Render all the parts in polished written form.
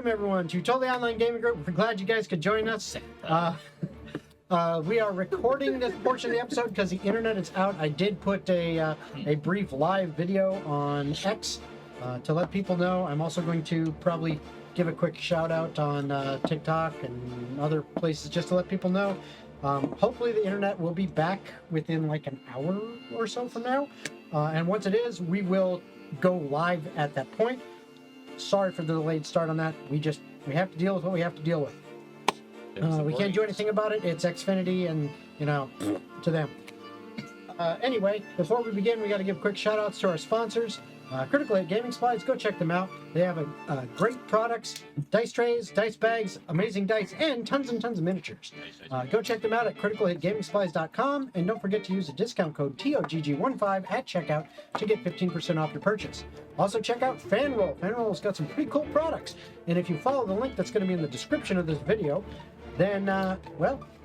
everyone, to Totally Online Gaming Group. We're glad you guys could join us. We are recording this portion of the episode because the internet is out. I did put a brief live video on X to let people know. I'm also going to probably give a quick shout out on TikTok and other places just to let people know. Hopefully the internet will be back within like an hour or so from now. And once it is, we will go live at that point. Sorry for the delayed start on that. We have to deal with what we have to deal with. We can't do anything about it. It's Xfinity and, to them. Anyway, before we begin, we got to give quick shout outs to our sponsors. Critical Hit Gaming Supplies, go check them out. They have great products, dice trays, dice bags, amazing dice, and tons of miniatures. Go check them out at criticalhitgamingsupplies.com, and don't forget to use the discount code TOGG15 at checkout to get 15% off your purchase. Also check out Fanroll. Fanroll's got some pretty cool products, and if you follow the link that's going to be in the description of this video, then,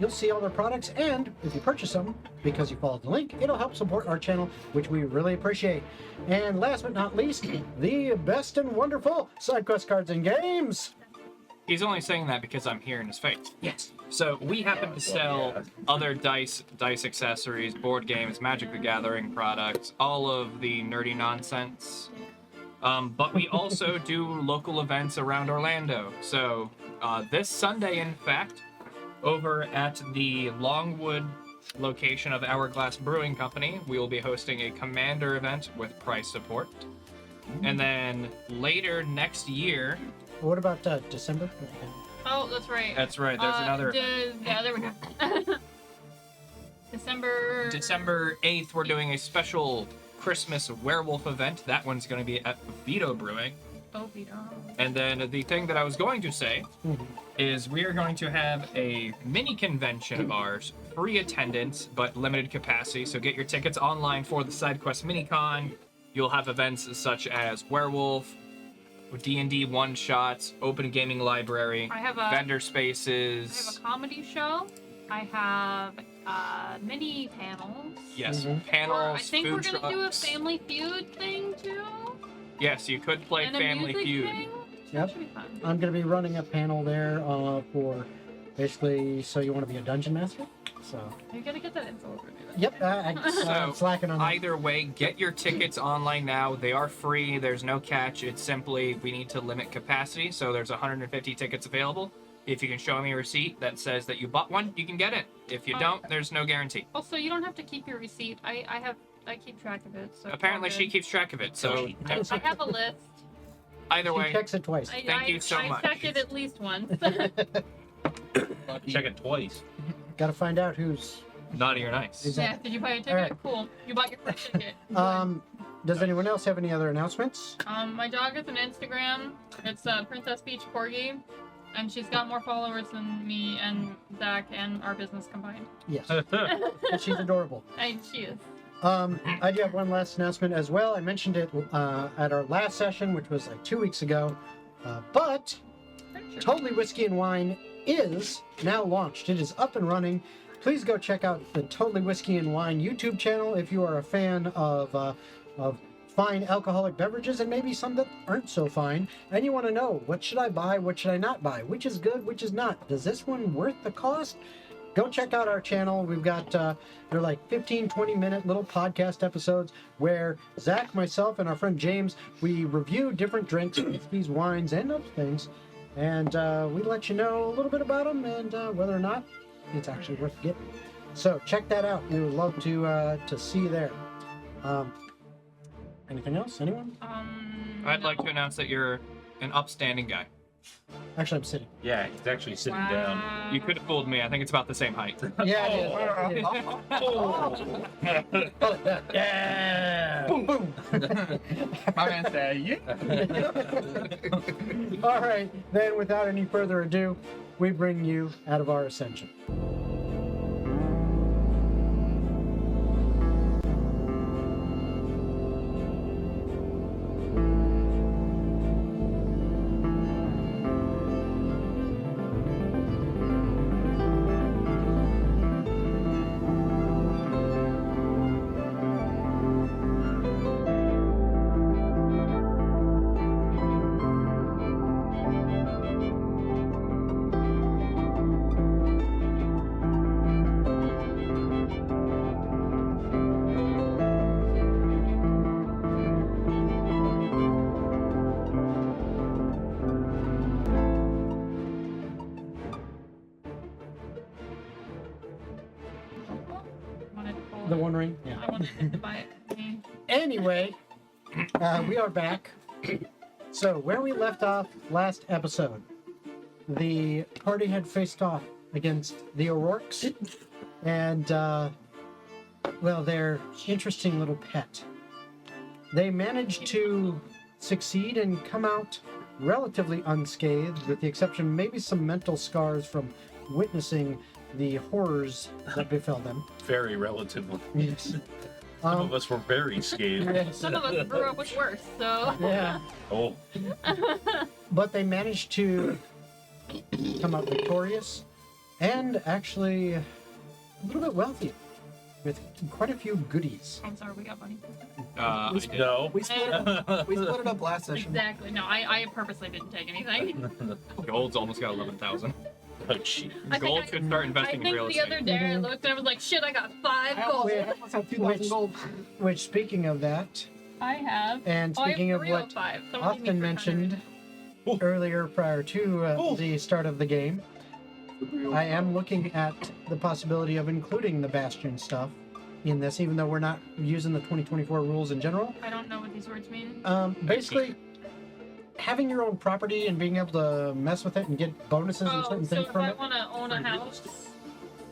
you'll see all their products, and if you purchase them, because you followed the link, it'll help support our channel, which we really appreciate. And last but not least, the best and wonderful SideQuest Cards and Games! He's only saying that because I'm here in his face. Yes. So we happen to sell other dice accessories, board games, Magic the Gathering products, all of the nerdy nonsense. But we also do local events around Orlando. So this Sunday, in fact, over at the Longwood location of Hourglass Brewing Company, we will be hosting a Commander event with price support. And then later next year... What about December? Oh, that's right. That's right, there's another... Yeah, there we go. December 8th, we're doing a special Christmas werewolf event. That one's going to be at Vito Brewing. Oh, Vito. And then the thing that I was going to say is we are going to have a mini convention of ours, free attendance, but limited capacity. So get your tickets online for the SideQuest Minicon. You'll have events such as Werewolf, D&D one-shots, open gaming library, vendor spaces. I have a comedy show. I have mini panels. Yes, panels, I think food we're going to do a trucks. Family Feud thing, too. Yes, you could play And Family a music Feud. thing. Yep. That should be fun. I'm going to be running a panel there for basically, so you want to be a dungeon master? So. You got to get that info over me. Yep, I'm slacking on that. Either way, get your tickets online now. They are free. There's no catch. It's simply we need to limit capacity, so there's 150 tickets available. If you can show me a receipt that says that you bought one, you can get it. If you don't, there's no guarantee. Also, you don't have to keep your receipt. I keep track of it. So apparently, she keeps track of it. So I have a list. Either way, she checks it twice. Thank you so much. I check it at least once. Check it twice. Got to find out who's naughty or nice. Yeah. Did you buy a ticket? Right. Cool. You bought your first ticket. Does anyone else have any other announcements? My dog has an Instagram. It's Princess Peach Corgi, and she's got more followers than me and Zach and our business combined. Yes. She's adorable. She is. I do have one last announcement as well. I mentioned it at our last session, which was like 2 weeks ago. But Totally Whiskey and Wine is now launched. It is up and running. Please go check out the Totally Whiskey and Wine YouTube channel if you are a fan of fine alcoholic beverages and maybe some that aren't so fine. And you want to know, what should I buy, what should I not buy? Which is good, which is not? Does this one worth the cost? Go check out our channel. We've got, they're like 15, 20-minute little podcast episodes where Zach, myself, and our friend James, we review different drinks, whiskeys, wines, and other things. And we let you know a little bit about them and whether or not it's actually worth getting. So check that out. We would love to see you there. Anything else? Anyone? I'd like to announce that you're an upstanding guy. Actually, I'm sitting. Yeah, he's actually sitting down. You could have fooled me. I think it's about the same height. Yeah, it is. Yeah! Boom, boom. My man said, yeah. All right, then without any further ado, we bring you Atavar Ascension. The One Ring? I Yeah. wanted him to buy it for me. Anyway, we are back. So, where we left off last episode, the party had faced off against the O'Rourkes and, well, their interesting little pet. They managed to succeed and come out relatively unscathed, with the exception maybe some mental scars from witnessing the horrors that befell them. Very relatively. Yes. Some of us were very scared. Yes. Some of us grew up with worse, so. Yeah. Oh, But they managed to come out victorious and actually a little bit wealthy with quite a few goodies. I'm sorry, we got money. I did. no. We split it up last session. Exactly. No, I purposely didn't take anything. Gold's almost got 11,000. Oh, gee. I think Gold I- could start investing in I real think the estate. other day I Mhm. looked and I was like, shit, I got 5 I gold. almost have 2,000 gold. Which, speaking of that, I have. and Oh, I have speaking of what 305. Someone give me Austin 300. mentioned Ooh. earlier prior to Ooh. the start of the game, I am looking at the possibility of including the Bastion stuff in this, even though we're not using the 2024 rules in general. I don't know what these words mean. Basically, having your own property and being able to mess with it and get bonuses and Oh, certain so things if from I it. want to own a house,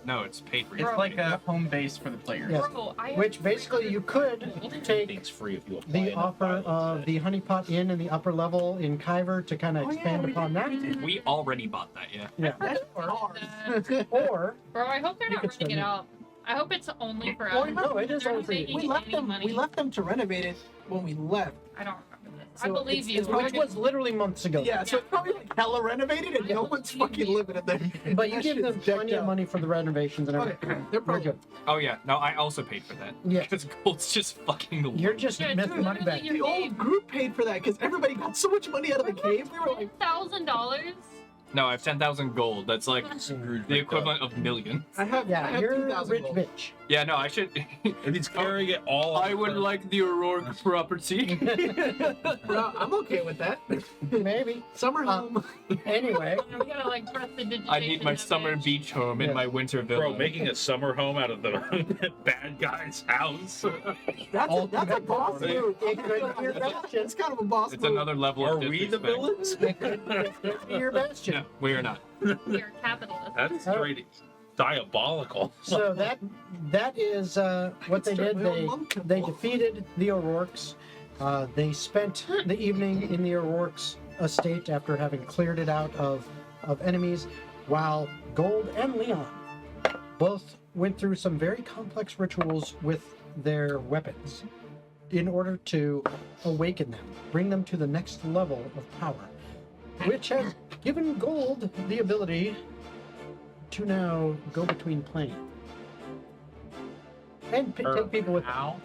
No, it's paid for. It's like a home base for the players. Yes. bro, I have Which basically you could 300 take It's free if you apply the enough offer violence. of the Honeypot Inn in the upper level in Kyver to kind of expand upon that. We already bought that, yeah. Yeah. That's ours. Or Bro, I hope they're You not could renting it spend it. out. I hope it's only for Oh, us. no, it is They're only not for you. making We left any them. money. We left them to renovate it when we left. I don't remember this. I So believe it's- you. it's We're which gonna- was literally months ago. Yeah, so it's probably like hella renovated, and no one's fucking living in there. But you That give them shit's decked plenty of out. money for the renovations and Okay, everything. they're We're probably good. Oh yeah, no, I also paid for that. Yeah. Because gold's just fucking low. You're just Yeah, missing dude, money back. literally The whole group paid for that because everybody got so much money out of the cave. We were like, $10,000. No, I have 10,000 gold. That's like Screwed the right equivalent of million. I have Yeah, you're a 2,000 rich gold. bitch. Yeah, no, I should. up. If he's carrying it all. I would like the O'Rourke property. Bro, I'm okay with that. Maybe. Summer home. Anyway, We gotta like press the digitation. I need my of summer it. beach home in Yeah. my winter villa. Bro, making a summer home out of the bad guy's house. That's a boss Ultimate move. It could be your bastion. It's kind of a boss It's move. another level Are of we the disrespect. villains? It could be your bastion. No, we are not. You're a capitalist. That's Oh. straight diabolical. So that is what they did. They defeated the O'Rourkes. They spent the evening in the O'Rourkes' estate after having cleared it out of enemies, while Gold and Leon both went through some very complex rituals with their weapons in order to awaken them, bring them to the next level of power, which has given Gold the ability to now go between planes and take people with them. How?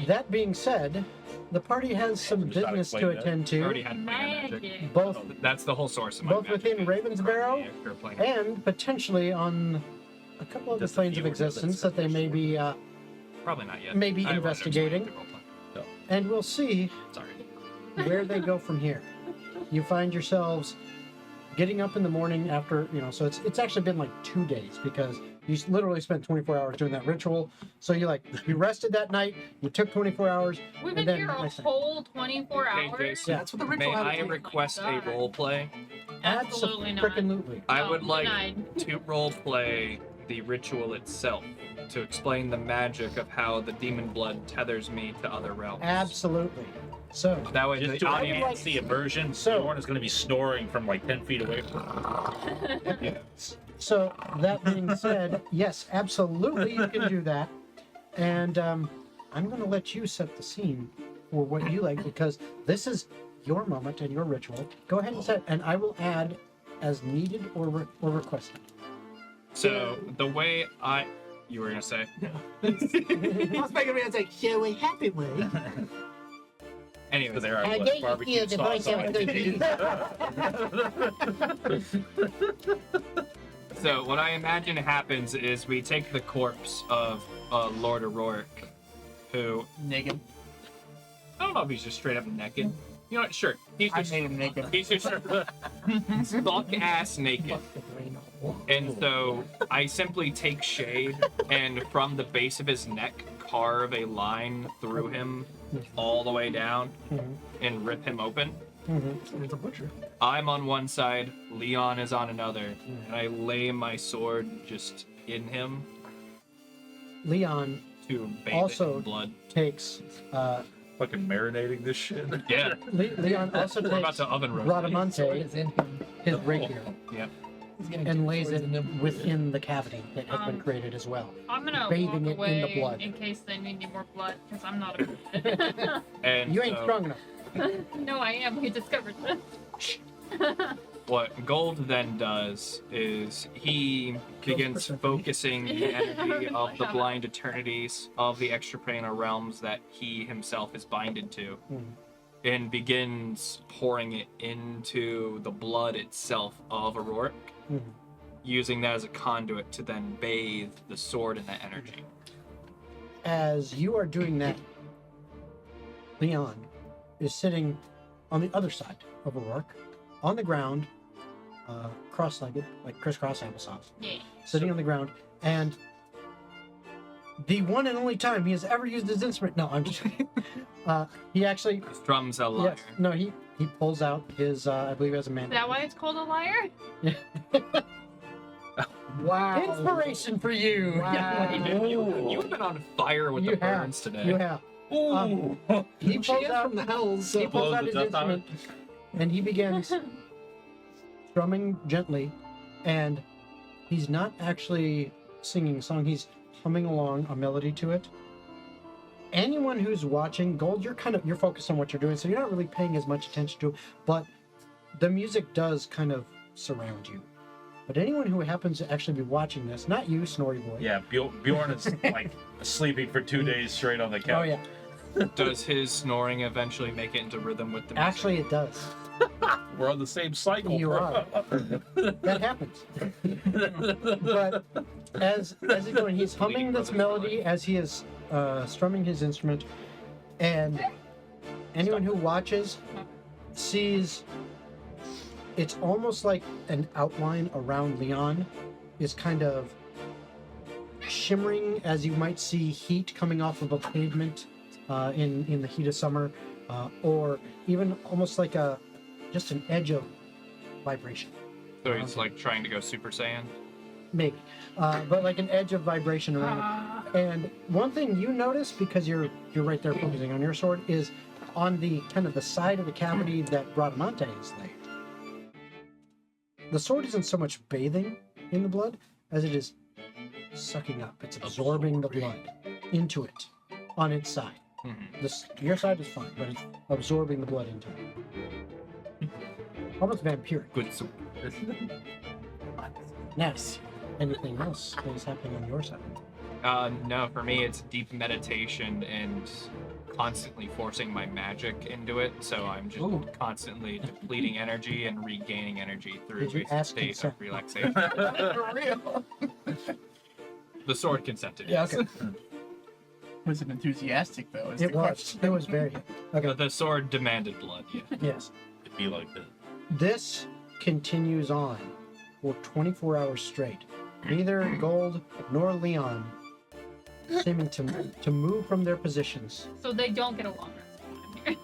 That being said, the party has some Just gotta business to explain that. attend I already to, had planar magic. Magic. both That's the whole source of my both magic within is Ravensbarrow extra planar. and potentially on a couple of the Just a planes few of existence that they may be, Probably not yet. maybe I won't investigating. explain the role play. and we'll see Sorry. where they go from here. You find yourselves getting up in the morning after, so it's actually been like 2 days because you literally spent 24 hours doing that ritual. So you rested that night, you took 24 hours, We've and been then here a next night. whole 24 Okay, hours. Jason, That's what the may ritual had to I take. request a role play? Absolutely not. Absolutely. I No, would like denied. to role play the ritual itself to explain the magic of how the demon blood tethers me to other realms. Absolutely. So, That way Just the to audience. enhance the immersion, So- Bjorn is going to be snoring from like 10 feet away. So that being said, yes, absolutely you can do that. And I'm going to let you set the scene for what you like because this is your moment and your ritual. Go ahead and set, and I will add as needed or requested. So the way you were gonna say. I was making me say, shall we happy way? Anyways, So there I I was, gave barbecue you the sauce voice on of my the- so what I imagine happens is we take the corpse of Lord O'Rourke, who Naked. I don't know if he's just straight up naked. You know what? Sure, he's I just made him naked. he's just buck ass naked. And so I simply take shade and from the base of his neck carve a line through him all the way down and rip him open. It's a butcher. I'm on one side, Leon is on another, and I lay my sword just in him Leon to bathe Also- it in blood. takes Fucking marinating this shit. Yeah, Leon also we're about takes to oven roast. Bradamante, is in him. his rapier, Yep. He's gonna and keep lays swords it in him. within the cavity that has been created as well. I'm gonna Bathing it walk in the away blood. in case they need any more blood, because I'm not a And You ain't so strong enough. No, I am. We discovered this. what Gold then does is he begins focusing the energy of the blind eternities of the extraplanar realms that he himself is binded to, and begins pouring it into the blood itself of Auroric, using that as a conduit to then bathe the sword in that energy. As you are doing that, Leon is sitting on the other side of O'Rourke, on the ground, cross-legged, like crisscross applesauce, Yeah. sitting on the ground, and the one and only time he has ever used his instrument. No, I'm just. He actually. Strums a lyre. Yes. No, he pulls out his. I believe he has a Is man. that why it's called a liar? Wow. Inspiration for you. Wow. You've been on fire with You the have. burns today. You have. He She pulls is out from the hells. He So. pulls blows out the his dust out of instrument and he begins strumming gently, and he's not actually singing a song, he's humming along a melody to it. Anyone who's watching, Gold, you're focused on what you're doing, so you're not really paying as much attention to it, but the music does kind of surround you. But anyone who happens to actually be watching this, not you, Snorri Boy. Yeah, Bjorn is like sleeping for 2 days straight on the couch. Oh yeah. Does his snoring eventually make it into rhythm with the music? Actually it does. We're on the same cycle. You bro. are. That happens. But as he's going, he's humming this melody as he is strumming his instrument, and anyone who watches sees it's almost like an outline around Leon is kind of shimmering, as you might see heat coming off of a pavement in the heat of summer, or even almost like just an edge of vibration. So he's like trying to go Super Saiyan. Maybe, but like an edge of vibration around it. And one thing you notice, because you're right there focusing on your sword, is on the kind of the side of the cavity that Bradamante is laid. The sword isn't so much bathing in the blood as it is sucking up. It's absorbing the blood into it on its side. Your side is fine, but it's absorbing the blood into it. Almost vampiric. Good soup. Next, anything else that is happening on your side? No, for me it's deep meditation and constantly forcing my magic into it, so I'm just constantly depleting energy and regaining energy through Did you a ask state consent? of relaxation. For real. The sword consented. Yeah, yes. okay. Was it enthusiastic though? Is It the was. question. It was very. Okay. The sword demanded blood. Yeah. Yes. It'd be like that. This continues on for 24 hours straight. Neither Gold nor Leon seeming to move from their positions. So they don't get a long rest while I'm here.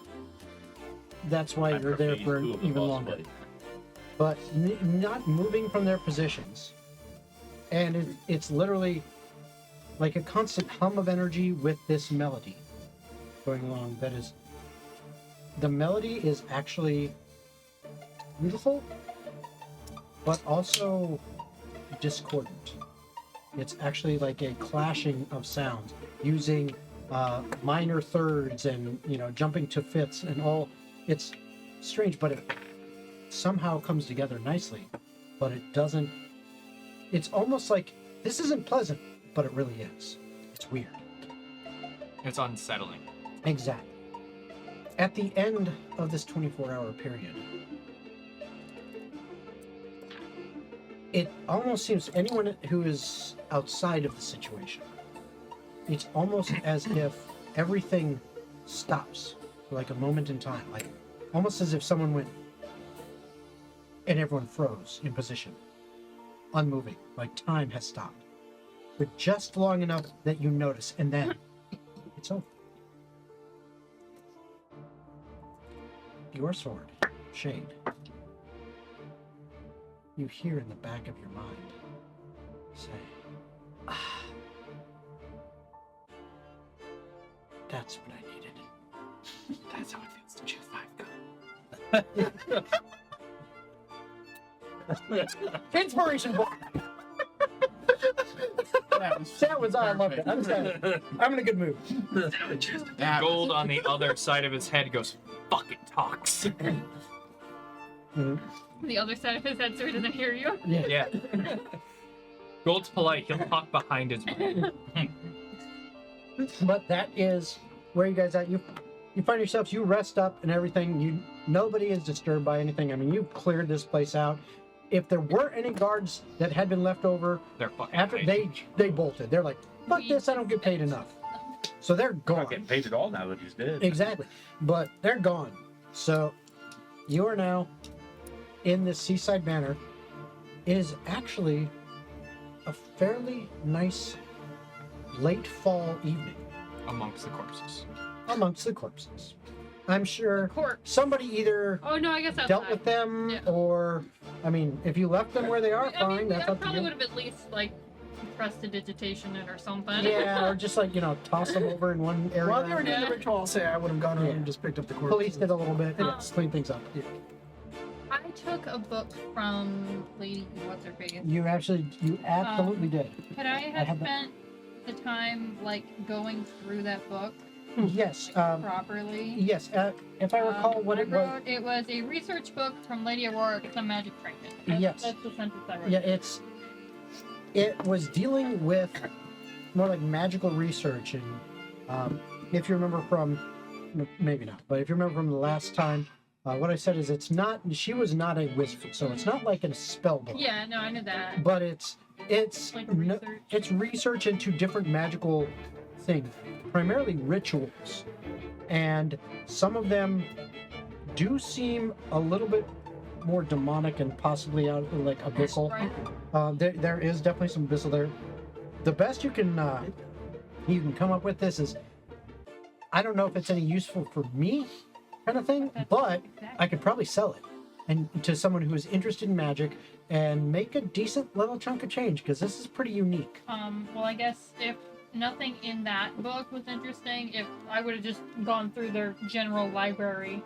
That's why you're there for even longer. But not moving from their positions. And it's literally like a constant hum of energy with this melody going along. That is, the melody is actually beautiful, but also discordant. It's actually like a clashing of sounds using minor thirds and jumping to fifths and all. It's strange, but it somehow comes together nicely. But it doesn't. It's almost like this isn't pleasant, but it really is. It's weird. It's unsettling. Exactly. At the end of this 24-hour period, it almost seems to anyone who is outside of the situation, it's almost as if everything stops for like a moment in time, like almost as if someone went and everyone froze in position. unmoving, like time has stopped. But just long enough that you notice, and then it's over. Your sword, Shade. You hear in the back of your mind say, ah, that's what I needed. That's how it feels to choose 5 guns. Inspiration book. That was I loved it. I'm in a good mood. Gold on the other side of his head goes, fucking talks. The other side of his head so he doesn't hear you. Yeah. Gold's polite. He'll talk behind his back. But that is where you guys at. You find yourselves. You rest up and everything. Nobody is disturbed by anything. I mean, you've cleared this place out. If there were any guards that had been left over, They're fucking after they bolted. They're like, fuck this. I don't get paid enough. So they're I'm gone. not getting paid at all now that he's dead. Exactly. But they're gone. So you are now in this seaside manor. It is actually a fairly nice late fall evening amongst the corpses. amongst the corpses. I'm sure Corpse. somebody either Oh no, I guess outside. dealt with them Yeah. or, I mean, if you left them where they are, I fine. mean, That's I up to probably you. would have at least like prestidigitation it or something. Yeah, or just like, toss them over in one area. While they were doing the Yeah. ritual, I'll say I would have gone over Yeah. and just picked up the corpse. Policed it a little bit. Um, Yes, clean things up. Yeah. I took a book from Lady What's Her Face. You absolutely did. Could I have had that. spent the time like going through that book Yes. like, properly? Yes. If I recall what I it was. wrote, it was a research book from Lady Aurora, it's a magic trinket. Yes. That's the sentence I wrote. Yeah, it was dealing with more like magical research, and if you remember from, maybe not, but if you remember from the last time, what I said is she was not a wizard, so it's not like a spell book. Yeah, no, I knew that. But it's Like research. it's research into different magical things, primarily rituals, and some of them do seem a little bit more demonic and possibly out like abyssal. Right. There is definitely some abyssal there. The best you can come up with this is, I don't know if it's any useful for me, kind of thing, but I could probably sell it and to someone who is interested in magic and make a decent little chunk of change because this is pretty unique. Well, I guess if nothing in that book was interesting, if I would have just gone through their general library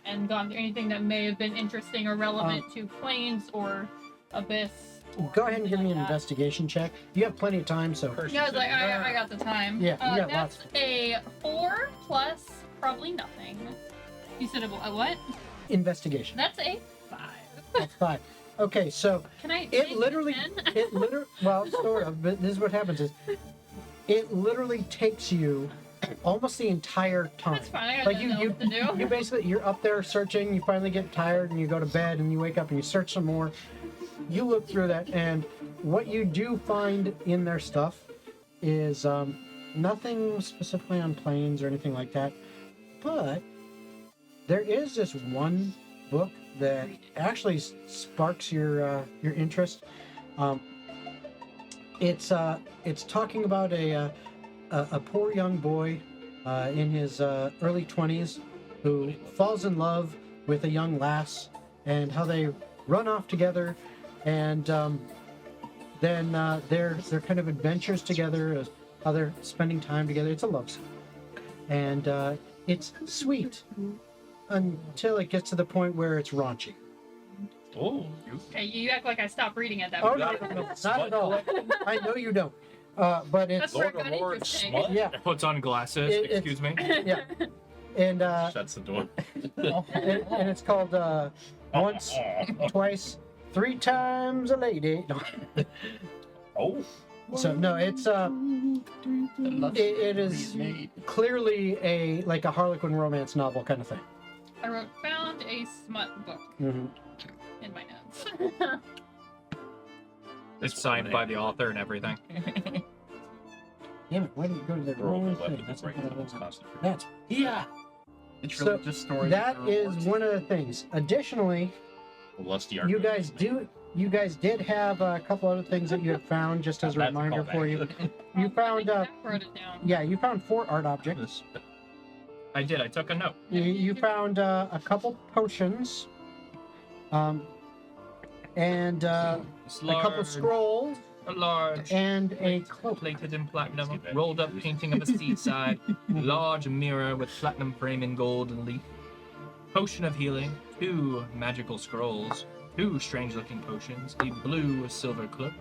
and gone through anything that may have been interesting or relevant to planes or abyss. Or Go ahead and give me an anything like that. investigation check. You have plenty of time, so Yeah, I was like, I got the time. Yeah, you got that's lots. a 4 plus probably nothing. You said a what? investigation. That's a 5. That's 5. Okay, so Can I? it literally, 10? well, sort of, but this is what happens is, it literally takes you almost the entire time. That's fine. I got Like nothing else to do. you basically, you're up there searching, you finally get tired and you go to bed and you wake up and you search some more. You look through that and what you do find in their stuff is nothing specifically on planes or anything like that, but there is this one book that actually sparks your interest. It's talking about a poor young boy in his early 20s who falls in love with a young lass, and how they run off together, and then their kind of adventures together, how they're spending time together. It's a love story, and it's sweet until it gets to the point where it's raunchy. Oh, Okay, you act like I stopped reading at that Oh point. no, not at all. I know you don't. But it's That's where it Lord got of Lords interesting. smut. yeah, Puts on glasses. It's- Excuse me. yeah, and Shuts the door. and it's called Once, Twice, 3 Times a Lady. No. Oh, So no, it's it is made. clearly a Harlequin romance novel kind of thing. I wrote, found a smut book Mm-hmm. in my notes. It's signed by the author and everything. Damn it! Why did you go to the roll wrong the weapon thing? to break what I those was- constant. That's yeah. It's So, really just stories. That of is horses. one of the things. Additionally, Lusty you guys do you guys did have a couple other things that you had found, just as a That's a reminder callback. for you. You I found, think Zach wrote it down. yeah, you found 4 art objects. I did. I took a note. You found a couple potions, and a couple scrolls, A large and a cloak. plated in platinum, rolled up painting of a seaside, large mirror with platinum frame in gold and leaf, potion of healing, 2 magical scrolls, 2 strange-looking potions, a blue silver cloak,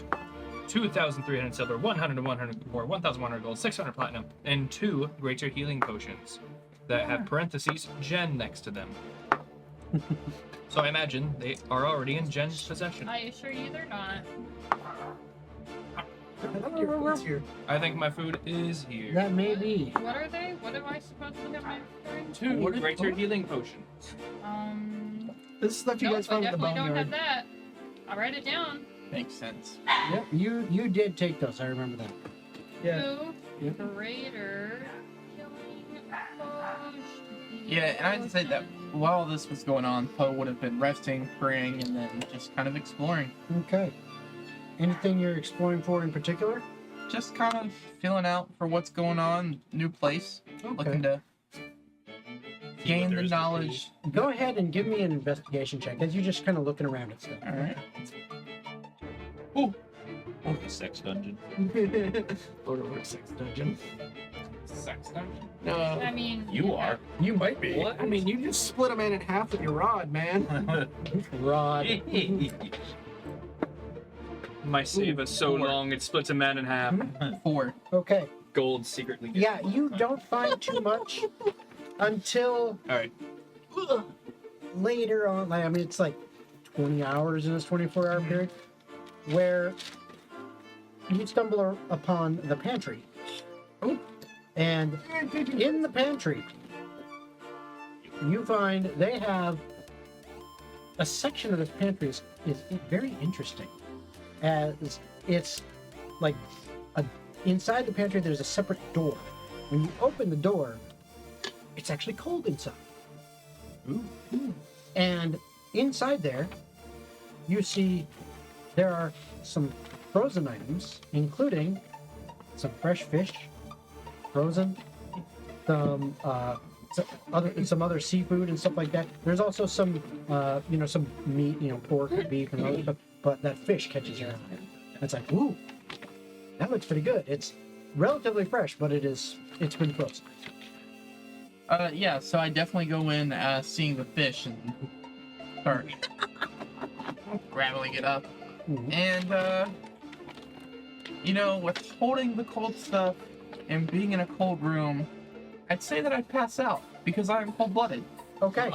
2,300 silver, 100 and 100 more, 1,100 gold, 600 platinum, and 2 greater healing potions that have parentheses Jen next to them. So I imagine they are already in Jen's possession. I assure you they're not. I think your food's here. I think my food is here. That may be. What are they? What am I supposed to have my inventory? 2 What is- greater healing potions. This is stuff you Nope, guys I found in the definitely don't have boneyard. that. I'll write it down. Makes sense. Yep, you did take those. I remember that. Yeah. 2 Yep. greater healing potions. Yeah, and I'd say that while this was going on, Poe would have been resting, praying, and then just kind of exploring. Okay. Anything you're exploring for in particular? Just kind of feeling out for what's going on, new place, looking to gain the knowledge. Go ahead and give me an investigation check, as you're just kind of looking around at stuff. All right. The sex dungeon. Lord of Sex Dungeon. Sex dungeon? No. I mean, You are. You might be. What? I mean, you just split a man in half with your rod, man. Rod. My save is so long it splits a man in half. 4. Okay. Gold secretly. Gets Yeah, you don't find too much until All right. later on. I mean, it's like 20 hours in this 24-hour period, where you stumble upon the pantry. And in the pantry, you find they have a section of this pantry is very interesting, as it's like inside the pantry there's a separate door. When you open the door, it's actually cold inside. And inside there, you see there are some frozen items, including some fresh fish, frozen, some other seafood and stuff like that. There's also some some meat, pork, beef, and other, but that fish catches your eye. It's like, ooh, that looks pretty good. It's relatively fresh, but it's been frozen. Yeah, so I definitely go in seeing the fish and start grabbing it up. Mhm. And, with holding the cold stuff and being in a cold room, I'd say that I'd pass out because I'm cold-blooded. Okay.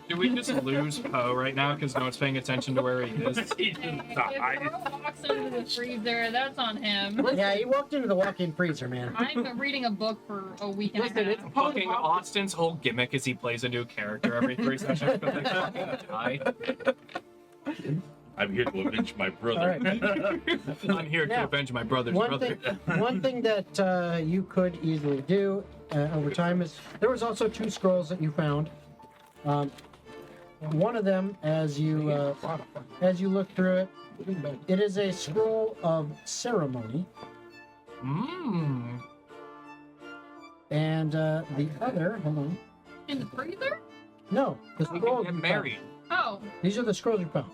Do we just lose Poe right now because no one's paying attention to where he is? He Hey, just died. if Carl walks into the freezer, that's on him. Yeah, he walked into the walk-in freezer, man. I'm reading a book for a week and Listen, a it's half. Fucking Austin's whole gimmick is he plays a new character every 3 sessions because they fucking die. I'm here to avenge my brother. All right. I'm here to Now, avenge my brother's One brother. thing that you could easily do over time is there was also 2 scrolls that you found. One of them, as you look through it, it is a scroll of ceremony, Mmm. and the other, hold on, In the freezer? no, the We scroll. can get you married. Oh, found. These are the scrolls you found.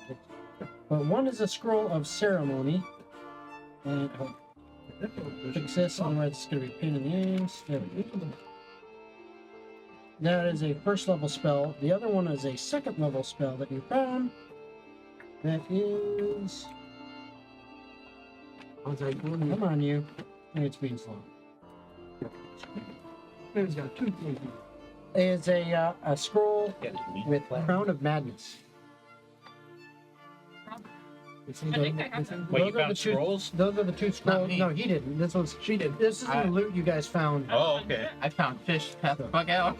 But one is a scroll of ceremony, and fix this, otherwise it's gonna be a pain in the ass. There we go. That is a 1st level spell. The other one is a 2nd level spell that you found. That is. Come on, you. Maybe it's being slow. He's got 2 things. Is a scroll with Crown of Madness. I think I have them. Wait, you Those are found the 2 scrolls? Those are the 2 scrolls. me. No, he didn't. This one's. She did. This is the I- loot you guys found. Oh, okay. I found fish, pass the fuck out.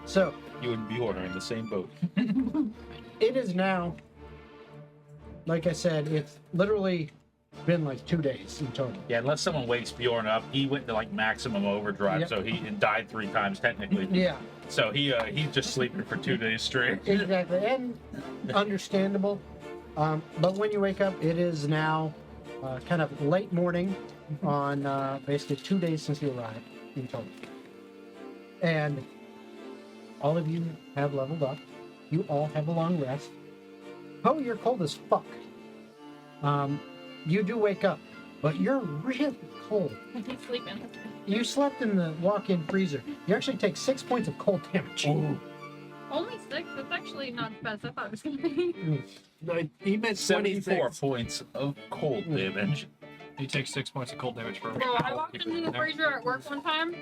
So You and Bjorn are in the same boat. it is now. Like I said, it's literally been like 2 days in total. Yeah, unless someone wakes Bjorn up, he went to like maximum overdrive, Yep. so he died 3 times technically. Yeah. So he's just sleeping for 2 days straight. Exactly, and understandable. But when you wake up, it is now kind of late morning on basically 2 days since you arrived in total. And all of you have leveled up. You all have a long rest. Oh, you're cold as fuck. You do wake up, but you're really cold. He's sleeping. You slept in the walk-in freezer. You actually take 6 points of cold damage. Ooh. Only 6? That's actually not the best I thought it was going to be. No, he meant 74 26. points of cold damage. You take 6 points of cold damage for Bro, I walked into the freezer at work one time,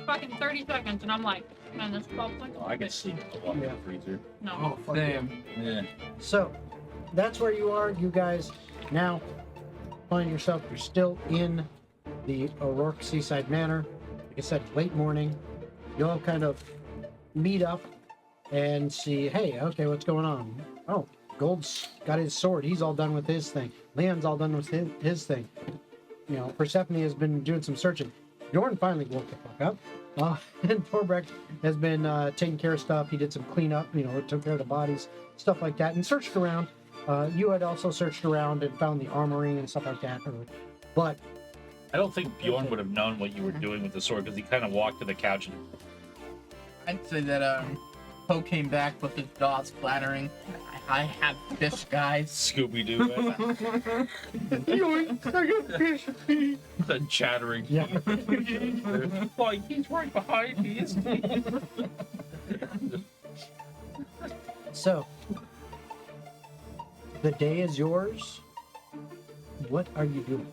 fucking 30 seconds, and I'm like, man, this 12 seconds. Oh, I can sleep a lot in the freezer. No. Oh, fuck Damn. Yeah. So, that's where you are. You guys now find yourself, you're still in the O'Rourke Seaside Manor. Like I said, late morning. You all kind of meet up and see, hey, okay, what's going on? Oh, Gold's got his sword. He's all done with his thing. Leon's all done with his thing. You know, Persephone has been doing some searching. Jordan finally woke the fuck up. And Torbrecht has been taking care of stuff. He did some cleanup, you know, took care of the bodies, stuff like that, and searched around. You had also searched around and found the armory and stuff like that. But I don't think Bjorn would have known what you were doing with the sword because he kind of walked to the couch and I'd say that Poe came back with his jaw splattering. I have fish, guys. Scooby Doo the chattering. yeah, Like he's right behind me. so the day is yours. What are you doing?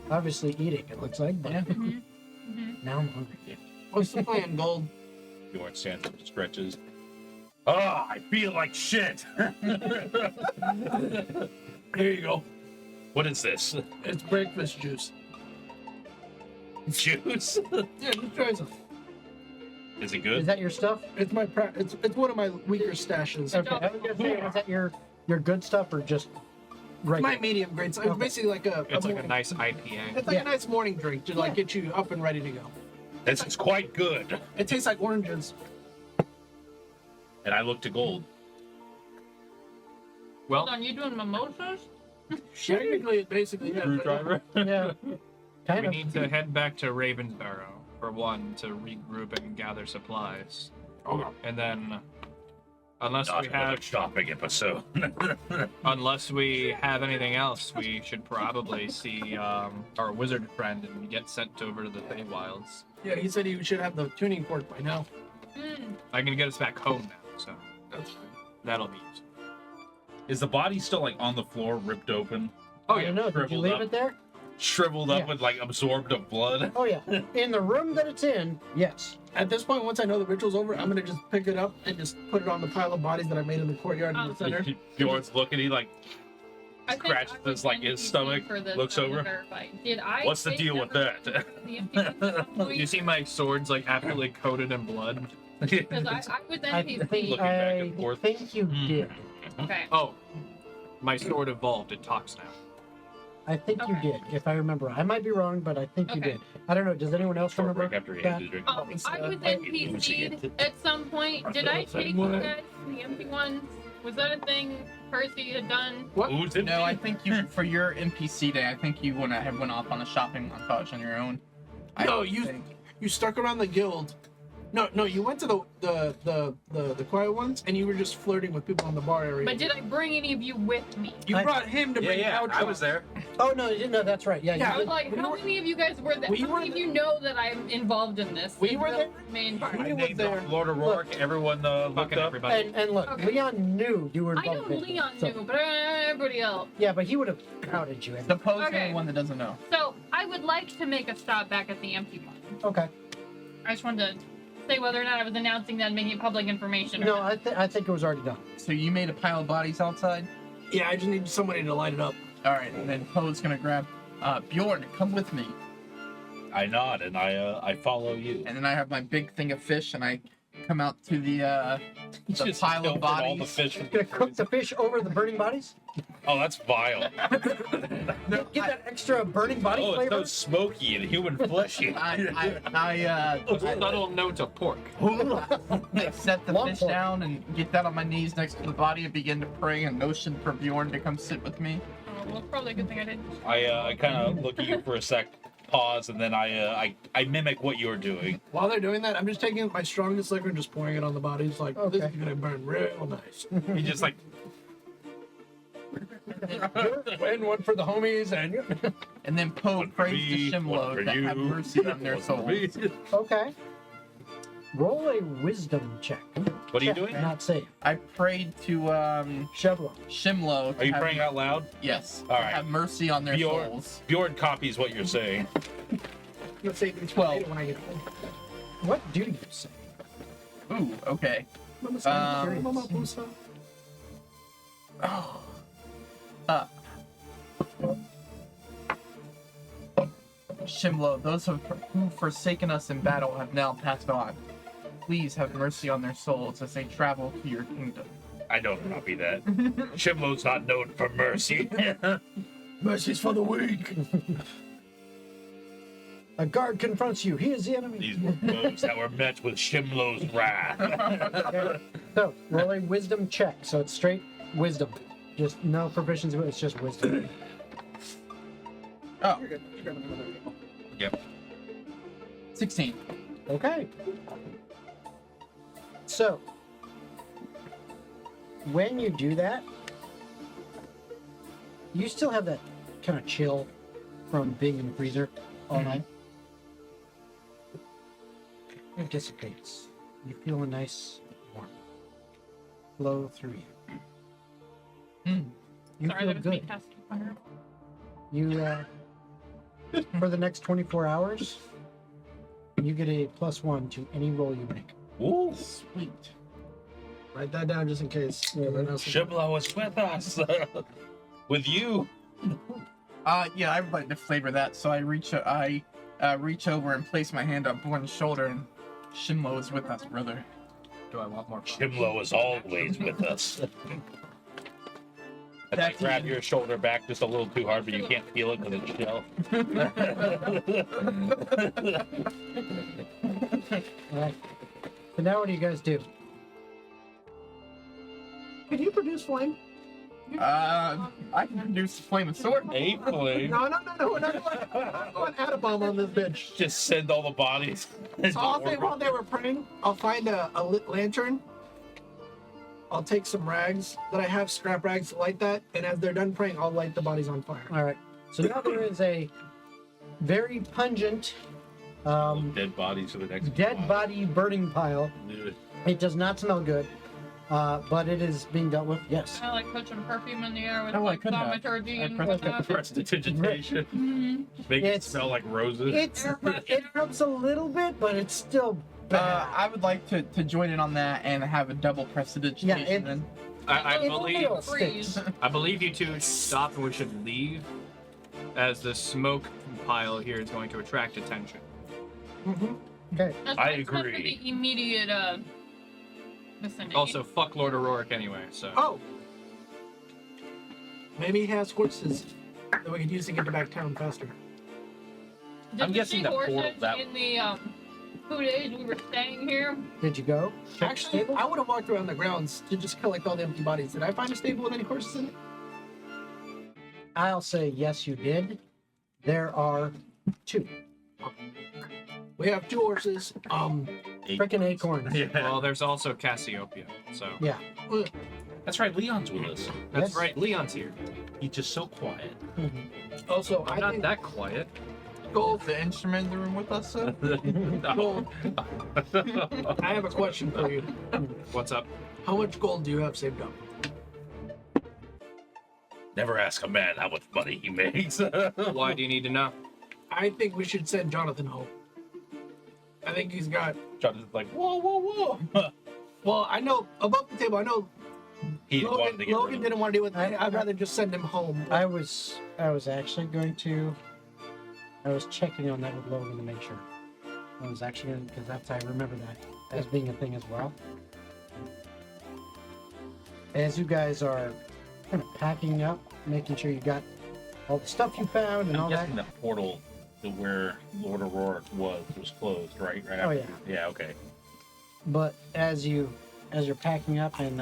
Obviously eating, it looks like, but Yeah. now I'm hungry. What's the plan, Gold? Bjorn stands up and stretches. Oh, I feel like shit. Here you go. What is this? It's breakfast juice. Juice? Yeah, just try some. Is it Is good? that your stuff? It's my it's one of my weaker stashes. Okay, I was gonna say, is that your good stuff or just right? My medium grade. So it's Okay. basically like a It's like a morning- nice IPA. It's like Yeah. a nice morning drink to like get you up and ready to go. This is quite good. It tastes like oranges. And I look to Gold. Well, Hold on, you doing mimosas? Technically, it basically is. Screwdriver. Yeah, kind we of. need to head back to Ravensbarrow for one to regroup and gather supplies, and then, unless Not we another have shopping episode. unless we have anything else, we should probably see our wizard friend and get sent over to the Feywilds. Yeah, he said he should have the tuning fork by now. I can get us back home now, so That's fine. that'll be useful. Is the body still like on the floor, ripped open, Oh I yeah, don't know. Did you shriveled leave up. it there? shriveled up Yeah. with like absorbed of blood? Oh yeah. In the room that it's in, yes. At this point, once I know the ritual's over, I'm gonna just pick it up and just put it on the pile of bodies that I made in the courtyard in the center. Bjorn's looking, he like, I think Scratches I was his, like, his NPC stomach, for this, looks so I'm over. verified. Did I? what's the take deal with number that? the NPC you see my sword's like absolutely coated in blood. Because I was I NPC. think Looking back and I forth. think you did. Okay. Oh, my sword evolved. It talks now. I think you Okay. did, if I remember. I might be wrong, but I think you Okay. did. I don't know. Does anyone else Short remember? break after he that? had his drink. I was NPC'd at some point. Did I take you guys the empty ones? Was that a thing Percy had done? Who's it? No, I think you for your NPC day. I think you went off on a shopping montage on your own. No, I you- think. You stuck around the guild. No, you went to the quiet ones, and you were just flirting with people in the bar area. But did I bring any of you with me? You brought him to bring couch I was there. Oh no, no, that's right. Yeah, Yeah, I was like, we how were- many of you guys were there? we How were many of you know that I'm involved in this? We This were is there. the main part. We I were named there. off Lord O'Rourke. Everyone looked Fucking up. everybody. And look, Okay. Leon knew you were I involved. know with it, Leon so- knew, but everybody else. Yeah, but he would have outed you. The Poe's the Okay. only one that doesn't know. So I would like to make a stop back at the empty one. Okay. I just wanted to say whether or not I was announcing that and making it public information. or No, not. I think it was already done. So you made a pile of bodies outside. Yeah, I just need somebody to light it up. All right, and then Poe's gonna grab Bjorn. Come with me. I nod and I follow you. And then I have my big thing of fish, and I come out to the Just pile of filtered all the bodies. fish. Gonna cook the fish over the burning bodies. Oh, that's vile. Get that extra burning body Oh, it's flavor. so smoky and human fleshy. I Subtle note of pork. set the Long fish pork. down and get down on my knees next to the body and begin to pray and motion for Bjorn to come sit with me. Oh, well, it's probably a good thing I didn't. I kind of look at you for a sec, pause, and then I mimic what you're doing. While they're doing that, I'm just taking my strongest liquor and just pouring it on the bodies. Like, this Okay. is gonna burn real nice. He just like And one for the homies, and And then Poe One for prays me, to one Shimlo for to have you, mercy on their one for me. souls. Okay. Roll a wisdom check. What are you Check, doing? Not safe. I prayed to Shevlo. Shimlo. Are you have- praying out loud? Yes. All to right. Have mercy on their Bjorn, souls. Bjorn copies what you're saying. let's say it's 12. when I get home. What do you say? Ooh, okay. Mama, Um, Mama, Musa. Oh. Uh. Shimlo, those who've forsaken us in battle have now passed on. Please have mercy on their souls as they travel to your kingdom. I don't copy that. Shimlo's not known for mercy. Mercy's for the weak. A guard confronts you. He is the enemy. These were foes that were met with Shimlo's wrath. Okay. So roll a wisdom check. So it's straight wisdom. Just no proficiency. It's just wisdom. Oh, You're good. You're grabbing another table. yep. 16. Okay. So when you do that, you still have that kind of chill from being in the freezer all night. It dissipates. You feel a nice warmth flow through you. Mm. You Sorry, feel that was me good. casting fire. You for the next 24 hours, you get a +1 to any roll you make. Ooh, Sweet. Write that down just in case. Shimlo is with us. With you. Yeah, I would like to flavor that, so I reach over and place my hand on Bjorn's shoulder, and Shimlo is with us, brother. Do I want more? Shimlo is always with us. I That's grab even- your shoulder back just a little too hard, but you can't feel it because it's shell. Alright. So now what do you guys do? Can you produce flame? I can produce a flame of sword. A flame. No. I'm going Atavar on this bitch. Just send all the bodies. So I'll say while they were praying, I'll find a lit lantern. I'll take some rags that I have, scrap rags to light that, and as they're done praying, I'll light the bodies on fire. Alright. So now there is a very pungent Dead bodies for the next dead body burning pile. It does not smell good, but it is being dealt with. Yes. I like put some perfume in the air with Oh, I like could have. thaumaturgy I and pressed whatnot. Prestidigitation. Mhm. Make it It's- smell like roses. It helps a little bit, but it's still bad. I would like to join in on that and have a double prestidigitation. Yeah, it- then. I It believe still Freeze. stinks. I believe you two stop and we should leave, as the smoke pile here is going to attract attention. Okay. That's I what's supposed to agree. be immediate vicinity. Also, fuck Lord O'Rourke anyway. So Oh! Maybe he has horses that we could use to get to back town faster. Did I'm we guessing see that portal- horses that- in the 2 days we were staying here? Did you go? Check Actually, stable? I would have walked around the grounds to just collect all the empty bodies. Did I find a stable with any horses in it? I'll say yes, you did. There are 2. We have 2 horses. Frickin' acorns. Yeah. well, there's also Cassiopeia. So Yeah. That's right, Leon's with us. that's Yes. right. Leon's here. He's just so quiet. Also, I'm I not think that quiet. gold. Is the instrument in the room with us, sir? Gold. I have a question for you. What's up? How much gold do you have saved up? Never ask a man how much money he makes. Why do you need to know? I think we should send Jonathan home. I think he's got. Jonathan's like, whoa. Well, I know above the table. I know He wanted to Logan, get rid Logan of didn't want to deal with it. I'd rather just send him home. I was actually going to. I was checking on that with Logan to make sure. I was actually going because that's I remember that. as being a thing as well. As you guys are kind of packing up, making sure you got all the stuff you found and I'm all that. guessing the portal to where Lord Aurora was closed, right? Right. Oh, after yeah. Yeah. Okay. But as you're packing up and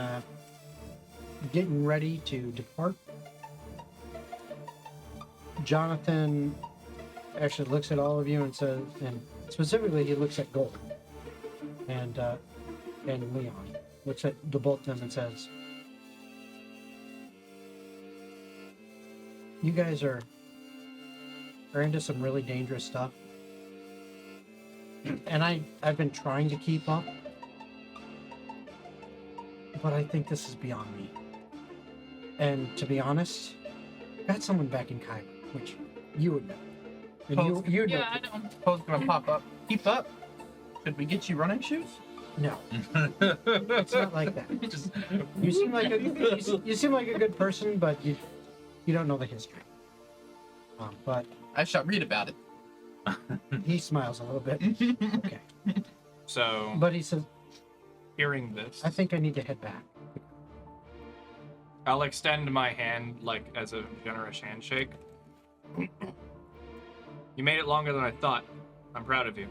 getting ready to depart, Jonathan actually looks at all of you and says, and specifically he looks at Gold and Leon. Looks at the both of them and says, "You guys are into some really dangerous stuff, and I've been trying to keep up, but I think this is beyond me. And to be honest, I got someone back in Cairo, which you would know. And you know. Yeah, I know. Poe's gonna pop up. Keep up. Should we get you running shoes? No, it's not like that. You seem like you seem like a good person, but you don't know the history. But I shall read about it. he smiles a little bit. Okay, So, but he says, hearing this, "I think I need to head back." I'll extend my hand, like, as a generous handshake. You made it longer than I thought. I'm proud of you.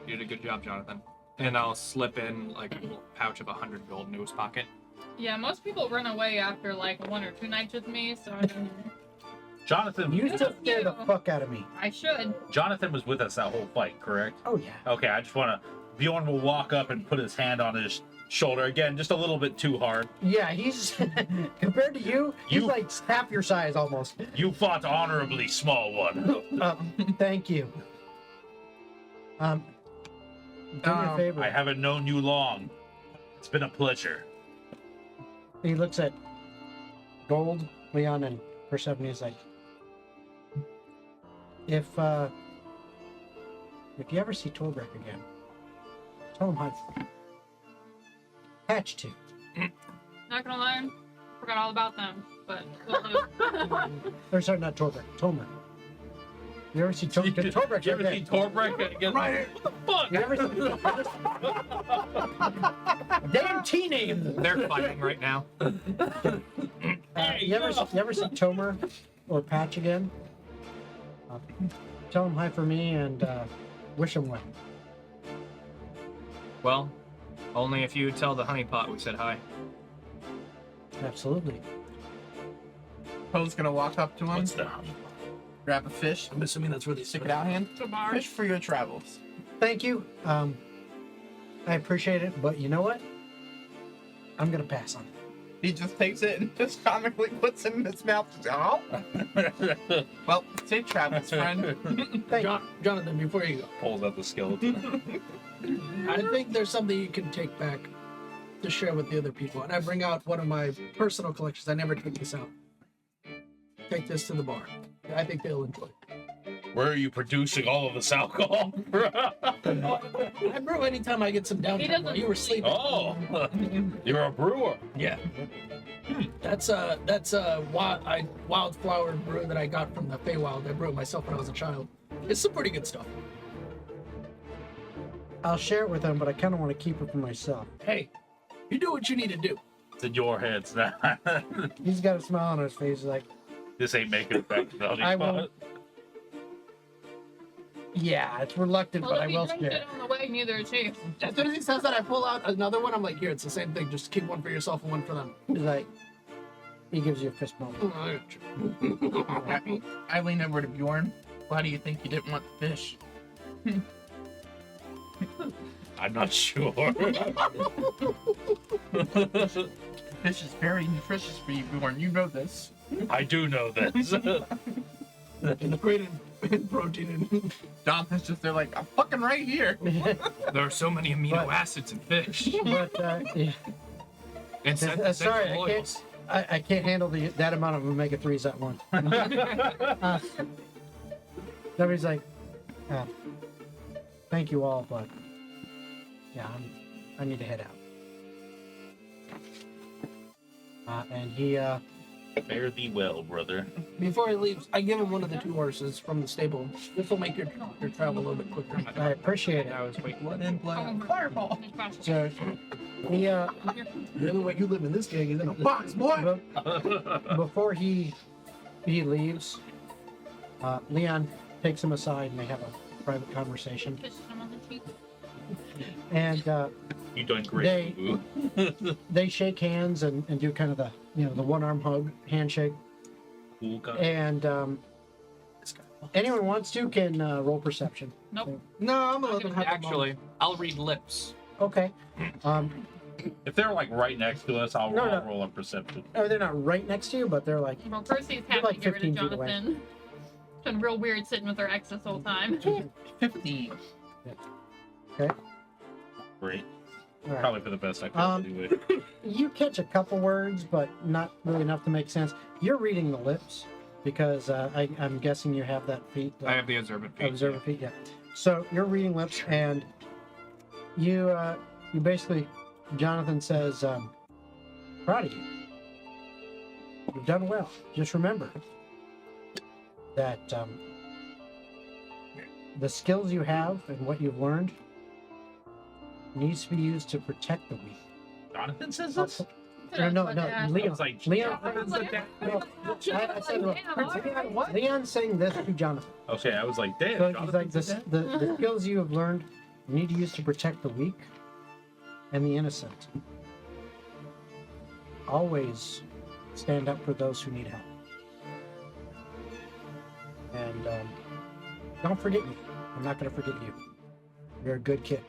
You did a good job, Jonathan. And I'll slip in, like, a little pouch of 100 gold into his pocket. Yeah, most people run away after like 1 or 2 nights with me, so I mean, Jonathan. You still scare the fuck out of me. I should. Jonathan was with us that whole fight, correct? Oh yeah. Okay. I just want to. Bjorn will walk up and put his hand on his shoulder again, just a little bit too hard. Yeah, he's compared to you, he's like half your size almost. You fought honorably, small one. Thank you. Do me a favor. I haven't known you long. It's been a pleasure. He looks at Gold, Leon, and Persephone. He's like, if you ever see Torbek again, tell him hi. Hatch to. Not gonna lie, forgot all about them, but will do. Or sorry, not Torbek. Tomer. You ever see Torbek? Torbek's You ever right see there. Torbek again? Right. What the fuck? You ever see damn T name. They're fighting right now. You ever see Tomer or Patch again? Tell him hi for me and wish him well. Well, only if you tell the honeypot we said hi. Absolutely. Poe's gonna walk up to him, What's the grab a fish, I'm assuming that's where they stick it out hand. Tavar. Fish for your travels. Thank you. I appreciate it, but you know what? I'm gonna pass on it. He just takes it and just comically puts it in his mouth. Oh. Well, safe travels, friend. Thank you. Jonathan, before you go, Pulls out the skeleton. I think there's something you can take back to share with the other people. And I bring out one of my personal collections. I never take this out. Take this to the bar. I think they'll enjoy it. Where are you producing all of this alcohol? I brew anytime I get some He downtime doesn't while you were sleeping. Oh, you're a brewer. Yeah. That's a wildflower brew that I got from the Feywild. I brewed it myself when I was a child. It's some pretty good stuff. I'll share it with him, but I kind of want to keep it for myself. Hey, you do what you need to do. It's in your hands now. He's got a smile on his face, like, This ain't making it back to the I won't. Yeah, it's reluctant, Well, but I if he will drinks share. it on the way, neither is he. As soon as he says that, I pull out another one. I'm like, here, it's the same thing. Just keep one for yourself and one for them. He's like, he gives you a fist bump. I lean over to Bjorn. Why do you think you didn't want the fish? I'm not sure. Fish is very nutritious for you, Bjorn. You know this. I do know this. And great in protein. And Jonathan's just there like, I'm fucking right here. There are so many amino But- acids in fish. But yeah, And sorry, essential I can't. oils. I can't handle that amount of omega-3s at once. Nobody's like, thank you all, but yeah, I need to head out. And he Fare thee well, brother. Before he leaves, I give him one of the 2 horses from the stable. This will make your travel a little bit quicker. I appreciate it. I was waiting. What in play? Oh, Fireball. So, he, The only way you live in this gang is in a box, boy. before he leaves, Leon takes him aside and they have a private conversation. Kiss him on the cheek. And You doing great, boo. they shake hands and do kind of the the one-arm hug handshake. Cool guy. And anyone wants to can roll perception. Nope. No, I'm gonna let them have the Actually, I'll read lips. Okay. If they're like right next to us, I'll No. roll a perception. Oh, they're not right next to you, but they're like Well, Percy's You're happy like to get rid 15 of feet away. Jonathan. It's been real weird sitting with her ex this whole time. 15. Great. all right. Probably for the best I could Um, do. You catch a couple words, but not really enough to make sense. You're reading the lips because I'm guessing you have that feat. I have the observant feat. Observer feat, yeah. So you're reading lips, and you basically, Jonathan says, "Proud of you. You've done well. Just remember that the skills you have and what you've learned needs to be used to protect the weak." Jonathan says this? No, Yeah. I Leon. was like, Leon. Yeah. I said, What? Leon's saying this to Jonathan. okay, I was like, damn. So he's Jonathan like, said the skills you have learned, you need to use to protect the weak and the innocent. Always stand up for those who need help. And don't forget me. I'm not going to forget you. You're a good kid.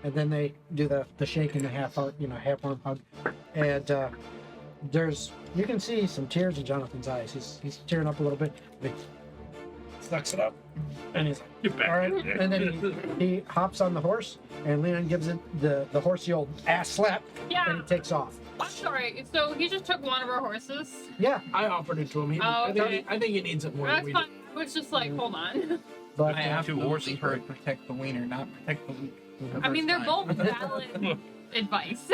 And then they do the shake and the half arm hug. And you can see some tears in Jonathan's eyes. He's tearing up a little bit. But he sucks it up. And he's like, Get back all right. in there. And then he hops on the horse, and Leon gives it the horse the old ass slap, and Yeah. he takes off. I'm sorry. So he just took one of our horses. Yeah, I offered it to him. Oh, okay. I think he needs it more than That's we fine. I was just like, hold on. but I have Two to horses, her right? protect the wiener, not protect the weak. I mean, they're First both time. valid advice.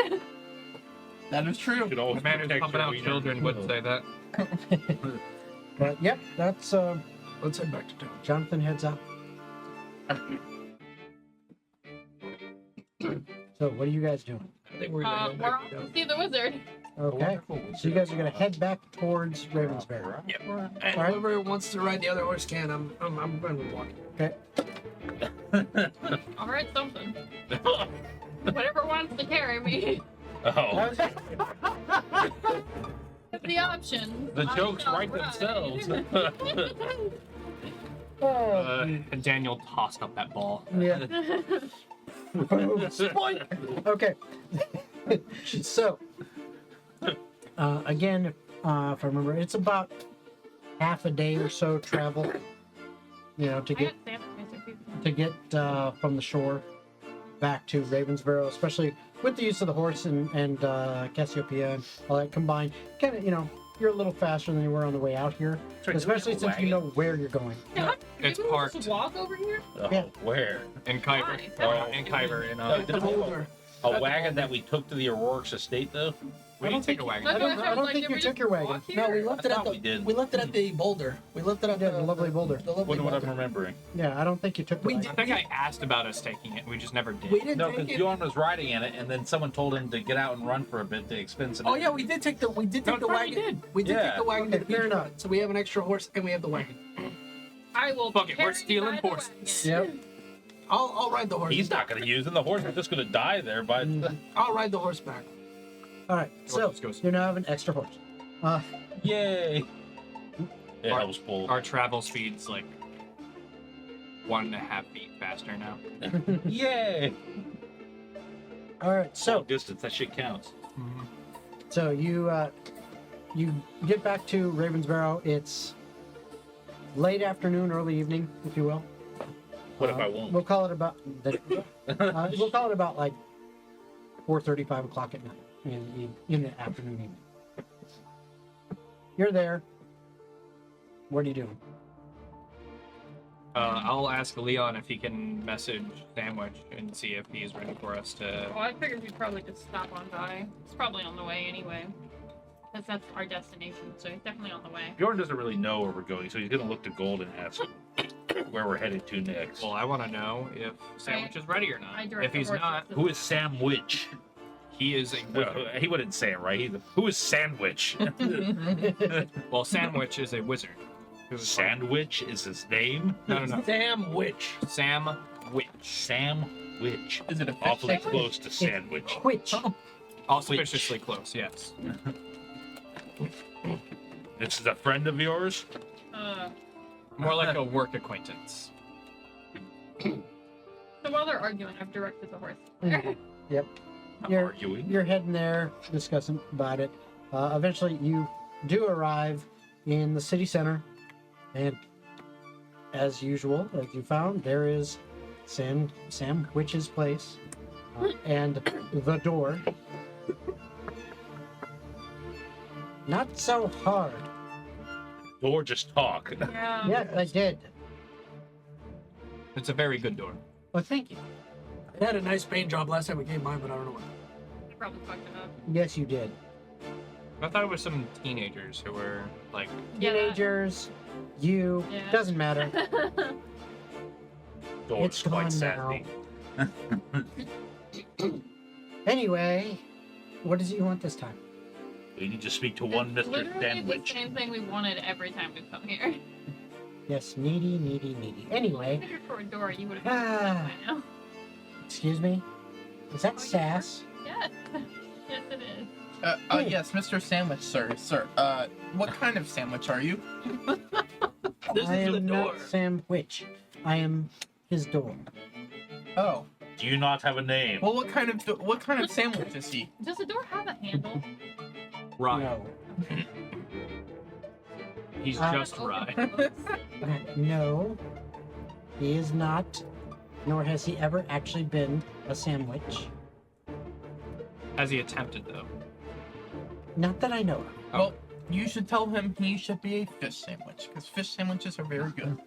That is true. Should always A man who's protect pumping your out wiener. children would say that. but yep, that's Let's head back to town. Jonathan heads out. So what are you guys doing? I think we're We're gonna go off back to to town. see the wizard. Okay. So you guys are gonna head back towards Ravensbury. And All right. whoever wants to ride the other horse can. I'm going to walk. Okay. All right, something. Whatever wants to carry me. Oh, That's the option. the I jokes shall write ride. themselves. And Daniel tossed up that ball. Yeah. Okay. So, again, if I remember, it's about half a day or so travel. To I get got Santa music too. from the shore back to Ravensboro, especially with the use of the horse and Cassiopeia and all that combined. Kind of, you're a little faster than you were on the way out here, especially since you know where you're going. Yeah, It's maybe we'll just parked. walk over here. Oh, Yeah. where? In Kyber. Why? In Kyber. In, No, The didn't we have boulder. a wagon that we took to the O'Rourke's estate, though? we didn't take a wagon. That's I don't- what said, I don't like, think did you we took just your wagon. walk No, here? we left it I at thought the. we did. We left it at the boulder. We left it at Yeah, the lovely boulder. The lovely What I'm boulder. remembering. Yeah, I don't think you took the We wagon. I think I asked about us taking it. We just never did. We didn't No, take because it. Bjorn was riding in it, and then someone told him to get out and run for a bit to expense it. Oh yeah, we did take the No, the probably wagon. did. We did Yeah. take the wagon Okay, to the fair beach enough. ride. So we have an extra horse and we have the wagon. I will Fuck it, we're carry stealing by the horses. wagon. Yep. I'll ride the horse. He's not going to use it. The horse is just going to die there. But I'll ride the horse back. All right, so Horse goes- you now have an extra horse. yay! It Our- helps pull. Our travel speed's like 1.5 feet faster now. Yay! All right, so Distance, that shit counts. So you get back to Ravensboro. It's late afternoon, early evening, if you will. What if I won't? We'll call it about we'll call it about like 4:30, 5 o'clock at night in the afternoon. Evening. You're there. What are you doing? I'll ask Leon if he can message Sandwich and see if he's ready for us to. Well, I figured we'd probably just stop on by. It's probably on the way anyway. because that's our destination. So he's definitely on the way. Bjorn doesn't really know where we're going, so he's gonna look to Gold and ask where we're headed to next. Well, I want to know if Sandwich is ready or I not. direct If the he's horses not, to Who is Sam Witch? he is a wizard. He wouldn't say it right. Who is Sandwich? Well, Sandwich is a wizard. Who's Sandwich is his name. No. Sam Witch. Sam Witch. Sam Witch. Is it a fish Awfully sandwich? close to Sandwich. Which? Auspiciously close, yes. This is a friend of yours? More like a work acquaintance. So while they're arguing, I've directed the horse. Yep. I'm You're- arguing. You're heading there, discussing about it. Eventually, you do arrive in the city center, and as usual, as you found, there is Sam Witch's place, and the door. Not so hard. Or just talk. Yeah. Yes, I did. It's a very good door. Well, thank you. I had a nice paint job last time we came by, but I don't know what. I probably fucked it up. Yes, you did. I thought it was some teenagers who were like, Yeah, that- Teenagers, you, Yeah. doesn't matter. Door's It's quite gone sassy. Anyway, what does it you want this time? We need to speak to one It's Mr. literally Sandwich. the same thing we wanted every time we come here. Yes, needy. Anyway, If you're for a door, you would have been Ah. by now. excuse me? Is that Oh, yeah. sass? Yes. Yes, it is. Yes, Mr. Sandwich, sir. What kind of sandwich are you? This I is the am door. not Sam Witch. I am his door. Oh, Do you not have a name? well, what kind of sandwich is he? Does the door have a handle? Rye. No. He's Uh, just Open Rye. close. No, he is not, nor has he ever actually been a sandwich. Has he attempted, though? Not that I know of. Well, you should tell him he should be a fish sandwich, because fish sandwiches are very good.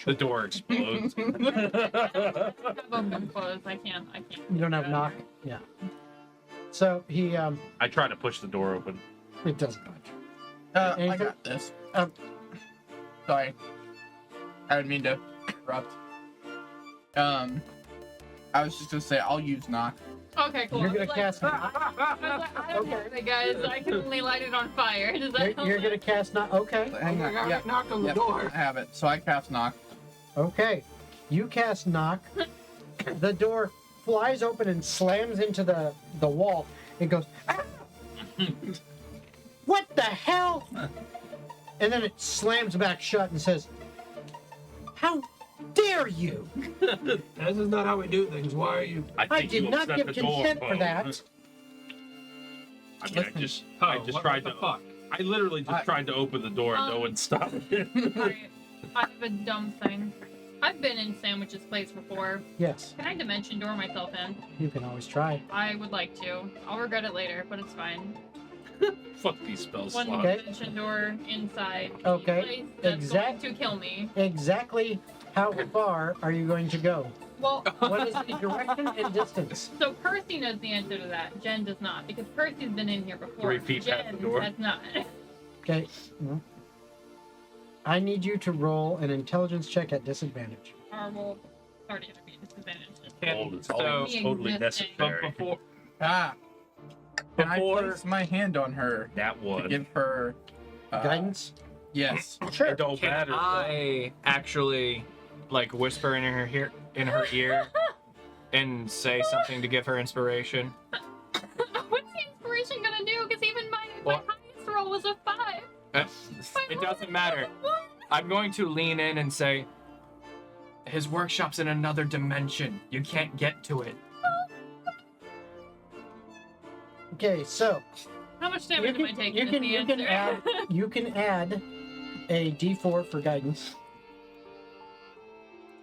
The door explodes. Have open close. I can't. You don't have knock? Yeah. So he, I try to push the door open. it doesn't budge. I Anything? got this. Um, Sorry. I didn't mean to interrupt. I was just gonna say I'll use knock. Okay, cool. You're I gonna was cast knock? I don't Okay. know, guys. I can only light it on fire. Does that You're gonna cast knock? Okay. Hang on. I Yeah, knocked on the yep, door. I have it. So I cast knock. Okay. You cast knock. The door flies open and slams into the wall. It goes, "Ah!" What the hell? And then it slams back shut and says, how dare you? This is not how we do things. Why are you? I think did you not upset give the door, consent for Bo. that. I mean, Listen, I just tried the to. fuck. I literally just tried to open the door and no one stopped it. Sorry. I have a dumb thing. I've been in Sandwich's place before. Yes, Can I dimension door myself in? you can always try. I would like to. I'll regret it later, but it's fine. Fuck these spell One slots. Okay. dimension door inside Okay. the place that's Exact- going to kill me. Exactly how far are you going to go? Well, What is the direction and distance? so Percy knows the answer to that. Jen does not, because Percy's been in here before. 3 feet past Jen the door. has not. Okay. I need you to roll an intelligence check at disadvantage. Or well, already gonna be disadvantaged. Gold is So, always totally Existing. but necessary. before Can I Before- place my hand on her That to one. give her Guidance? Yes. Sure. It don't can matter. I actually like whisper in her ear and say something to give her inspiration? What's the inspiration gonna do? Because even my Well- highest roll was a 5. It doesn't matter. I'm going to lean in and say, his workshop's in another dimension. You can't get to it. Okay, so How much damage am I taking? you is can the you can answer. add you can add a D4 for guidance.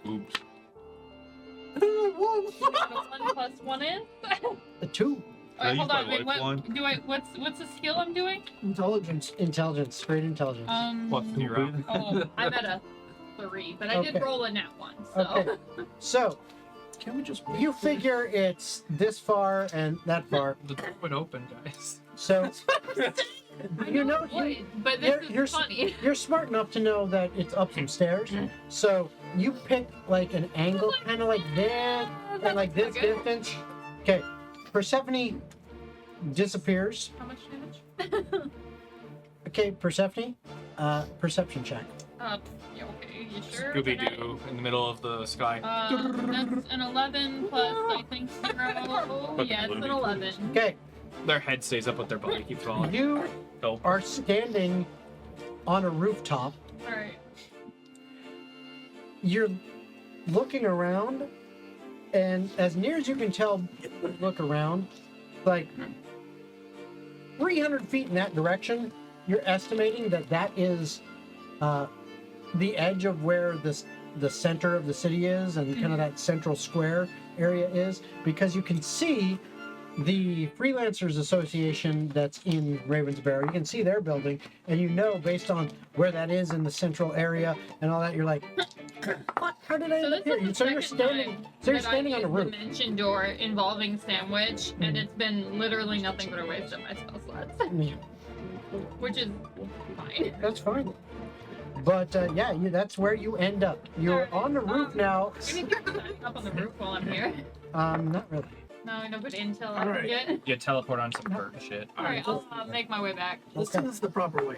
Oops. What 1 plus 1 is? A 2. Alright, use hold my on. Wait, life what? one. Do I? What's the skill I'm doing? Intelligence. Intelligence, straight intelligence. Plus 0. Oh, I'm at a 3, but I did Okay. roll a nat 1. So. Okay. So Can't we just wait? You figure it's this far and that far. The door would open, guys. So I you know it would, but this you're is funny. you're smart enough to know that it's up some stairs. So you pick like an angle, kind of like this, and like this Okay. distance. Okay, Persephone disappears. How much damage? Okay, Persephone, perception check. Yeah, okay, you sure? Scooby Doo in the middle of the sky. That's an 11 plus, I think, 0. Yeah, it's an 11. Okay, Their head stays up, but their body keeps falling. you Go. are standing on a rooftop. Alright. You're looking around, and as near as you can tell, look around, like 300 feet in that direction, you're estimating that that is the edge of where the center of the city is, and kind of that central square area is, because you can see the Freelancers Association that's in Ravensbury. You can see their building, and you know based on where that is in the central area and all that, you're like, what? How did I So end up this here? is So the you're second standing. time So you're that standing I've on a used roof. the dimension door involving Sandwich, and it's been literally nothing but a waste of my spell slots, Yeah, which is fine. that's fine. But yeah, that's where you end up. You're Alright, on the roof now. Give me up on the roof while I'm here. Not really. No, no good intel I Alright. can get. You teleport on some curtain shit. Alright, I'll make my way back. This Okay. is the proper way.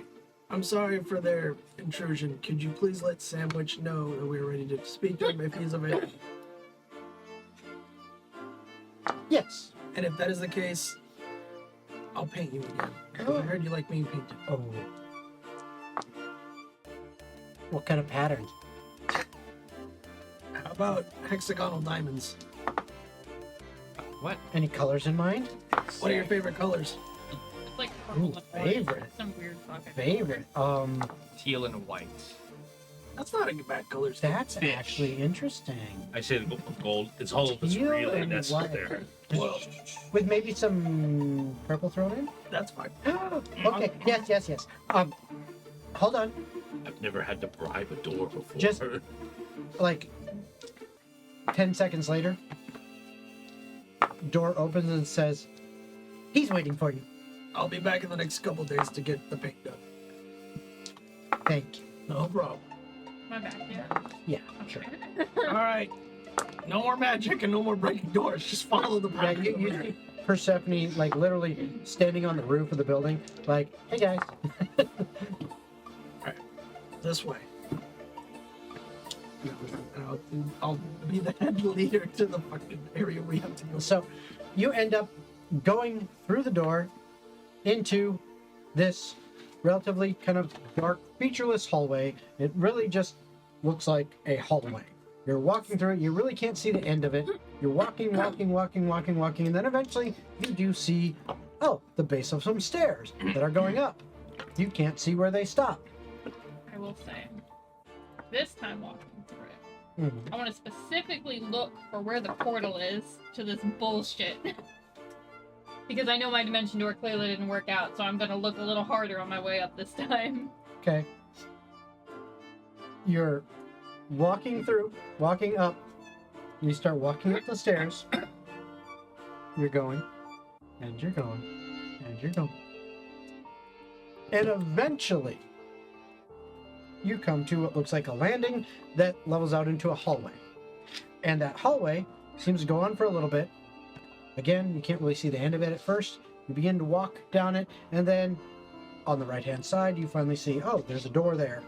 I'm sorry for their intrusion. Could you please let Sandwich know that we're ready to speak to him if he's available? Yes. And if that is the case, I'll paint you again. I heard you like being painted. Oh. What kind of pattern? How about hexagonal diamonds? What? Any colors in mind? What are your favorite colors? It's like purple Ooh, and white. favorite. Some weird fucking Favorite. Teal and white. That's not a bad color. That's Fish. actually interesting. I say the gold. It's all of it's Teal really and nested white. there. Well, With maybe some purple thrown in? that's fine. Okay, yes. Hold on. I've never had to bribe a door before. Just- Like 10 seconds later, door opens and says, he's waiting for you. I'll be back in the next couple days to get the paint done. Thank you. No problem. my back, yeah. Yeah, sure. All right. No more magic and no more breaking doors. Just follow the Yeah, path. you see Persephone, like, literally standing on the roof of the building, like, hey guys. This way. I'll be the head leader to the fucking area we have to go. So you end up going through the door into this relatively kind of dark, featureless hallway. It really just looks like a hallway. You're walking through it, you really can't see the end of it. You're walking, and then eventually you do see, oh, the base of some stairs that are going up. You can't see where they stop. I will say, this time walking through it, Mhm. I want to specifically look for where the portal is to this bullshit. Because I know my dimension door clearly didn't work out, so I'm gonna look a little harder on my way up this time. Okay. You're walking up. You start walking up the stairs. You're going, and you're going, and you're going. And eventually, you come to what looks like a landing that levels out into a hallway. And that hallway seems to go on for a little bit. Again, you can't really see the end of it at first. You begin to walk down it, and then on the right-hand side, you finally see, oh, there's a door there.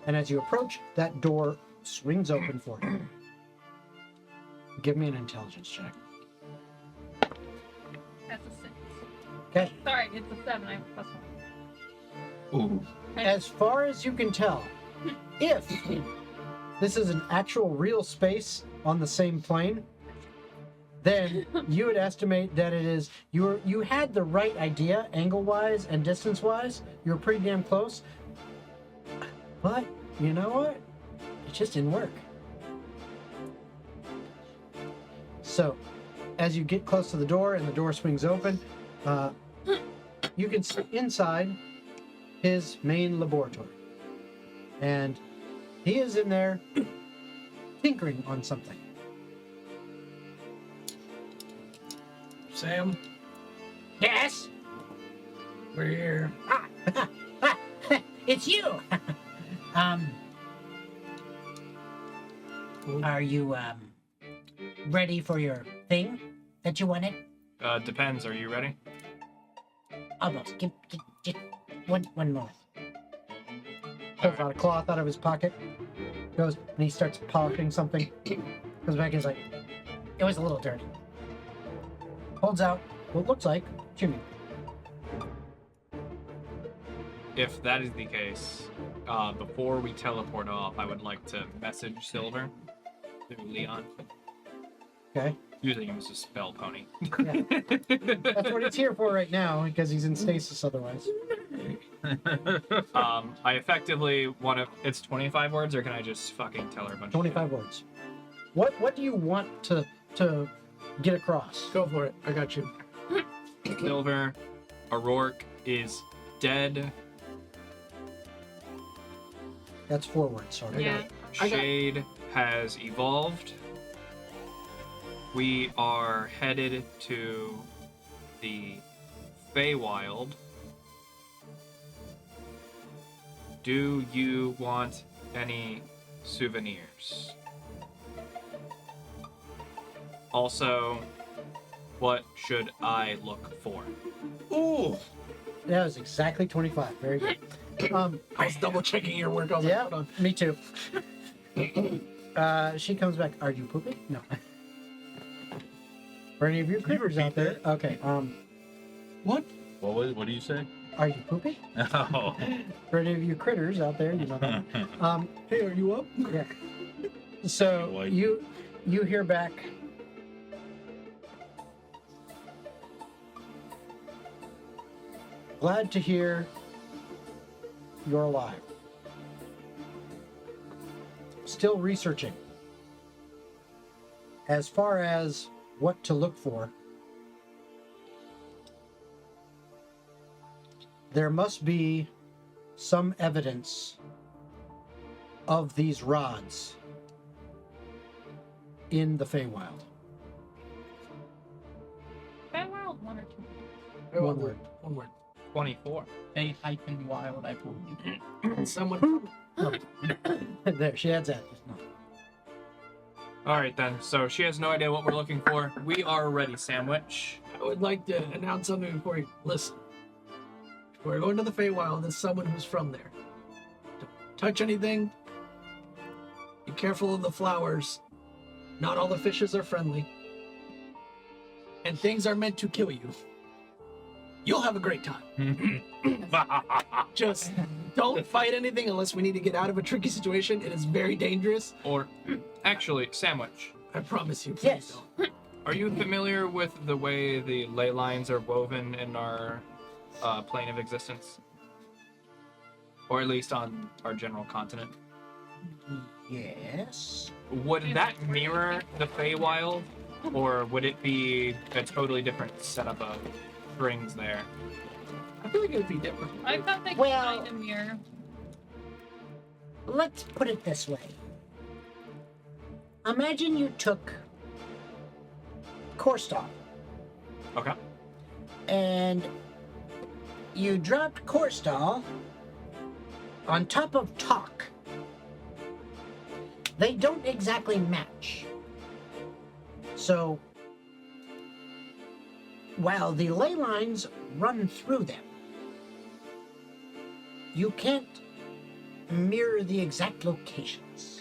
And as you approach, that door swings open for you. Give me an intelligence check. That's a 6. Okay. Sorry, it's a 7. I have a +1. Ooh. As far as you can tell, if this is an actual real space on the same plane, then you would estimate that it is, you had the right idea angle-wise and distance-wise. You were pretty damn close. But you know what? It just didn't work. So, as you get close to the door and the door swings open, you can see inside his main laboratory. And he is in there tinkering on something. Sam, Yes? we're here. It's you! Are you, ready for your thing that you wanted? Depends. Are you ready? Almost. Just one moment. Pulls out a cloth out of his pocket. Goes and he starts polishing something. Comes back and is like, it was a little dirty. Holds out what looks like chimney. If that is the case, before we teleport off, I would like to message Silver through Leon, Okay. using him as a spell pony. Yeah. That's what it's here for right now, because he's in stasis otherwise. I effectively want to. It's 25 words, or can I just fucking tell her a bunch? of 25 words. What do you want to get across? Go for it. I got you. shit? Silver, O'Rourke is dead. That's 4 words, sorry. Yeah. Shade has evolved. We are headed to the Feywild. Do you want any souvenirs? Also, what should I look for? Ooh, That was exactly 25. Very good. I was double checking your work. I was Yeah, like, hold me too. She comes back. Are you pooping? No. For any of you critters out there. Okay. What? What do you say? Are you pooping? Oh. For any of you critters out there, you know that. Hey, are you up? Yeah. So Boy. you hear back. Glad to hear you're alive. Still researching. As far as what to look for, there must be some evidence of these rods in the Feywild. Feywild, 1 or 2. One word. One word. 24. Wild, I believe. And someone. There, she adds that. All right then. So she has no idea what we're looking for. We are ready, Sandwich. I would like to announce something before you listen. We're going to the Feywild. There's someone who's from there. Don't touch anything. Be careful of the flowers. Not all the fishes are friendly. And things are meant to kill you. You'll have a great time. Just don't fight anything unless we need to get out of a tricky situation. It is very dangerous. Or, actually, Sandwich. I promise you. Please Yes. don't. Are you familiar with the way the ley lines are woven in our plane of existence? Or at least on our general continent? Yes. Would that mirror the Feywild? Or would it be a totally different setup of strings there? I feel like it would be different. I thought they Well- kind of mirror. Let's put it this way. Imagine you took Korstal Okay. and you dropped Korstal on top of TOGG. They don't exactly match. So, while the ley lines run through them, you can't mirror the exact locations.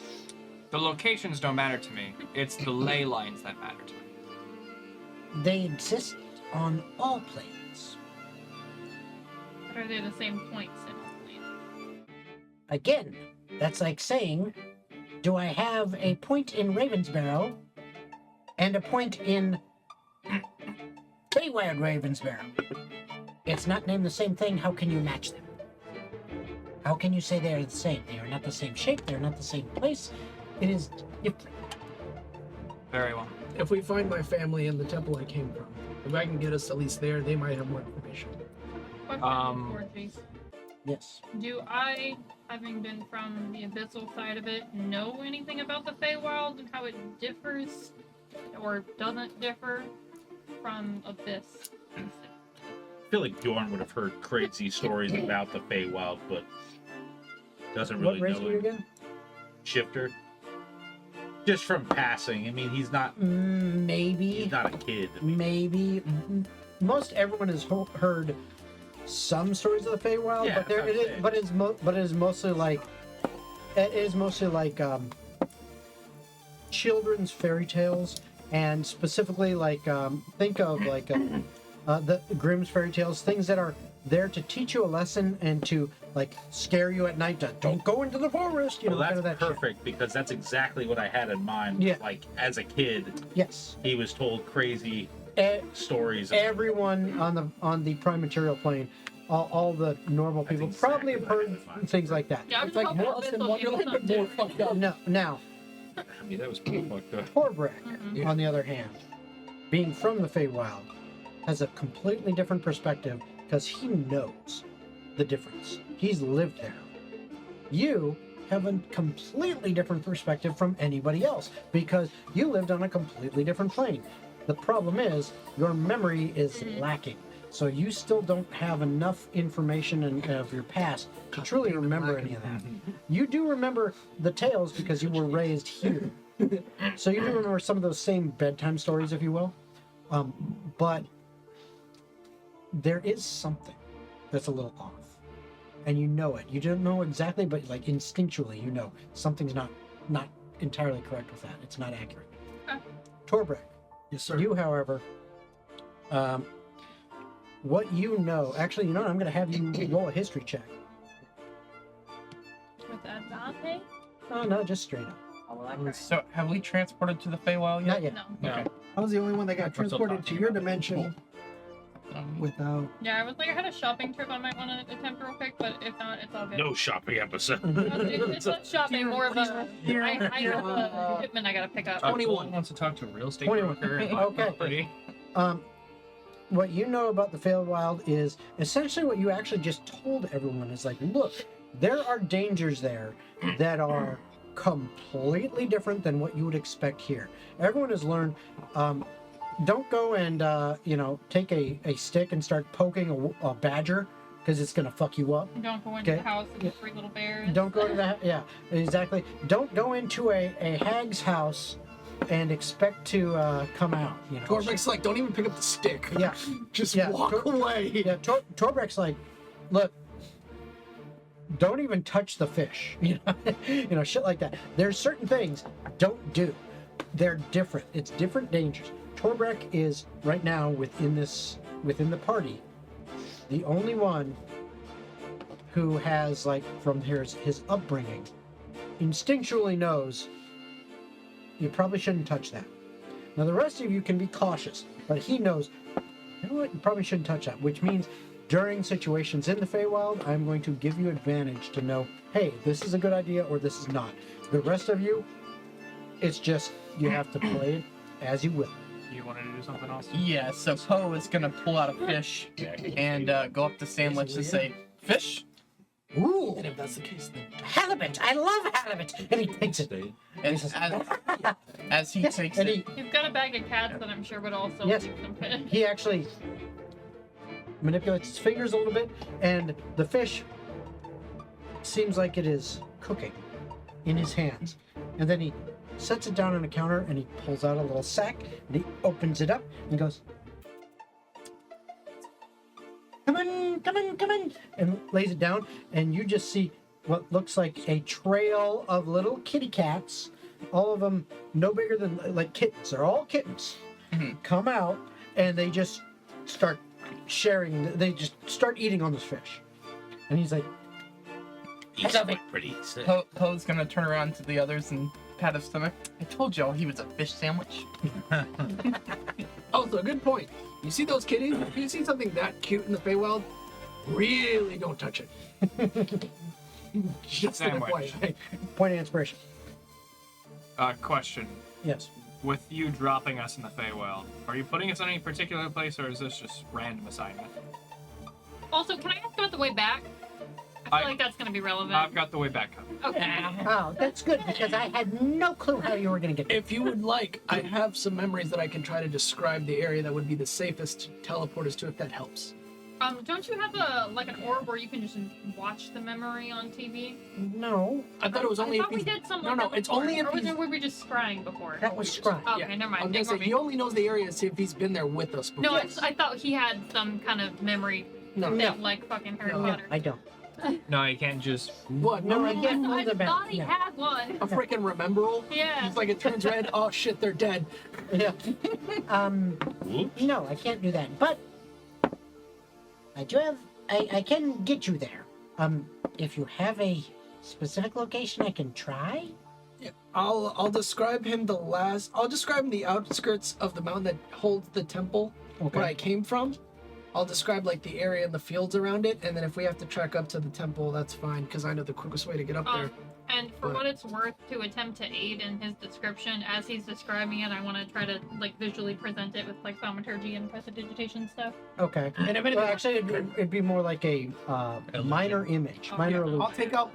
The locations don't matter to me. It's the ley lines that matter to me. They exist on all planes. But are they the same points in all planes? Again, that's like saying, do I have a point in Ravensbarrow and a point in Feywild Ravensbarrow? It's not named the same thing. How can you match them? How can you say they are the same? They are not the same shape. They are not the same place. It is different. Very well. If we find my family in the temple I came from, if I can get us at least there, they might have more information. Question before, Jace. Yes. Do I, having been from the abyssal side of it, know anything about the Feywild and how it differs or doesn't differ? from Abyss. I feel like Bjorn would have heard crazy stories about the Feywild, but doesn't really What race know are you it. again? Shifter. Just from passing. I mean, he's not Maybe. a kid. Maybe. Most everyone has heard some stories of the Feywild, Yeah, but there that's it is. what I'm But it is mostly like children's fairy tales, and specifically like think of like the Grimm's fairy tales, things that are there to teach you a lesson and to like scare you at night. To don't go into the forest. You Well, know, that's kind of that shit. perfect because that's exactly what I had in mind. Yeah. Like as a kid, Yes. he was told crazy E- stories. Everyone on the prime material plane, all the normal That's people exactly probably have what I had heard in mind. things like that. Yeah, I was It's like hoping more Abyss than will give us Wonderland, but more something. fucked up. No, now I mean, that was pretty fucked up. Torbrek, Mhm. on the other hand, being from the Feywild, has a completely different perspective because he knows the difference. He's lived there. You have a completely different perspective from anybody else because you lived on a completely different plane. The problem is your memory is lacking. So you still don't have enough information of your past to truly remember any of that. You do remember the tales because you were raised here. So you do remember some of those same bedtime stories, if you will. But there is something that's a little off. And you know it. You don't know exactly, but like instinctually you know something's not entirely correct with that. It's not accurate. Okay. Torbrek, Yes, sir. you, however, what you know, actually, you know what? I'm going to have you roll a history check. With Adante? Oh, no, just straight up. Oh, well, that So, have we transported to the Feywild Not yet? yet. No. No. Okay. I was the only one that got We're still transported to talking your about dimension without. Yeah, I was like, I had a shopping trip I might want to attempt real quick, but if not, it's all good. No shopping episode. It's not shopping, more of a. I have a shipment I gotta pick up. 21 wants to talk to a real estate 21. broker. And Okay. property. What you know about the Feywild is essentially what you actually just told everyone is like, look, there are dangers there that are completely different than what you would expect here. Everyone has learned, don't go and, take a stick and start poking a badger because it's going to fuck you up. Don't go into Okay. the house with the 3 little bears. Don't go to the, yeah, exactly. Don't go into a hag's house and expect to come out. You know, Torbek's like, don't even pick up the stick. yeah. Just Yeah, walk away. Yeah, Torbrek's like, look, don't even touch the fish. Shit like that. There's certain things don't do. They're different. It's different dangers. Torbrek is right now within the party, the only one who has like from his upbringing, instinctually knows you probably shouldn't touch that. Now the rest of you can be cautious, but he knows, you know what, you probably shouldn't touch that, which means during situations in the Feywild, I'm going to give you advantage to know, hey, this is a good idea or this is not. The rest of you, it's just, you have to play it as you will. You wanted to do something else? Yeah, so Poe is gonna pull out a fish and go up to Sandwich to say, "Fish?" Ooh, And if that's the case, then halibut! I love halibut! And he takes it. And as he takes And it, He's got a bag of cats that I'm sure would also Yes. keep some fish. he actually manipulates his fingers a little bit, and the fish seems like it is cooking in his hands. And then he sets it down on a counter and he pulls out a little sack and he opens it up and goes, come in, come in, come in, and lays it down. And you just see what looks like a trail of little kitty cats, all of them no bigger than like kittens. They're all kittens. Come out and they just start sharing. They just start eating on this fish. And he's like, He's love it. pretty sick. Poe's gonna turn around to the others and pat his stomach. I told y'all he was a fish sandwich. also, good point. You see those kitties? If you see something that cute in the Feywild, really don't touch it. Just an Sandwich. FYI. point of inspiration. Question. Yes. With you dropping us in the Feywild, are you putting us in any particular place, or is this just random assignment? Also, can I ask about the way back? I feel like that's gonna be relevant. I've got the way back up. Okay. Oh, that's good because I had no clue how you were going to get there. If you would like, I have some memories that I can try to describe the area that would be the safest to teleport us to, if that helps. Don't you have an orb where you can just watch the memory on TV? No, I thought it was only I if thought we he's... did something No, like that it's before. only if Or was he's... it, were we just scrying before? that was Scry. Okay, Yeah. never I mind. was gonna say, Ignore me. he only knows the area if he's been there with us before. No, I thought he had some kind of memory No. thing, like fucking Harry No. Potter. I don't. No, you can't just. What? No, No, I can't I move the thought he no. had one. a freaking rememberall? Yeah. It's like it turns red. Oh shit, they're dead. Yeah. Whoops. No, I can't do that. But I do have. I can get you there. If you have a specific location, I can try. Yeah, I'll describe him I'll describe him the outskirts of the mountain that holds the temple where I came from. I'll describe like the area and the fields around it, and then if we have to trek up to the temple, that's fine because I know the quickest way to get up there. And for what it's worth, to attempt to aid in his description as he's describing it, I want to try to like visually present it with like thaumaturgy and prestidigitation stuff. Okay. And if anything, Well, actually, it'd be more like a minor image, Oh, minor yeah. illusion.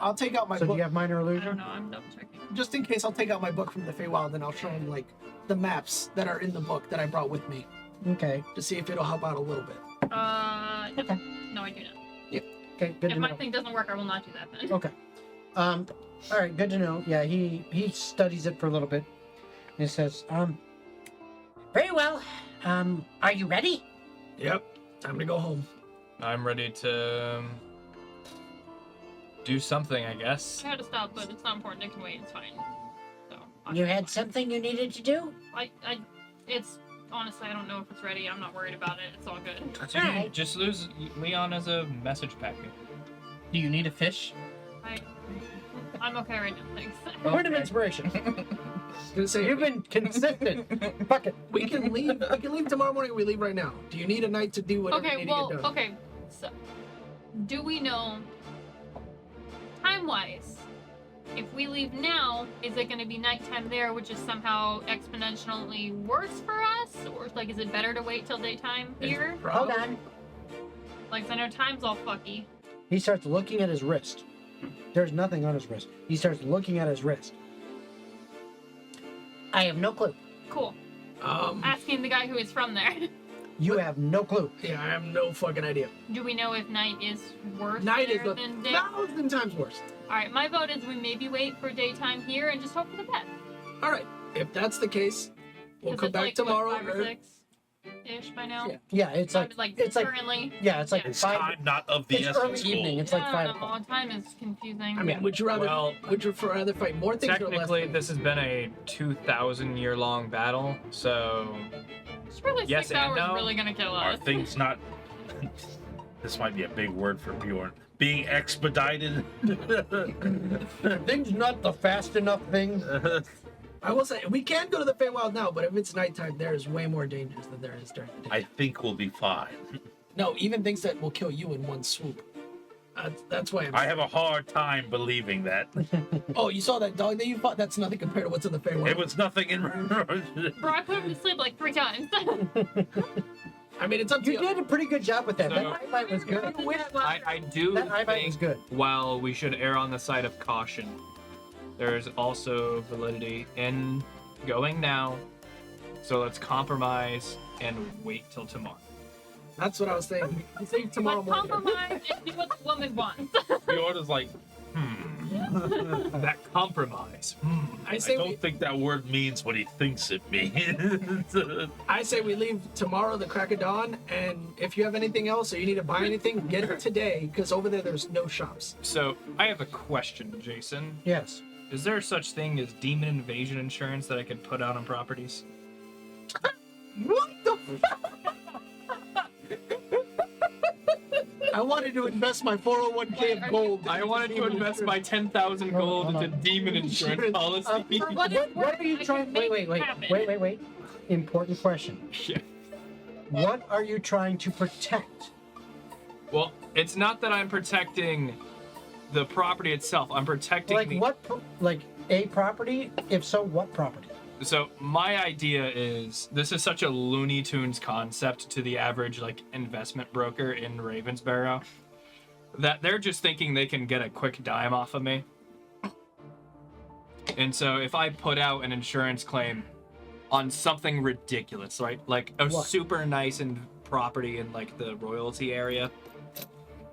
I'll take out my So do book you have minor I don't illusion? know. I'm double checking. just in case. I'll take out my book from the Feywild and I'll show him like the maps that are in the book that I brought with me Okay. to see if it'll help out a little bit. Okay. No, I do not. Okay. Good If to my know. thing doesn't work, I will not do that then. Okay. All right. Good to know. Yeah. He studies it for a little bit. And he says, very well. Are you ready? Yep. Time to go home. I'm ready to do something, I guess. I had to stop, but it's not important. It can wait. It's fine. So. You had something you needed to do? It's honestly, I don't know if it's ready. I'm not worried about it. It's all good. So you Alright. just lose Leon as a message packet. Do you need a fish? I'm okay right now. Thanks. Point of inspiration. Gonna say You've been consistent. Fuck it. we can leave. We can leave tomorrow morning. Or we leave right now. Do you need a night to do whatever you Okay, need well, to get done? okay. So, do we know, time-wise, if we leave now, is it going to be nighttime there, which is somehow exponentially worse for us? Or, like, is it better to wait till daytime here? Hold on. Like, 'cause I know time's all fucky. He starts looking at his wrist. There's nothing on his wrist. He starts looking at his wrist. I have no clue. Cool. Asking the guy who is from there. You have no clue. Yeah, I have no fucking idea. Do we know if night is worse Night is there a than day? 1,000 times worse. Alright, my vote is we maybe wait for daytime here and just hope for the best. All right. If that's the case, we'll 'Cause come it's back like, tomorrow. What, 5 or 6-ish by now? Yeah. Yeah, it's like it's like currently. yeah, it's like It's 5. time not of the It's essence. early evening. Goal. It's like I 5 don't know. o'clock. Time is confusing. I mean, would you rather Well, rather fight more things or less Technically, things? this has been a 2,000-year-long battle, so it's really yes 6 hours and no. really gonna kill Are us. things not? This might be a big word for Bjorn. Being expedited. Things not the fast enough thing. I will say we can go to the Feywild now, but if it's nighttime, there's way more dangers than there is during the day. I think we'll be fine. No, even things that will kill you in one swoop. That's why I have a hard time believing that. Oh, you saw that dog that you fought? That's nothing compared to what's in the Feywild. It was nothing in. Bro, I put him to sleep like 3 times. I mean, it's up to You you. did a pretty good job with that. So- That highlight was good. I do That highlight was think good. while we should err on the side of caution, there's also validity in going now. So let's compromise and wait till tomorrow. That's what I was saying. Save tomorrow Let's morning. compromise and do what the woman wants. Bjorn is like, That compromise. I I say don't think that word means what he thinks it means. I say we leave tomorrow, the crack of dawn, and if you have anything else or you need to buy anything, get it today, because over there there's no shops. So I have a question, Jason. Yes. Is there such thing as demon invasion insurance that I could put out on properties? What the fuck? I wanted to invest my 401k of gold. I wanted to invest my 10,000 gold Hold into on. demon insurance policy. For what it's What worth, are you I trying? can Wait, make wait, it wait, happen. wait. Important question. Yeah. What are you trying to protect? Well, it's not that I'm protecting the property itself. I'm protecting Like the... what? Like a property? If so, what property? So my idea is, this is such a Looney Tunes concept to the average like investment broker in Ravensborough, that they're just thinking they can get a quick dime off of me. And so if I put out an insurance claim on something ridiculous, right? Like a What? super nice property in like the royalty area.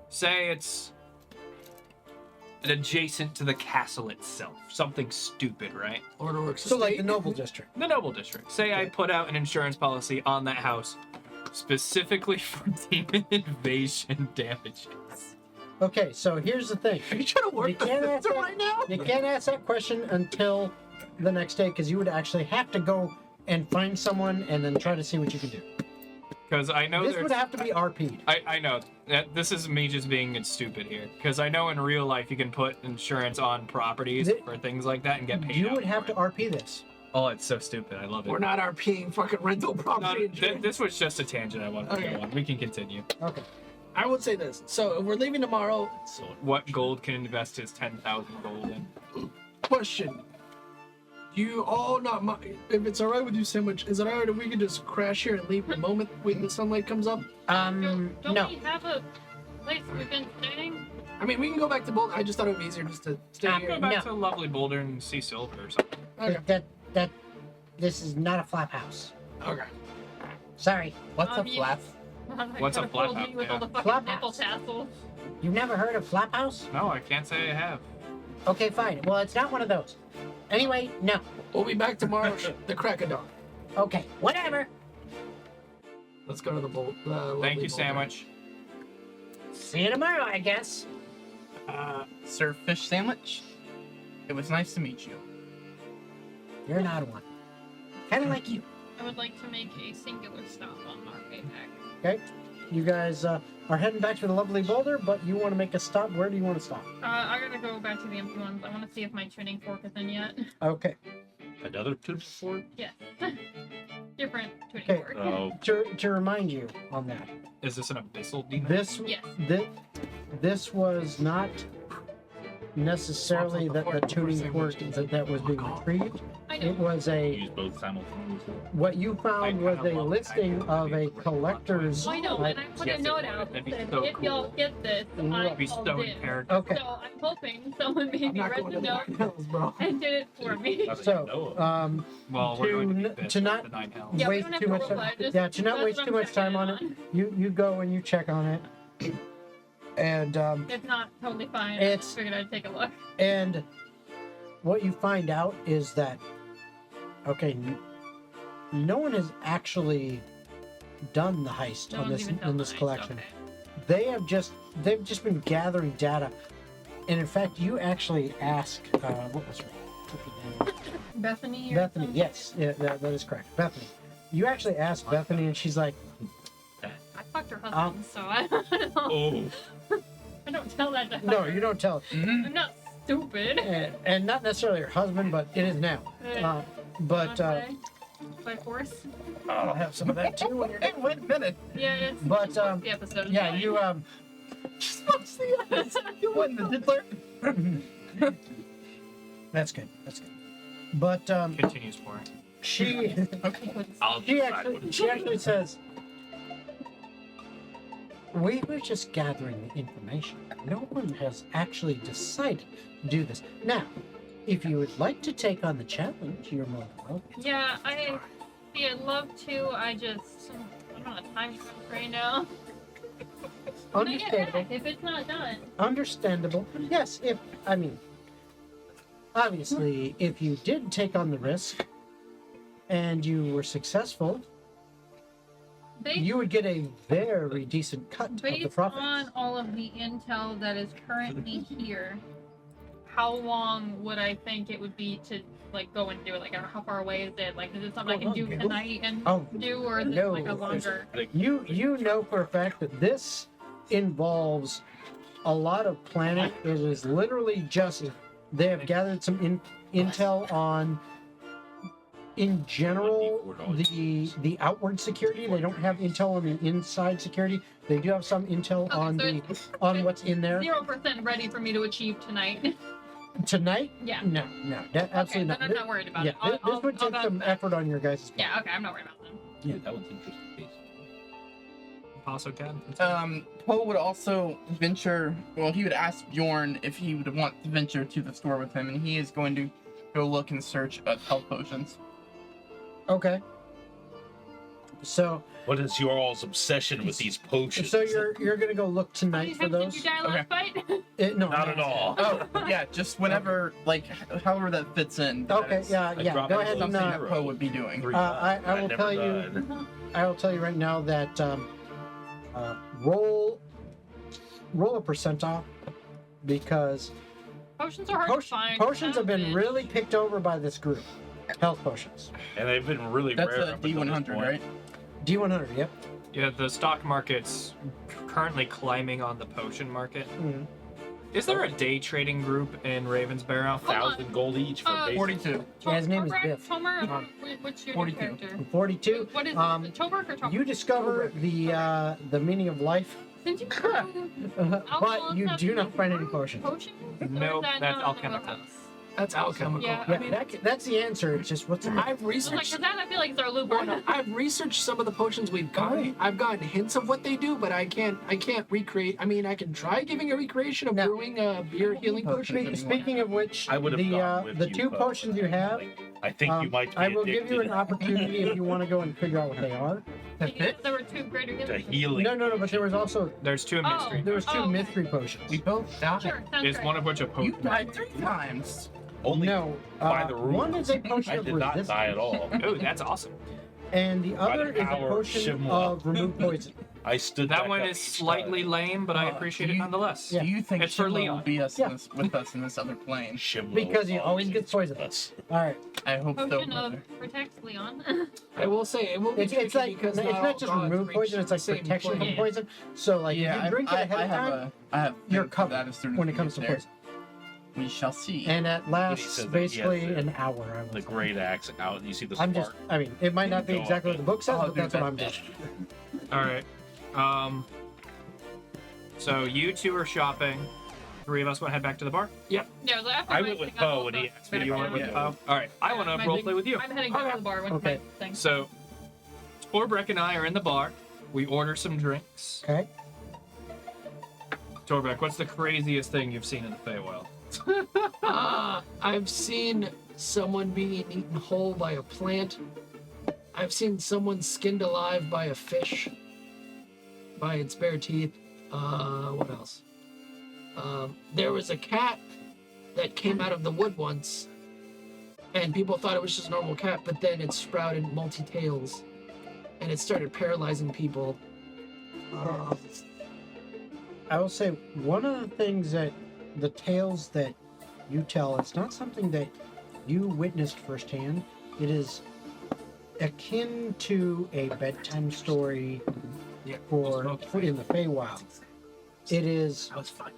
Say it's adjacent to the castle itself. Something stupid, right? Order works. So like the Noble District. The Noble District. Say I put out an insurance policy on that house specifically for demon invasion damages. Okay, so here's the thing. Are you trying to work You can't the ask system that- right now? You can't ask that question until the next day because you would actually have to go and find someone and then try to see what you can do. Because I know This there's... would have to be RP'd. I know. This is me just being stupid here. Because I know in real life you can put insurance on properties for things like that and get paid You out would have for to RP this. Oh, it's so stupid. I love it. We're not RPing fucking rental No, property. insurance. this was just a tangent I wanted to Okay. go on. We can continue. Okay. I would say this. So we're leaving tomorrow. So what gold can invest his 10,000 gold in? Question. Do you all not mind? If it's alright with you, Sandwich, is it alright if we can just crash here and leave the moment when the sunlight comes up? Don't No. we have a place we've been staying? I mean, we can go back to Boulder. I just thought it would be easier just to stay Ah, Go here. back No. to lovely Boulder and see silver or something. Okay. This is not a flap house. Okay. Sorry. What's a You- flap? What's a Could've flap fooled me house? with all the Yeah. fucking Flap nipple house. tassels. You've never heard of flap house? No, I can't say I have. Okay, fine. Well, it's not one of those. Anyway, no. We'll be back tomorrow, the crack of dawn. Okay, whatever. Let's go to the bowl. Thank you, Sandwich. See you tomorrow, I guess. Sir Fish Sandwich? It was nice to meet you. You're not one. Kind of like you. I would like to make a singular stop on our way back. Okay. You guys are heading back to the lovely Boulder, but you want to make a stop. Where do you want to stop? I gotta go back to the empty ones. I want to see if my tuning fork is in yet. Okay. Another tuning fork? Yes. Different tuning Okay. fork. Oh, To remind you on that, Is this an abyssal demon? this Yes. this was not necessarily Swaps out the the fork tuning for fork sandwiches. that was being retrieved. I It know. was a use both simultaneously. what you found was a listing of a collector's. I know, and I put Yes, a it note would. out That'd that be said, so if y'all cool. get this, It would I Be called so in in. character. Okay. So I'm hoping someone I'm maybe not read going the to the note Nine Hills, bro. and did it for me. Not that you know So, of. Well, we're going to to- be pissed to at not- the 9 hells. Yeah, we waste don't have too to much roll time. that, just- Yeah, to not that's waste what too I'm much time on checking it. You go and you check on it, and If not, totally fine. It's- I just figured I'd take a look. and what you find out is that no one has actually done the heist No on one's this even done in this the heist, collection. okay. They've just been gathering data, and in fact, you actually ask what was her name? Bethany or Bethany. something? Yes, yeah, that is correct. Bethany. You actually asked Bethany, and she's like, I fucked her husband, so I don't, Oh, I don't tell that to her. "No, you don't tell." I'm not stupid. And not necessarily her husband, but it is now. But By force? I'll have some of that too when you're done. Wait a minute. Yeah, it's But the episode. is yeah, fine. you you won the diddler. That's good. That's good. But Continues for. she I'll she decide what actually says, we were just gathering the information. No one has actually decided to do this. Now, if you would like to take on the challenge, you're more than welcome. Yeah, I'd love to. I don't have time right now. When I get Understandable. back, if it's not done. Understandable. Yes, obviously, if you did take on the risk and you were successful, Based, you would get a very decent cut of the based profits. on all of the intel that is currently here, how long would I think it would be to go and do it? Like, how far away is it? Like, is it something I can do tonight and Oh, do, or is no. it like a longer? You know for a fact that this involves a lot of planning. It is literally just they have gathered some intel on, in general, the outward security. They don't have intel on the inside security. They do have some intel Okay, on so the it's on what's in there. 0% ready for me to achieve tonight. Tonight? Yeah. No, absolutely Okay, then I'm not worried about Yeah, it. this would take some effort on your guys' part. Yeah, okay, I'm not worried about that. Yeah, that one's interesting. Paso can? Poe would also venture. Well, he would ask Bjorn if he would want to venture to the store with him, and he is going to go look and search health potions. Okay. So What is your all's obsession with these potions? so you're gonna go look How many tonight for times did you those? die last fight? No, Not at all. Oh, yeah, just whenever, like, however that fits in. that Okay, is yeah. dropped Go my ahead and Something that Poe would be doing. 3 I times, will never tell you- done. I will tell you right now that roll a percentile because Potions are hard to find. potions have been Bitch. really picked over by this group. Health potions. And they've been really That's rare. a up until this D100, point. right? D100. Yep. Yeah, the stock market's currently climbing on the potion market. Mhm. Is there a day trading group in Ravensborough? 1,000 gold each for basic. 42. Yeah, his name is Tobruk? Biff. Tomer? What's your 42. character? 42. What is Um, it? Tobruk or Tomer? You discover the meaning of life, Since you but you do not find any potions. Potions? Nope, Or is that that's not alchemical. That's alchemical. Yeah. Yeah, that's the answer. It's just what's I've I was like, researched. cause that I feel like it's our Oh, loophole. no, I've researched some of the potions we've gotten. Alright. I've gotten hints of what they do, but I can't recreate. I mean, I can try giving a recreation of Now- brewing a beer healing potion. Speaking of which, I would have gone with the you, two Poe. potions you have, I think you might be I will addicted give you an opportunity if you want to go and figure out what they are. There were two greater to healers. healing. No, but there was also There's two Oh. mystery. there was two Oh. mystery potions. We both died. Sure, sounds Is great. one of which a You potion? died 3 times. Only No, by the rules. one is a potion I of did not die at resistance, all. Oh, that's awesome. and the other the is a power of potion Shimwa. of remove poison. I stood That back one up is each slightly time. lame, but I appreciate it you- nonetheless. Yeah. Do you think It's for Shimla Leon. will be us Yeah. with us in this other plane? Shimlo Because he always follows gets poisoned. us. All right, I hope so. Potion brother. of protects Leon. I will say it will be it's tricky like because it's all not just gods remove reach poison; it's like the same protection from plane. poison. So like Yeah, if you drink it ahead of time, I have you're faith covered that as soon as when we it comes to get there. poison. We shall see. And it When he lasts says that, basically he has an hour. I The would say. great axe out, and you see the I'm spark. just, I mean, it might not be Go exactly off what the book says, Oh, but dude, that's what I'm that's doing. All right. So you two are shopping. 3 of us want to head back to the bar. Yeah, so after I my went with thing, I'll Poe when he also asked me back You to want down. with Yeah. Poe? All right. I want to my role thing- play with you. I'm heading back to the bar with Okay. my thing. So, Torbreck and I are in the bar. We order some drinks. Okay. Torbreck, what's the craziest thing you've seen in the Feywild? I've seen someone being eaten whole by a plant. I've seen someone skinned alive by a fish, by its bare teeth. What else? There was a cat that came out of the wood once, and people thought it was just a normal cat, but then it sprouted multi-tails, and it started paralyzing people. I will say one of the things that the tales that you tell, it's not something that you witnessed firsthand. It is akin to a bedtime story for in the Feywild. It is That was fun.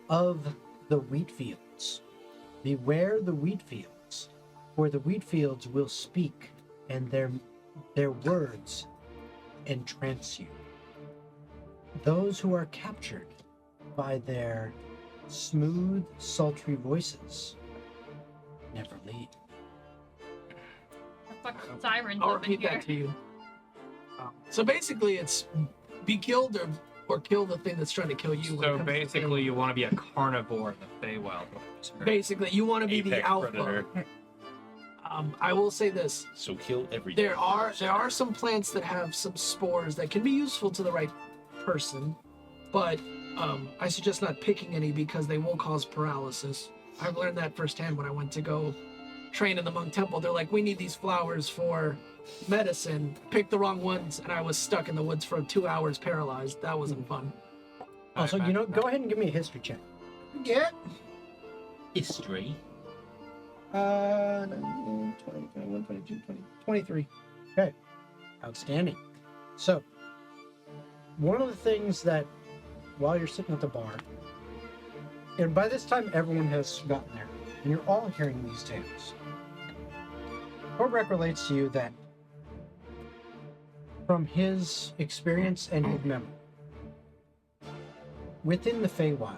of the wheat fields. Beware the wheat fields, for the wheat fields will speak, and their words entrance you. Those who are captured by their smooth, sultry voices never leave. Fucking sirens I'll up in repeat here. that to you. So basically, it's be killed or kill the thing that's trying to kill you. when it So comes to basically, Feywild. you want to be a carnivore in the Feywild. Basically, you want to be Apex the alpha. predator. I will say this: So kill everything. there are some plants that have some spores that can be useful to the right person, but I suggest not picking any because they will cause paralysis. I've learned that firsthand when I went to go train in the monk temple. They're like, we need these flowers for medicine. Pick the wrong ones, and I was stuck in the woods for 2 hours paralyzed. That wasn't fun. Also, you know, go ahead and give me a history check. Yeah. History. 20, 21, 22, 20, 23. Outstanding. So, one of the things that, while you're sitting at the bar, and by this time everyone has gotten there, and you're all hearing these tales, Torbreck relates to you that from his experience and his memory, within the Feywild,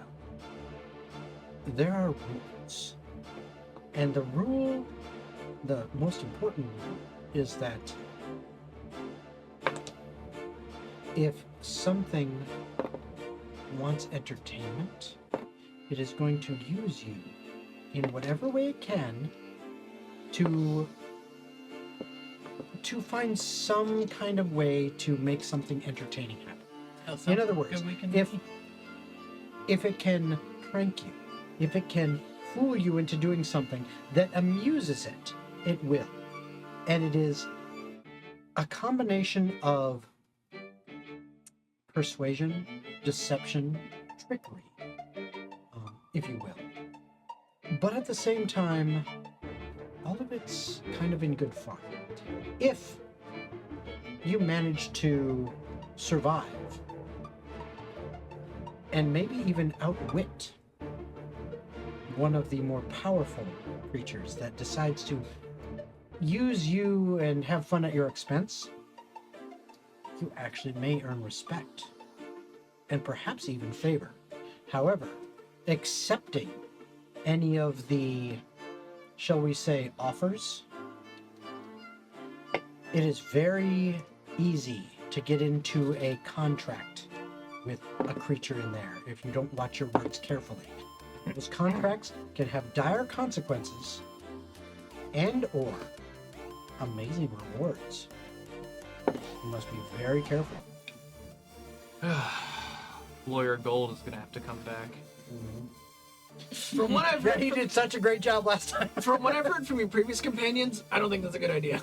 there are rules. And the rule, the most important rule, is that if something wants entertainment, it is going to use you in whatever way it can to find some kind of way to make something entertaining happen. In other words, if it can prank you, if it can fool you into doing something that amuses it, it will. And it is a combination of persuasion, deception, trickery, if you will. But at the same time, all of it's kind of in good fun. If you manage to survive and maybe even outwit one of the more powerful creatures that decides to use you and have fun at your expense, you actually may earn respect and perhaps even favor. However, accepting any of the, shall we say, offers, it is very easy to get into a contract with a creature in there if you don't watch your words carefully. Those contracts can have dire consequences and or amazing rewards. You must be very careful. Lawyer Gold is gonna have to come back. From what I've He did such a great job last time. from what I've heard from your previous companions, I don't think that's a good idea.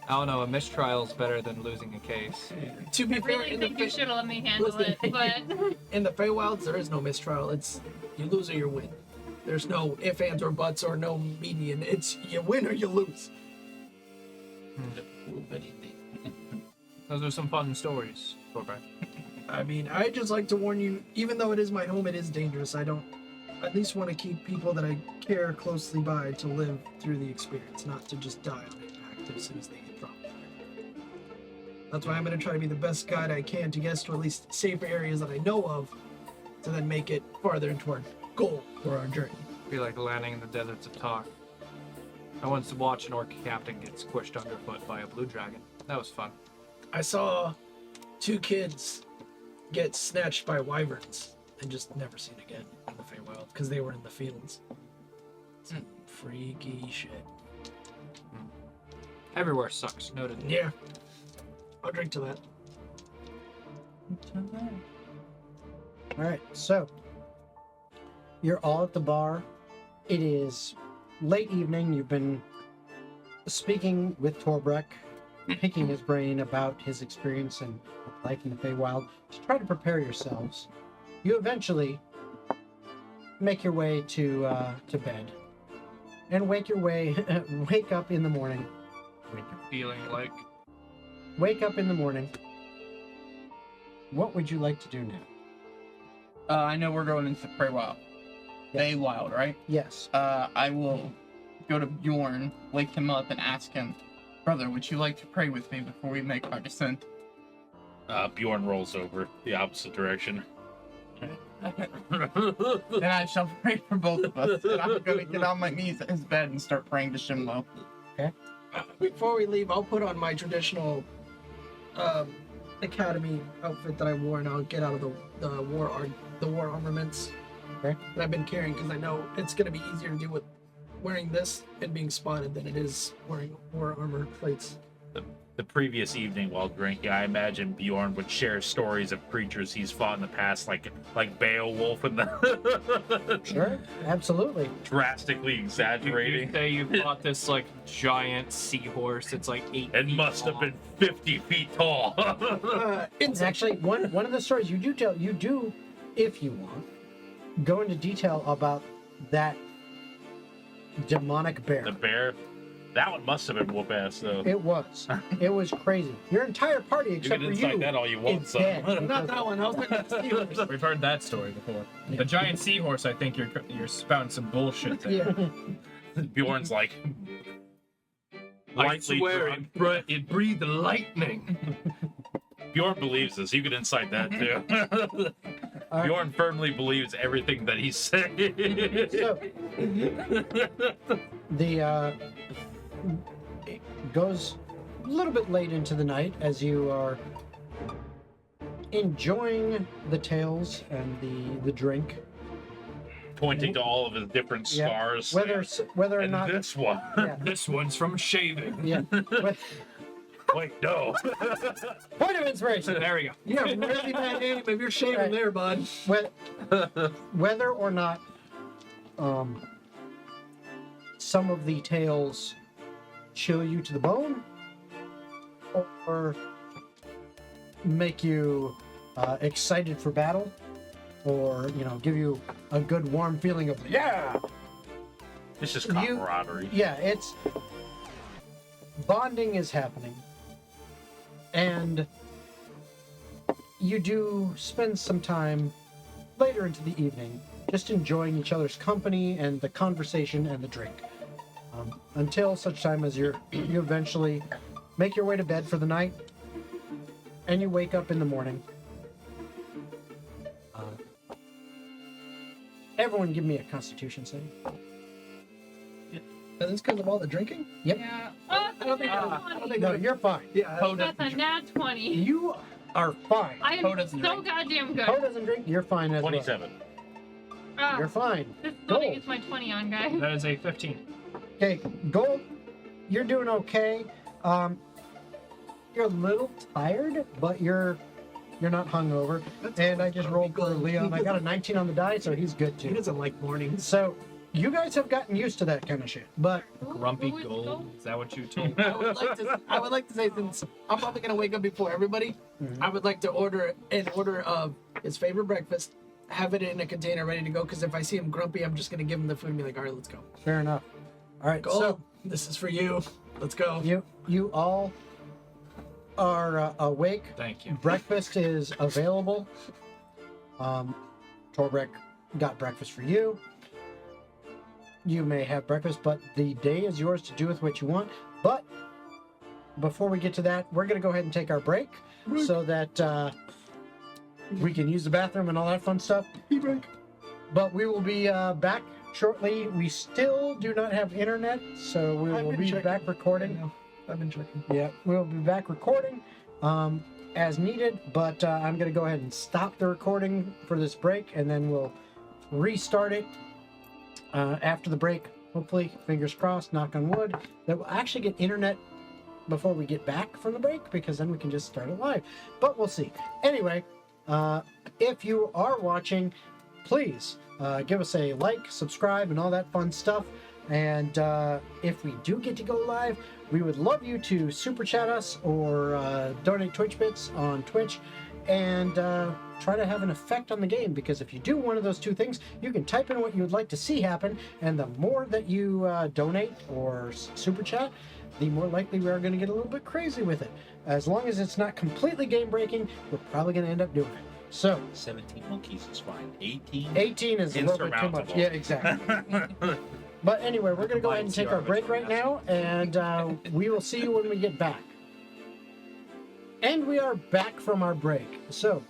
I don't know, a mistrial is better than losing a case. To be I fair, really think you should have let me handle it, but in the Feywilds, there is no mistrial. It's you lose or you win. There's no ifs, ands, or buts, or no median. It's you win or you lose. Those are some fun stories, Corbett. I mean, I just like to warn you, even though it is my home, it is dangerous. I don't at least want to keep people that I care closely by to live through the experience, not to just die on impact as soon as they get dropped. That's why I'm going to try to be the best guide I can to get us to at least safer areas that I know of, to then make it farther into our goal for our journey. Be like landing in the deserts of TOGG. I once watched an orc captain get squished underfoot by a blue dragon. That was fun. I saw 2 kids get snatched by wyverns and just never seen again in the Feywild because they were in the fields. Some freaky shit. Everywhere sucks. Noted. Yeah. I'll drink to that. All right, so you're all at the bar. It is late evening. You've been speaking with Torbreck, picking his brain about his experience and life in the Feywild to try to prepare yourselves. You eventually make your way to bed and wake up in the morning. Feeling like Wake up in the morning. What would you like to do now? I know we're going into Feywild. Feywild, right? Yes. I will go to Bjorn, wake him up, and ask him, brother, would you like to pray with me before we make our descent? Bjorn rolls over the opposite direction. Then I shall pray for both of us. And I'm going to get on my knees at his bed and start praying to Shimlo. Before we leave, I'll put on my traditional academy outfit that I wore, and I'll get out of the war armaments that I've been carrying, because I know it's going to be easier to deal with wearing this and being spotted than it is wearing war armor plates. The previous evening while drinking, I imagine Bjorn would share stories of creatures he's fought in the past, like Beowulf and the Sure. Absolutely. drastically you exaggerating. say you bought this like giant seahorse. It's like 8 It feet must have long. been 50 feet tall. It's actually one of the stories you do, if you want, go into detail about that demonic bear. The bear, that one must have been whoop ass though. It was crazy. Your entire party, You except can for incite you, that all you want, is son. dead. Not that one. I was looking at the Steelers. We've heard that story before. The giant seahorse. I think you're spouting some bullshit there. Yeah. Bjorn's like, I lightly swear drunk. it breathed lightning. Bjorn believes this. You can incite that too. All right. Bjorn firmly believes everything that he's saying. So it goes a little bit late into the night as you are enjoying the tales and the drink. Pointing to all of his different Yeah. scars. Whether or and not this one. yeah, This one's from shaving. yeah. Wait, no. Point of inspiration. There we go. You have really bad aim if you're shaving Right. there, bud. Whether or not some of the tales chill you to the bone or make you excited for battle, or give you a good warm feeling of It's just camaraderie. it's bonding is happening, and you do spend some time later into the evening just enjoying each other's company and the conversation and the drink, until such time as you eventually make your way to bed for the night, and you wake up in the morning. Everyone give me a constitution save. Is this because of all the drinking? Yeah. Oh, I don't think. that's I don't funny. think. No, you're fine. Yeah. Poe That's doesn't a nat 20. You are fine. I Poe am doesn't so drink. goddamn good. Poe doesn't drink, you're fine as well. 27. Ah, You're fine. this is what I Gold. use my 20 on, guys. That is a 15. Okay, Gold, you're doing okay. You're a little tired, but you're not hungover. And I just rolled for Leon. I got a 19 on the die, so he's good He too. doesn't like mornings. So you guys have gotten used to that kind of shit. But Grumpy Who is gold. Is that what you told? I would like to say, since I'm probably gonna wake up before everybody, I would like to order an order of his favorite breakfast, have it in a container ready to go. Because if I see him grumpy, I'm just gonna give him the food and be like, all right, let's go. fair enough. All right, Go. so This is for you. Let's go. you all are awake. Thank you. Breakfast is available. Torbrek got breakfast for you. You may have breakfast, but the day is yours to do with what you want. But before we get to that, we're going to go ahead and take our break so that we can use the bathroom and all that fun stuff. But we will be back shortly. We still do not have internet, so we I've will been be checking. back recording. I know. I've been checking. Yeah, we'll be back recording as needed, but I'm going to go ahead and stop the recording for this break, and then we'll restart it after the break. Hopefully, fingers crossed, knock on wood, that we'll actually get internet before we get back from the break, because then we can just start it live. But we'll see. Anyway, if you are watching, please give us a like, subscribe, and all that fun stuff. And if we do get to go live, we would love you to super chat us or donate Twitch bits on Twitch and try to have an effect on the game, because if you do one of those two things, you can type in what you would like to see happen, and the more that you donate or super chat, the more likely we are going to get a little bit crazy with it. As long as it's not completely game breaking, we're probably going to end up doing it. So 17 monkeys is fine. 18? 18 is a little bit too much. Insurmountable. Yeah, exactly. But anyway, we're going to go ahead and take our break right now, and we will see you when we get back. And we are back from our break. So,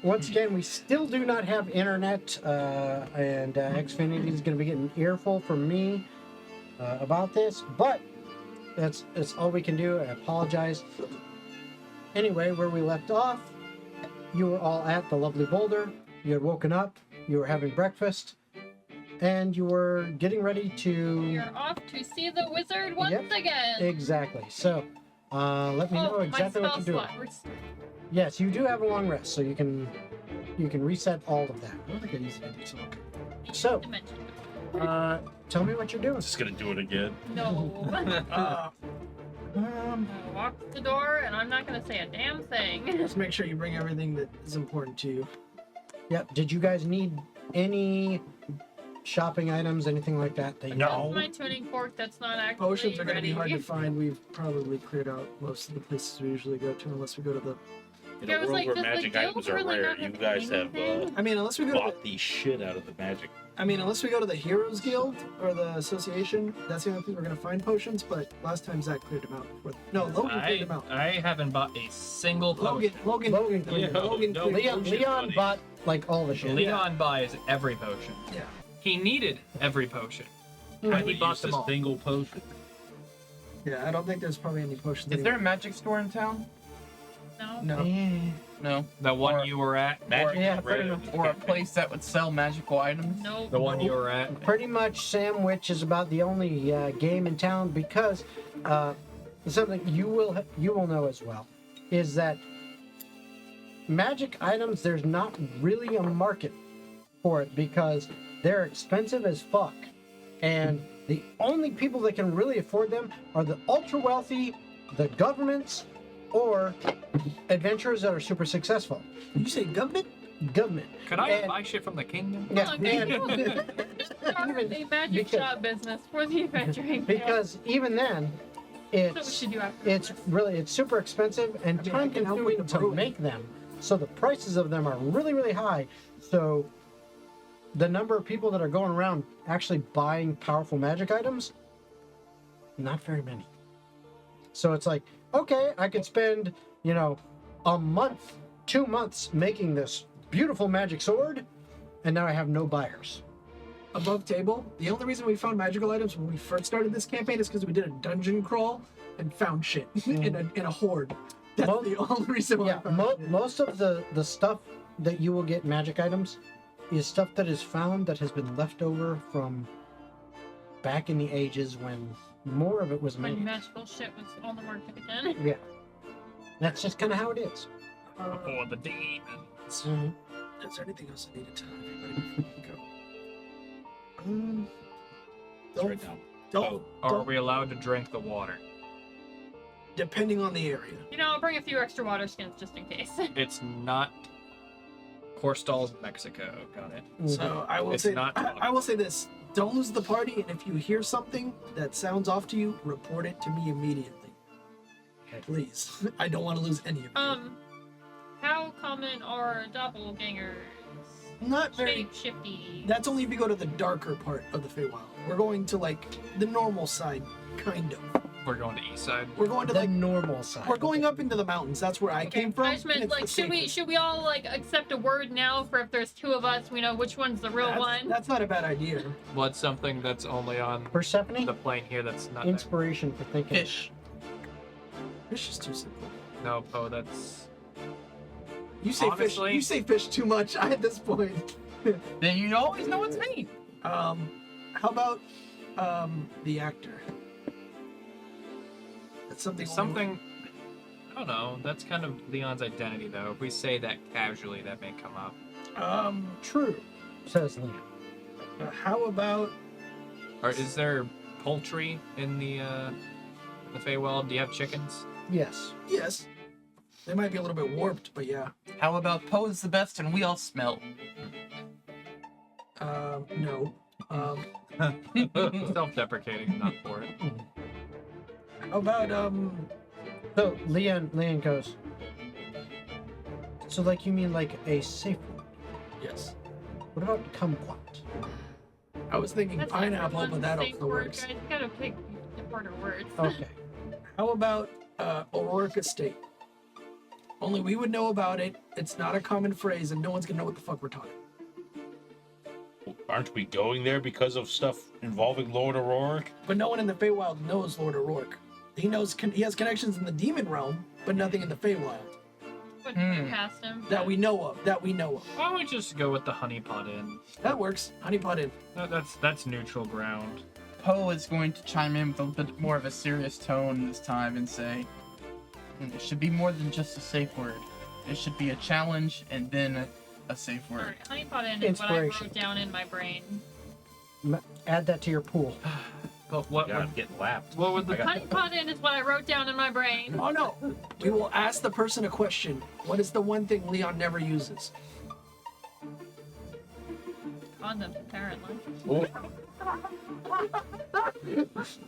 once again, we still do not have internet, and Xfinity is going to be getting an earful from me about this, but that's all we can do. I apologize. Anyway, where we left off, you were all at the lovely Boulder. You had woken up, you were having breakfast, and you were getting ready to... You're off to see the wizard once Yep. again. Exactly. So, let me know exactly my what spell you're doing. slot restored. Yes, you do have a long rest, so you can reset all of that. I don't think I used it. So. So, Dimension. tell me what you're doing. Just gonna do it again. No. I walked the door, and I'm not gonna say a damn thing. Just make sure you bring everything that is important to you. Yep. Did you guys need any shopping items, anything like that? That you No. My tuning fork that's not actually Potions are going to ready. be hard to find. We've probably cleared out most of the places we usually go to, unless we go to the. In Yeah, a it was world like, where does the magic guild items are really rare, not you have guys have anything? I mean, unless we go to bought the shit out of the magic. unless we go to the Heroes Guild or the Association, that's the only place we're going to find potions. But last time Zach cleared them out. No, Logan cleared them out. I haven't bought a single Logan potion. Logan cleared Yeah, them. Logan no, cleared Leon, them. Potion, Leon buddy. bought like all the shit. Leon buys every potion. Yeah. He needed every potion. I And he would bought use them a all. single potion. Yeah, I don't think there's probably any potions. Is there a magic store in town? No. No. No. The one Or- you were at? Magic Yeah, is pretty rare. much. Or a place that would sell magical items. Nope. The one you were at? Pretty much, Sandwich is about the only game in town because something you will know as well is that magic items. There's not really a market for it because they're expensive as fuck, and the only people that can really afford them are the ultra wealthy, the governments, or adventurers that are super successful. You say government? Government. Could I And- buy shit from the kingdom? Yeah, Look, and Start even a magic because- shop business for the adventuring. because even then, That's what we it's should do after it's this. really it's super expensive and I mean, I time can help consuming with the to brewing. make them. So the prices of them are really, really high. So the number of people that are going around actually buying powerful magic items, not very many. So it's like, okay, I could spend, a month, 2 months making this beautiful magic sword, and now I have no buyers. Above table. The only reason we found magical items when we first started this campaign is because we did a dungeon crawl and found shit in a horde. That's Mo- the only reason why. Yeah, I found it. most of the stuff that you will get magic items is stuff that is found that has been left over from back in the ages when more of it was When made. magical shit was on the market again. Yeah, that's just kind of how it is. Before the demons. Mhm. Is there anything else I need to tell everybody before we go? It's right now. Don't, Are don't- we allowed to drink the water? depending on the area. I'll bring a few extra water skins just in case. It's not Corstal's Mexico. Got it. So I will It's say, not- I will say this: don't lose the party, and if you hear something that sounds off to you, report it to me immediately. Please, I don't want to lose any of you. How common are doppelgangers? Not very. Shape-shifty. That's only if you go to the darker part of the Feywild. We're going to like the normal side, kind of. We're going to east side. We're going to The like normal side. we're going up into the mountains. That's where I came from. I just meant, and it's like, the safest. should we all like accept a word now for if there's two of us, we know which one's the real one? That's not a bad idea. What's something that's only on Persephone, the plane here that's not inspiration for thinking. Fish. Fish is too simple. there? No, Poe, that's... You say Honestly- fish. You say fish too much at this point. Then you always know it's me. How about the actor? That's something. Something... I don't know. That's kind of Leon's identity, though. If we say that casually, that may come up. True, says Liam. How about? Or is there poultry in the Feywild? Do you have chickens? Yes. Yes. They might be a little bit warped, but yeah. How about Poe's the best and we all smell? No. Self-deprecating, not for it. How about So Leon goes. So like you mean like a safe word? Yes. What about kumquat? I was thinking That's pineapple, everyone's but that safe also word, works. guys. You gotta pick harder words. Okay. How about O'Rourke Estate? Only we would know about it. It's not a common phrase, and no one's gonna know what the fuck we're talking. Aren't we going there because of stuff involving Lord O'Rourke? But no one in the Feywild knows Lord O'Rourke. He knows he has connections in the demon realm, but nothing in the Feywild But past him. that we know of. That we know of. Why don't we just go with the honeypot inn? That works. Honeypot Inn. That's neutral ground. Poe is going to chime in with a bit more of a serious tone this time and say, it should be more than just a safe word. It should be a challenge and then a safe word. Alright, honeypot in is what I Inspiration. wrote down in my brain. Add that to your pool. But what Yeah, I'm would getting lapped. what would the Honeypot in is what I wrote down in my brain. Oh no! We will ask the person a question. What is the one thing Leon never uses? Condoms, apparently. I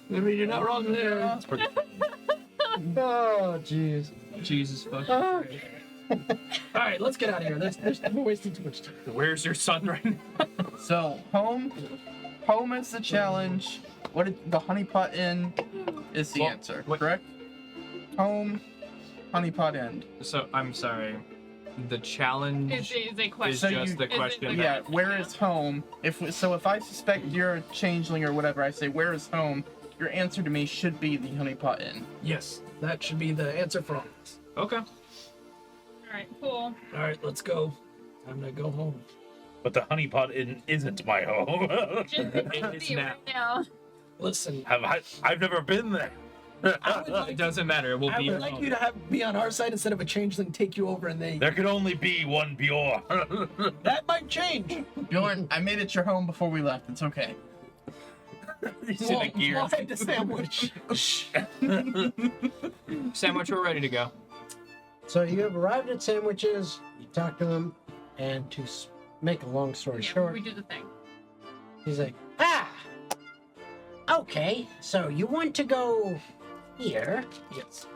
mean, you're not wrong there. It's pretty. Oh jeez. Jesus fucking Ah. Christ. All right, let's get out of here. We're wasting too much time. Where's your son right now? So, home is the challenge. The honeypot inn is the Well, answer, what- correct? Home, honeypot inn. So I'm sorry. The challenge Is a is question. just the is it question. the- Yeah, where is home? If I suspect you're a changeling or whatever, I say where is home. Your answer to me should be the honeypot inn. Yes, that should be the answer for all this. Okay. Alright, cool. All right, let's go. Time to go home. But the honeypot isn't my home. Just It's see now. right now. Listen, I've never been there. I would like, It doesn't matter. It will I be would your like home. you to be on our side instead of a changeling take you over and they. There could only be one Bjorn. That might change. Bjorn, I made it your home before we left. It's okay. He's in a gear. We'll head to Sandwich. Sandwich, we're ready to go. So you have arrived at Sandwiches, you talk to them, and to make a long story short, We do the thing. he's like, Okay, so you want to go here? Yes.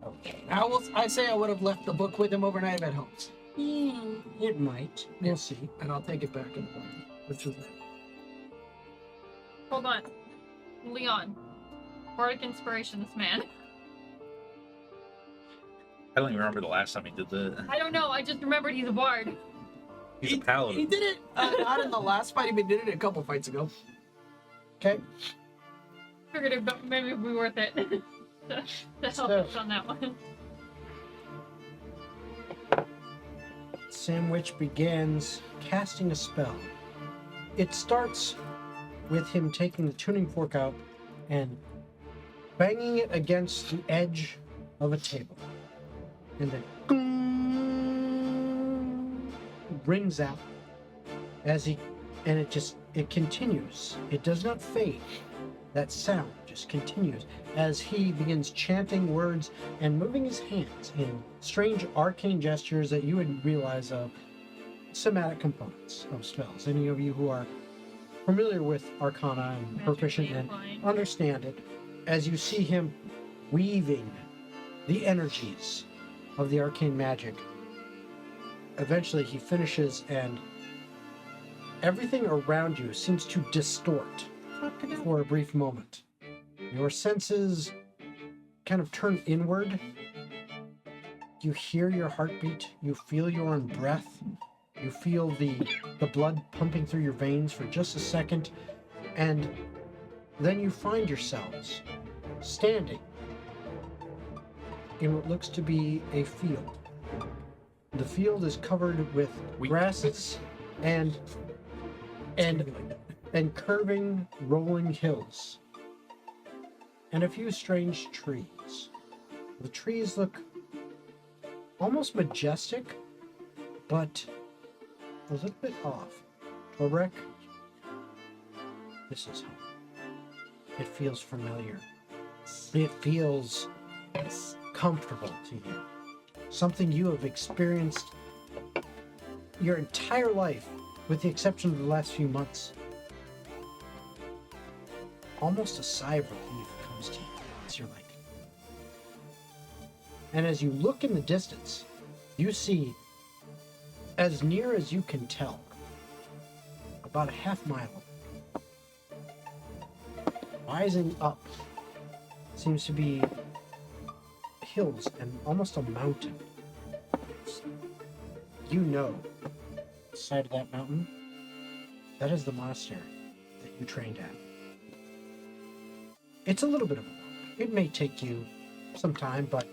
Okay. I say I would have left the book with him overnight at home, it might. We'll see. and I'll take it back in the morning, which is Hold on. Leon. Bardic inspiration, this man. I don't even remember the last time he did that. I don't know, I just remembered he's a bard. He's a He paladin. did it not in the last fight, but he did it a couple fights ago. Okay. Figured it maybe it'd be worth it. to help us on that one. Sandwich begins casting a spell. It starts with him taking the tuning fork out and banging it against the edge of a table. And then rings out as he, and it continues. It does not fade. That sound just continues as he begins chanting words and moving his hands in strange arcane gestures that you would realize of somatic components of spells. Any of you who are familiar with Arcana and proficient and understand it, as you see him weaving the energies of the arcane magic. Eventually he finishes and everything around you seems to distort for a brief moment. Your senses kind of turn inward. You hear your heartbeat. You feel your own breath. You feel the blood pumping through your veins for just a second. And then you find yourselves standing in what looks to be a field. The field is covered with grasses and curving, rolling hills, and a few strange trees. The trees look almost majestic, but a little bit off. Torek, this is home. It feels familiar. It feels comfortable to you. Something you have experienced your entire life, with the exception of the last few months. Almost a sigh of relief comes to you as you're like. And as you look in the distance, you see, as near as you can tell, about a half mile, rising up, seems to be hills and almost a mountain. You know, the side of that mountain, that is the monastery that you trained at. It's a little bit of a walk. It may take you some time, but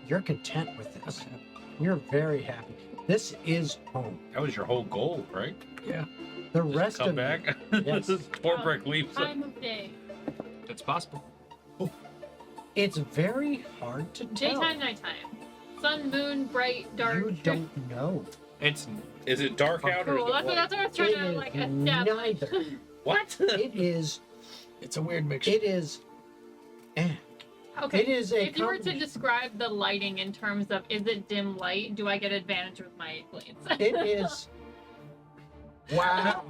you're content with this. You're very happy. This is home. That was your whole goal, right? Yeah. The Just rest come of back. Yes. Torbrick leaves. Time of day. It's possible. it's very hard to tell. Daytime, nighttime. Sun, moon, bright, dark. You don't know. It's Is it dark out or is Cool, it that's what I was trying It to is like establish. neither. what? It is. It's a weird mixture. It is. Okay. It is a If you were to combination- describe the lighting in terms of is it dim light, do I get advantage with my blades? It is. Wow.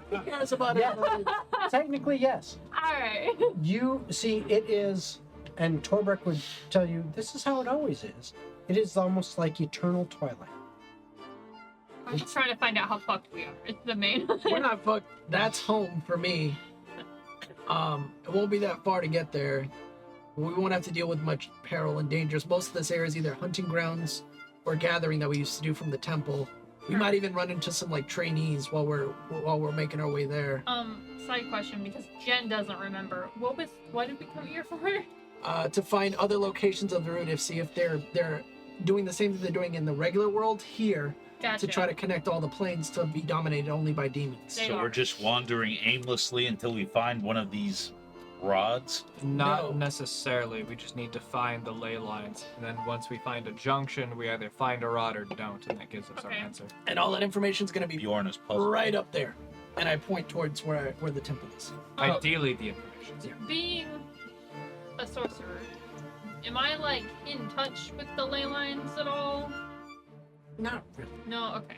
Who cares about Yeah. it? Technically, yes. Alright. You see, it is, and Torbeck would tell you, this is how it always is. It is almost like eternal twilight. I'm just trying to find out how fucked we are. It's the main We're not fucked. That's home for me. It won't be that far to get there. We won't have to deal with much peril and dangers. Most of this area is either hunting grounds or gathering that we used to do from the temple. We might even run into some like trainees while we're making our way there. Side question, because Jen doesn't remember. What did we come here for? to find other locations of the route, see if they're doing the same thing they're doing in the regular world here, Gotcha. to try to connect all the planes to be dominated only by demons. They So are. we're just wandering aimlessly until we find one of these rods. Not No. necessarily. We just need to find the ley lines, and then once we find a junction, we either find a rod or don't, and that gives us our Okay. answer. And all that information is going to be Bjorn is puzzled. right up there. And I point towards where the temple is. Ideally, the information. Being a sorcerer, am I like in touch with the ley lines at all? Not really. No. Okay.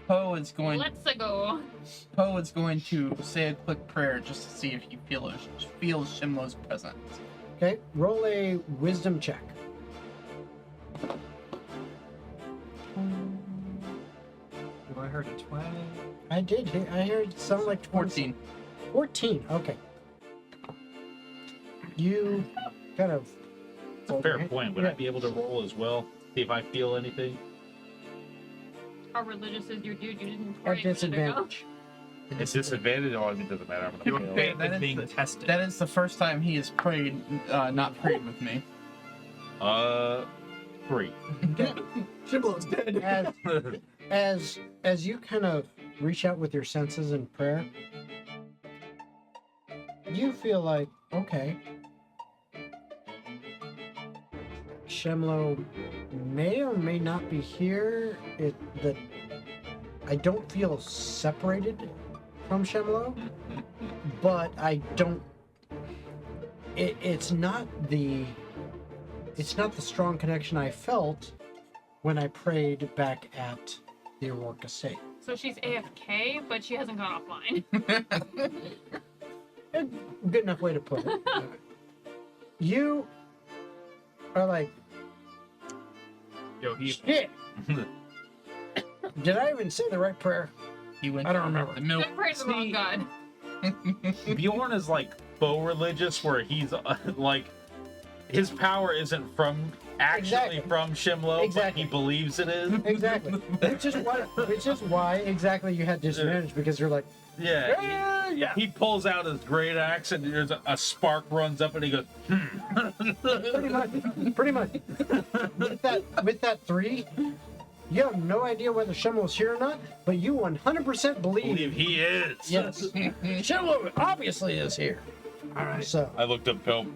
Poe is going. Let's go. Poe is going to say a quick prayer just to see if he feels Shimlo's presence. Okay, roll a wisdom check. Have I heard a 20? I did. I heard it sound like 14. 14. Okay. You kind of. It's a fair point. Would I be able to roll as well? See if I feel anything? How religious is your dude? You didn't At pray a minute ago. disadvantage. It's disadvantage. Oh, I mean, it doesn't matter. I'm Your gonna fail. faith that is is being the- tested. That is the first time he has prayed, not prayed with me. 3. Shiblo's dead. As you kind of reach out with your senses in prayer, you feel like, okay, Shemlo may or may not be here. That I don't feel separated from Shemlo, but I don't. It's not the strong connection I felt when I prayed back at the Aurora Estate. So she's AFK, but she hasn't gone offline. A good enough way to put it. You are like, Yo, he shit. Did I even say the right prayer? He went. I don't remember. The milk. I prayed the wrong god. Bjorn is like faux religious, where he's like, his power isn't from Exactly. from Shimlo, Exactly. but he believes it is. Exactly. Which is why exactly you had disadvantage, because you're like, Yeah. yeah. He pulls out his great axe, and there's a spark runs up, and he goes, Pretty much. With that 3, you have no idea whether Shemlo's here or not, but you 100% believe believe. he is. Yes. Shemlo obviously is here. All right. So, I looked up Bill.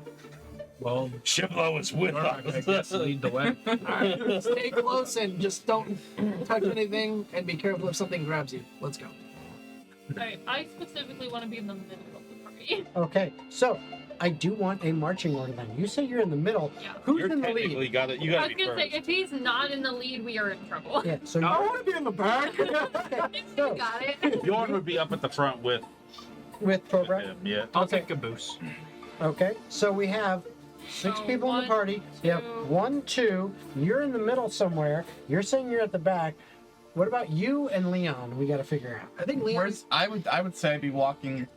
well, Shimlo is with I guess us. lead the way. All right. Stay close and just don't touch anything, and be careful if something grabs you. Let's go. Alright, I specifically want to be in the middle of the party. okay. So, I do want a marching order then. You say you're in the middle. Yeah. Who's You're in the technically lead? got it. You I got was to be gonna say, first. if he's not in the lead, we are in trouble. Yeah, so No. you want to be in the back. okay, so, You got it. Bjorn would be up at the front with with Cobra. him. Yeah. I'll Okay. take caboose. Okay, so we have 6 So people in the 1, party. You have 2. 1, 2. You're in the middle somewhere. You're saying you're at the back. What about you and Leon? We got to figure out. I think Leon's. Where's I would say I'd be walking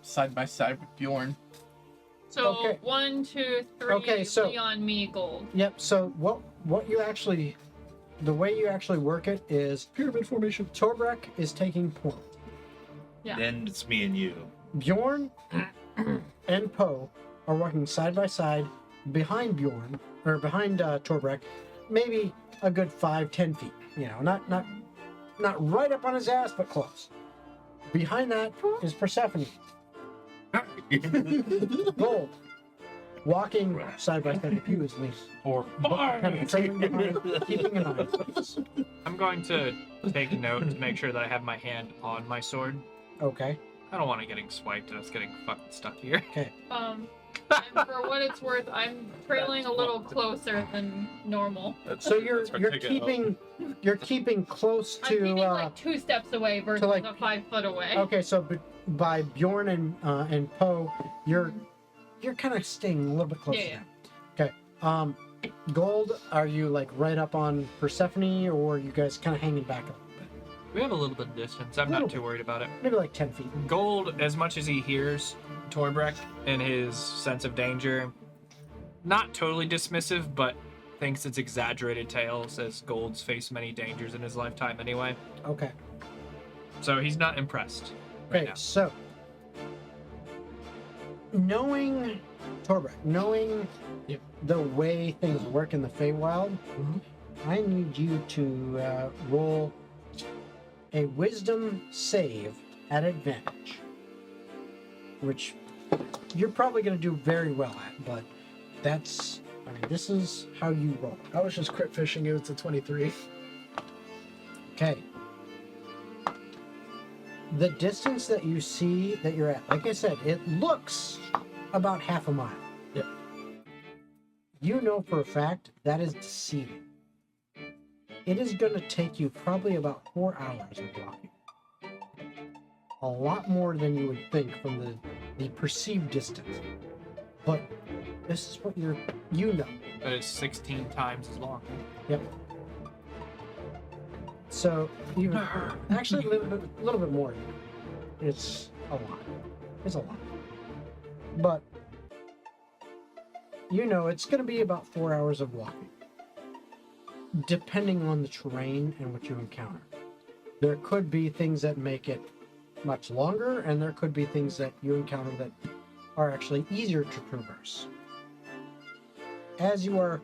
side by side with Bjorn. So Okay. 1, 2, 3. Okay, so- Leon, me, gold. Yep. So what you actually, the way you actually work it is Pyramid formation. Torbrek is taking point. Yeah. Then it's me and you. Bjorn and Poe are walking side by side behind Bjorn or behind Torbrek, maybe a good 5-10 feet. You know, not right up on his ass, but close. Behind that is Persephone. Gold. Walking side by side with you is least. For Kind of trailing behind, keeping an eye on things. I'm going to take note to make sure that I have my hand on my sword. Okay. I don't want it getting swiped and us getting fucking stuck here. And for what it's worth, I'm trailing a little closer than normal. So you're That's our you're ticket. keeping close I'm keeping to like 2 steps away versus like- a 5 foot away. okay, so by Bjorn and Poe, you're kind of staying a little bit closer. Yeah. Okay. Gold, are you like right up on Persephone, or are you guys kind of hanging back a little bit? We have a little bit of distance. I'm Little not too worried about it. Maybe like 10 feet. Gold, as much as he hears Torbrek and his sense of danger, not totally dismissive, but thinks it's exaggerated tales, as Gold's faced many dangers in his lifetime anyway. Okay. So he's not impressed right Okay. now. So knowing Torbreck, knowing Yep. the way things work in the Feywild, I need you to roll a wisdom save at advantage, which you're probably going to do very well at, but that's, I mean, this is how you roll. I was just crit fishing. It was a 23. Okay. The distance that you see that you're at, like I said, it looks about half a mile. Yep. You know for a fact that is deceiving. It is going to take you probably about 4 hours of walking. A lot more than you would think from the perceived distance. But this is what you know. But it's 16 times as long. Yep. So even actually a little bit more. It's a lot. It's a lot. But you know it's going to be about 4 hours of walking, depending on the terrain and what you encounter. There could be things that make it much longer, and there could be things that you encounter that are actually easier to traverse. As you are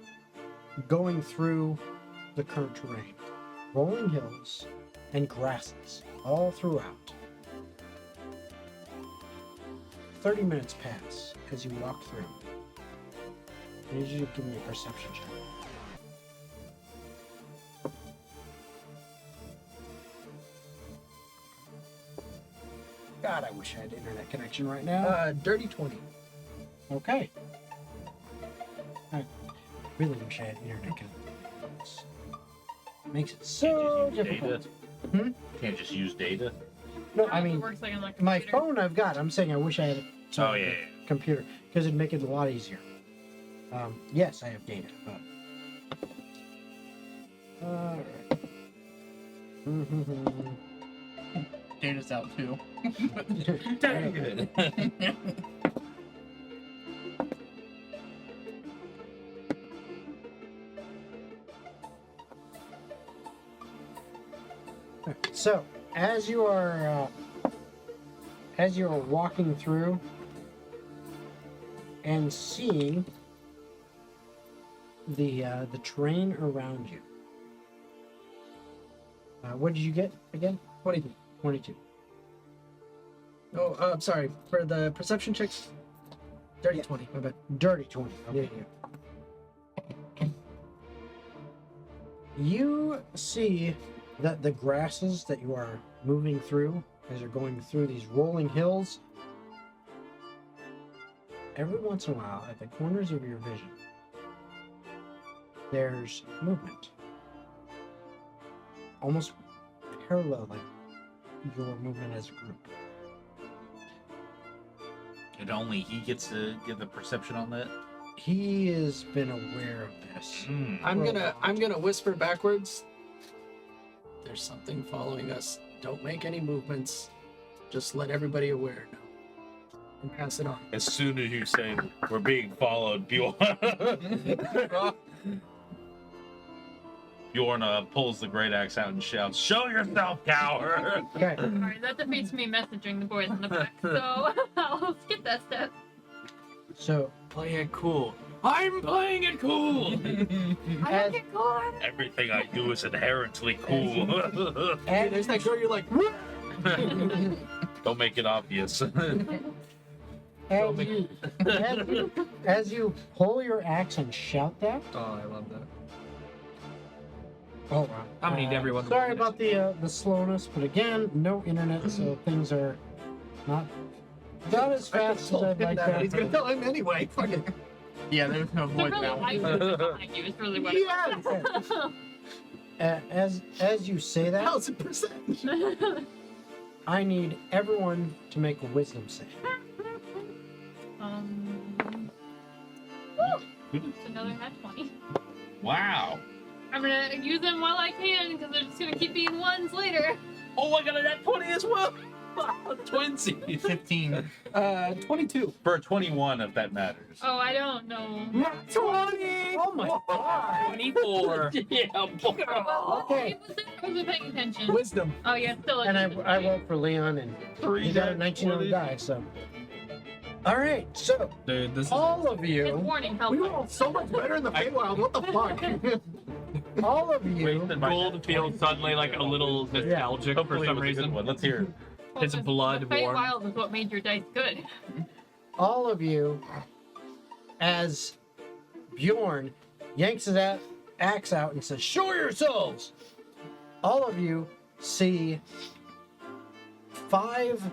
going through the current terrain, rolling hills and grasses all throughout, 30 minutes pass as you walk through. I need you to give me a perception check. God, I wish I had internet connection right now. Dirty 20. Okay. I really wish I had internet connection. Makes it so Can't just use difficult. data. Can't just use data. No, I Probably mean, works like on the my computer. phone I've got. I'm saying I wish I had it. Oh yeah. Computer, because it'd make it a lot easier. Yes, I have data, but. Alright. Data's out too. Dang it. So, as you are walking through and seeing the terrain around you, what did you get again? 22. 22. Oh, I'm sorry. For the perception checks, dirty 20. My bad. Dirty 20. Okay. Yeah. You see that the grasses that you are moving through, as you're going through these rolling hills, every once in a while, at the corners of your vision, there's movement. Almost parallel, like your movement as a group. And only he gets to get the perception on that. He has been aware of this. I'm gonna whisper backwards. There's something following us. Don't make any movements. Just let everybody aware now. And pass it on. As soon as you say we're being followed, Bjorn pulls the great axe out and shouts, "Show yourself, coward!" Okay. Alright, that defeats me messaging the boys in the back, so I'll skip that step. So, Play it cool. I'm playing it cool. I As- don't get caught. Everything I do is inherently cool. Hey, there's that girl you're like, Don't make it obvious. as you pull your axe and shout that. Oh, I love that. Oh wow! I'm gonna need everyone to Sorry witness. about the slowness, but again, no internet, so things are not as fast as I'd like to. He's gonna tell him anyway. Fuck it. Yeah, there's no So void really, now. I was behind you is really what it was. As you say that, 1,000%. I need everyone to make a wisdom save. It's another nat 20. Wow. I'm gonna use them while I can, because they're just gonna keep being ones later. Oh, I got a nat 20 as well. Twinsies. 15. 22. For a 21, if that matters. Oh, I don't know. 20! Oh my god! 24. Yeah, boy. Okay. It was there. I wasn't paying attention. Wisdom. Oh, yeah, still. And I rolled for Leon, and he got a 19 on the die, so. All right, so Dude, this is all of Good you, warning, help. We were all so much better in the Feywild. What the fuck? all of you, Gold feels suddenly like a little nostalgic for Hopefully some it was a good reason. one. Let's hear it. Well, his the blood warm. Feywild is what made your dice good. all of you, as Bjorn yanks his axe out and says, "Show yourselves!" All of you see 5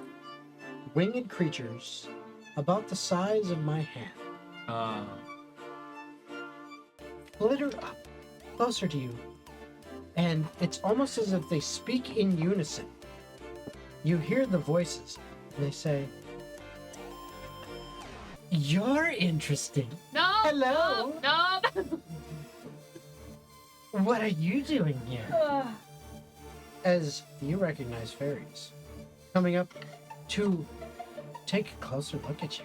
winged creatures about the size of my hand, flitter up closer to you, and it's almost as if they speak in unison. You hear the voices, and they say, "You're interesting. No. Hello? No. What are you doing here?" no. As you recognize fairies coming up to take a closer look at you.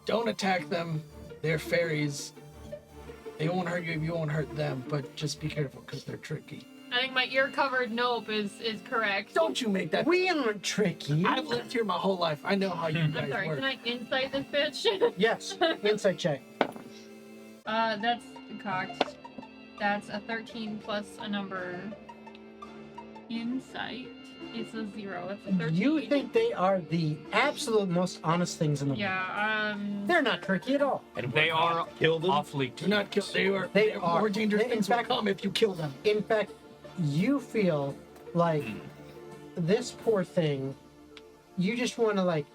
Don't attack them. They're fairies. They won't hurt you if you won't hurt them, but just be careful because they're tricky. I think my ear-covered nope is correct. Don't you make that. We aren't tricky. I've lived here my whole life. I know how you I'm guys sorry, work. can I insight this bitch? Yes, insight check. That's cocked. That's a 13 plus a number. Insight is a 0. It's a 13. You think they are the absolute most honest things in the world. Yeah, They're not tricky at all. And They are killed them. awfully Do not kill. They are. They They're are. more dangerous They- in things fact- will come if you kill them. In fact, you feel like this poor thing, you just want to like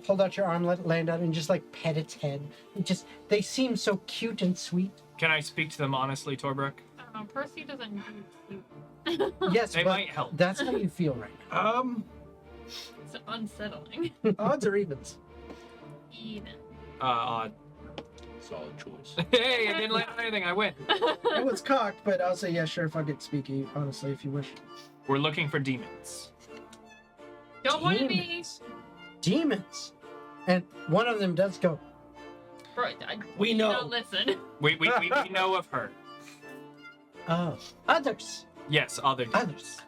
hold out your arm, let it land out, and just like pet its head. They seem so cute and sweet. Can I speak to them honestly, Torbrook? I don't know. Percy doesn't do sleep. Yes, They but might help. that's how you feel right now. It's unsettling. Odds or evens? Even. Odd. Solid choice. Hey, I didn't land on anything. I win. It was cocked, but I'll say yeah, sure. If I get speaky, honestly, if you wish. We're looking for demons. Don't want to be. Demons. Demons. And one of them does go, Bro, We you know. Don't listen. We know of her. "Oh, others. Yes, other demons. Others."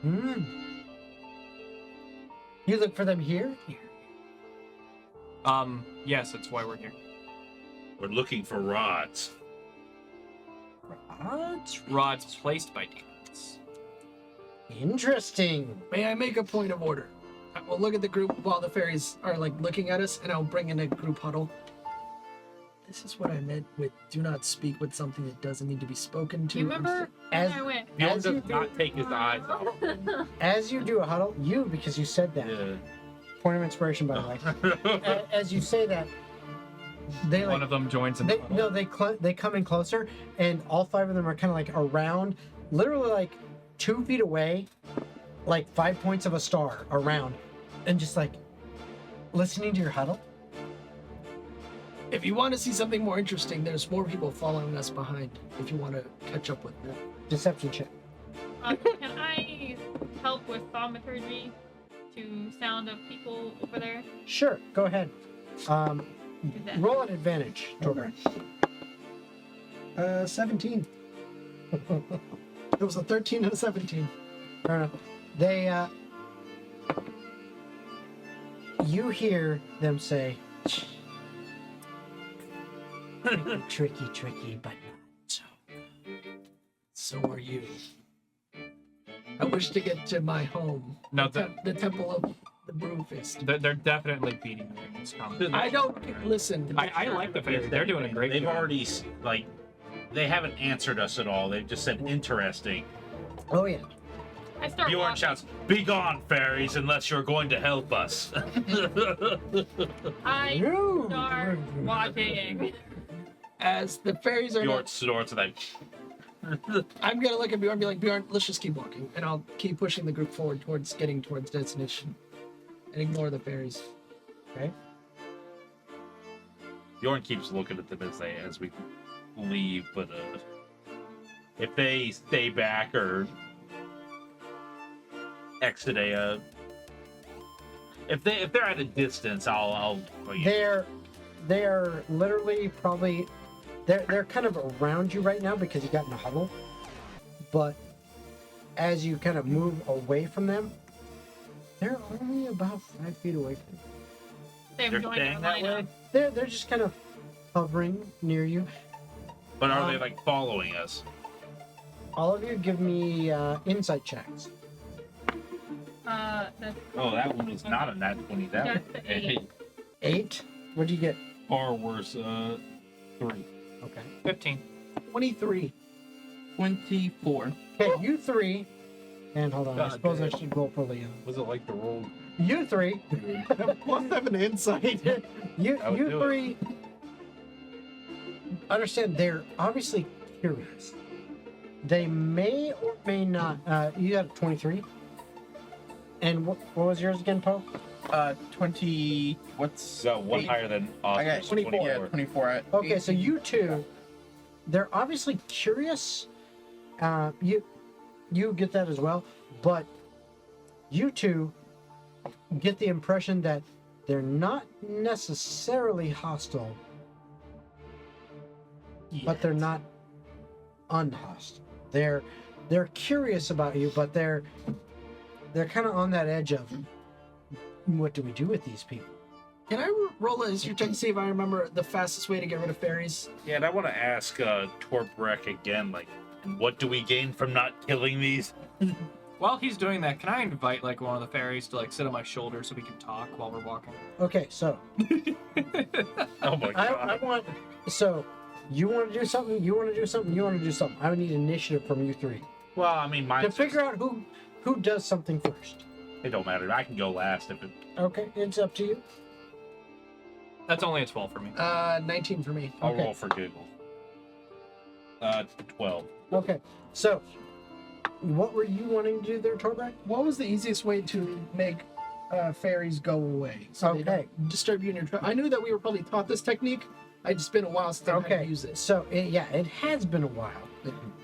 Hmm. You look for them here? Here. Yes, that's why we're here. We're looking for rods. Rods? Rods placed by demons. Interesting. May I make a point of order? I will look at the group while the fairies are like looking at us, and I'll bring in a group huddle. This is what I meant with do not speak with something that doesn't need to be spoken to. You remember when As- I went? Bjorn As does you not take his eyes off. As you do a huddle, because you said that. Yeah. Point of inspiration, by the way. As you say that, they One like of them joins in. they come in closer, and all 5 of them are kind of like around, literally like 2 feet away, like 5 points of a star around, and just like listening to your huddle. If you want to see something more interesting, there's more people following us behind. If you want to catch up with them. Deception check. Can I help with thaumaturgy to sound of people over there? Sure, go ahead. Do that. Roll an advantage, Torgar. 17. It was a 13 and a 17. Fair enough. They, you hear them say, tricky, but not so. So are you. I wish to get to my home. No, The temple of the Broomfist. they're definitely beating you in this competition. I don't listen. I like the fairies. They're doing a great They've job. already like, they haven't answered us at all. They've just said interesting. Oh yeah. I start Bjorn walking. shouts, "Be gone, fairies, unless you're going to help us." I No. start walking. As the fairies are. Bjorn snorts and then I'm gonna look at Bjorn and be like, Bjorn, let's just keep walking, and I'll keep pushing the group forward towards getting towards destination, and ignore the fairies. Okay. Bjorn keeps looking at them as we leave, but if they stay back or exit if they're at a distance, I'll They're literally probably they're kind of around you right now because you got in a huddle. But as you kind of move away from them, They're only about 5 feet away from you. They've They're joined staying our that lineup. way? They're just kind of hovering near you. But are they like following us? All of you give me insight checks. That's Oh, that one was not a nat 20. That That's one. the eight. 8. What do you get? Far worse. 3. Okay. 15. 23. 24. Okay, you 3. And hold on, I God suppose I damn. should roll for Leon. Was it like the roll? You 3. Plus 7 insight. You I would do 3 understand they're obviously curious. They may or may not. You got 23. And what was yours again, Poe? 20. What's. Got one eight? higher than I got Oscar's 24. Yeah, 24. Okay, so 18. you two, they're obviously curious. You get that as well, but you two get the impression that they're not necessarily hostile, but they're not unhostile. They're curious about you, but they're kind of on that edge of what do we do with these people? Can I roll a history check to see if I remember the fastest way to get rid of fairies? Yeah, and I want to ask Torbrek again, like, what do we gain from not killing these? While he's doing that, can I invite like one of the fairies to like sit on my shoulder so we can talk while we're walking? Okay, so Oh my I god. want. So you want to do something? You want to do something? You want to do something? I would need initiative from you 3 Well, I mean, mine. to figure out who does something first. It don't matter. I can go last if it. Okay, it's up to you. That's only a 12 for me. 19 for me. I'll Okay. roll for giggles. 12. Okay, so what were you wanting to do there, Torbrek? What was the easiest way to make fairies go away? So they Okay. don't disturb you in your trap. I knew that we were probably taught this technique. I just been a while since I've had Okay, to use it. so it has been a while,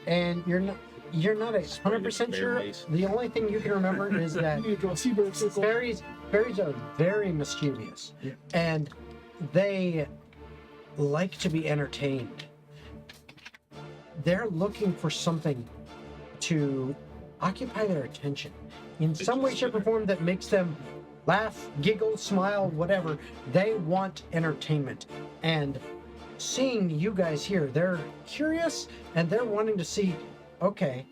and you're not 100% sure. Fairies. The only thing you can remember is that You draw a seabird circle. fairies are very mischievous, Yeah. and they like to be entertained. They're looking for something to occupy their attention in some way, shape, or form that makes them laugh, giggle, smile, whatever. They want entertainment, and seeing you guys here, they're curious and they're wanting to see, okay,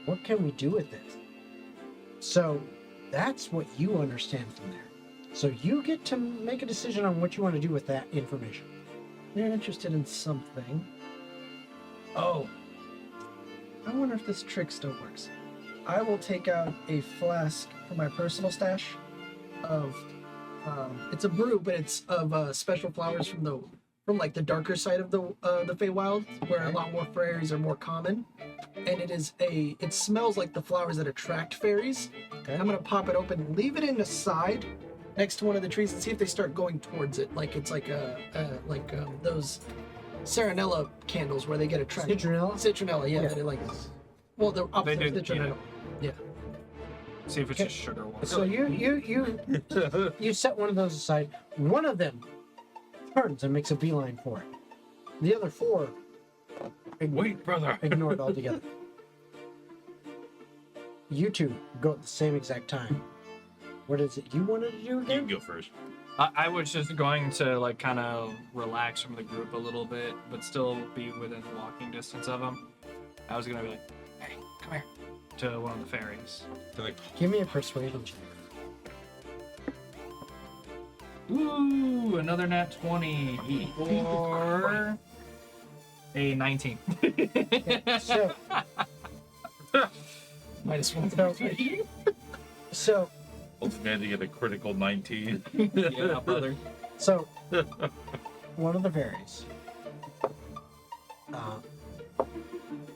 what can we do with this? So that's what you understand from there. So you get to make a decision on what you want to do with that information. They're interested in something. Oh. I wonder if this trick still works. I will take out a flask from my personal stash of it's a brew, but it's of special flowers from like the darker side of the Feywild, where a lot more fairies are more common. And it smells like the flowers that attract fairies. Okay. I'm gonna pop it open, leave it in the side next to one of the trees, and see if they start going towards it. Like it's like those Serenella candles where they get attracted. Citronella? Citronella, yeah. Yeah. They're like, well, they're opposite They of do, citronella. Yeah. See if it's Okay. just sugar water. So you set one of those aside. One of them turns and makes a beeline for it. The other 4 Wait, brother. ignore it altogether. You two go at the same exact time. What is it you wanted to do You again? can go first. I was just going to like kind of relax from the group a little bit, but still be within walking distance of them. I was gonna be like, "Hey, come here," to one of the fairies. They're like, Give me a persuasion check. Ooh, another nat 20 or a 19. So, -1. so, Ultimately, get a critical 19. Yeah, brother. so, one of the fairies,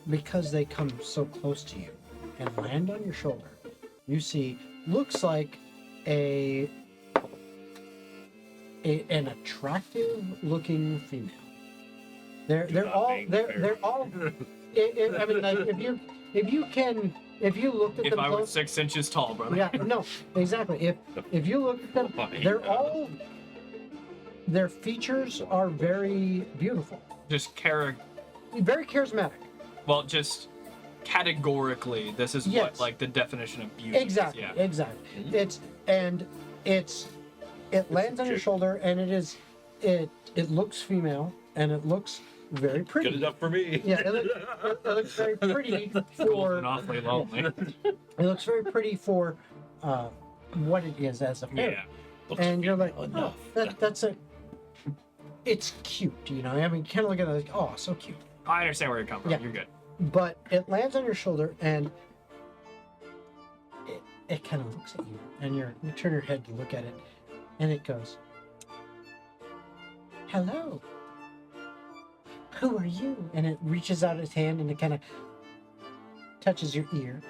because they come so close to you and land on your shoulder, you see, looks like an attractive looking female. They're not all being they're fair. they're all. I mean, like if you looked at If them I was close, 6 inches tall, brother. yeah, no, exactly. If you look at them, Oh my they're God. all. Their features are very beautiful, Just very charismatic. well, just categorically, this is what Yes. like the definition of beauty. Exactly. Is. Exactly. It lands on your shoulder, and it looks female, and it looks very pretty. Good enough for me. Yeah, it looks very pretty Cool for. and awfully lonely. It looks very pretty for what it is as a fairy. Yeah. Looks And you're like, enough. that's a. It's cute, you know. I mean, kind of look at it like, oh, so cute. I understand where you're coming from. Yeah. You're good. But it lands on your shoulder, and it kind of looks at you, and you turn your head to look at it, and it goes, "Hello. Who are you?" And it reaches out its hand, and it kind of touches your ear.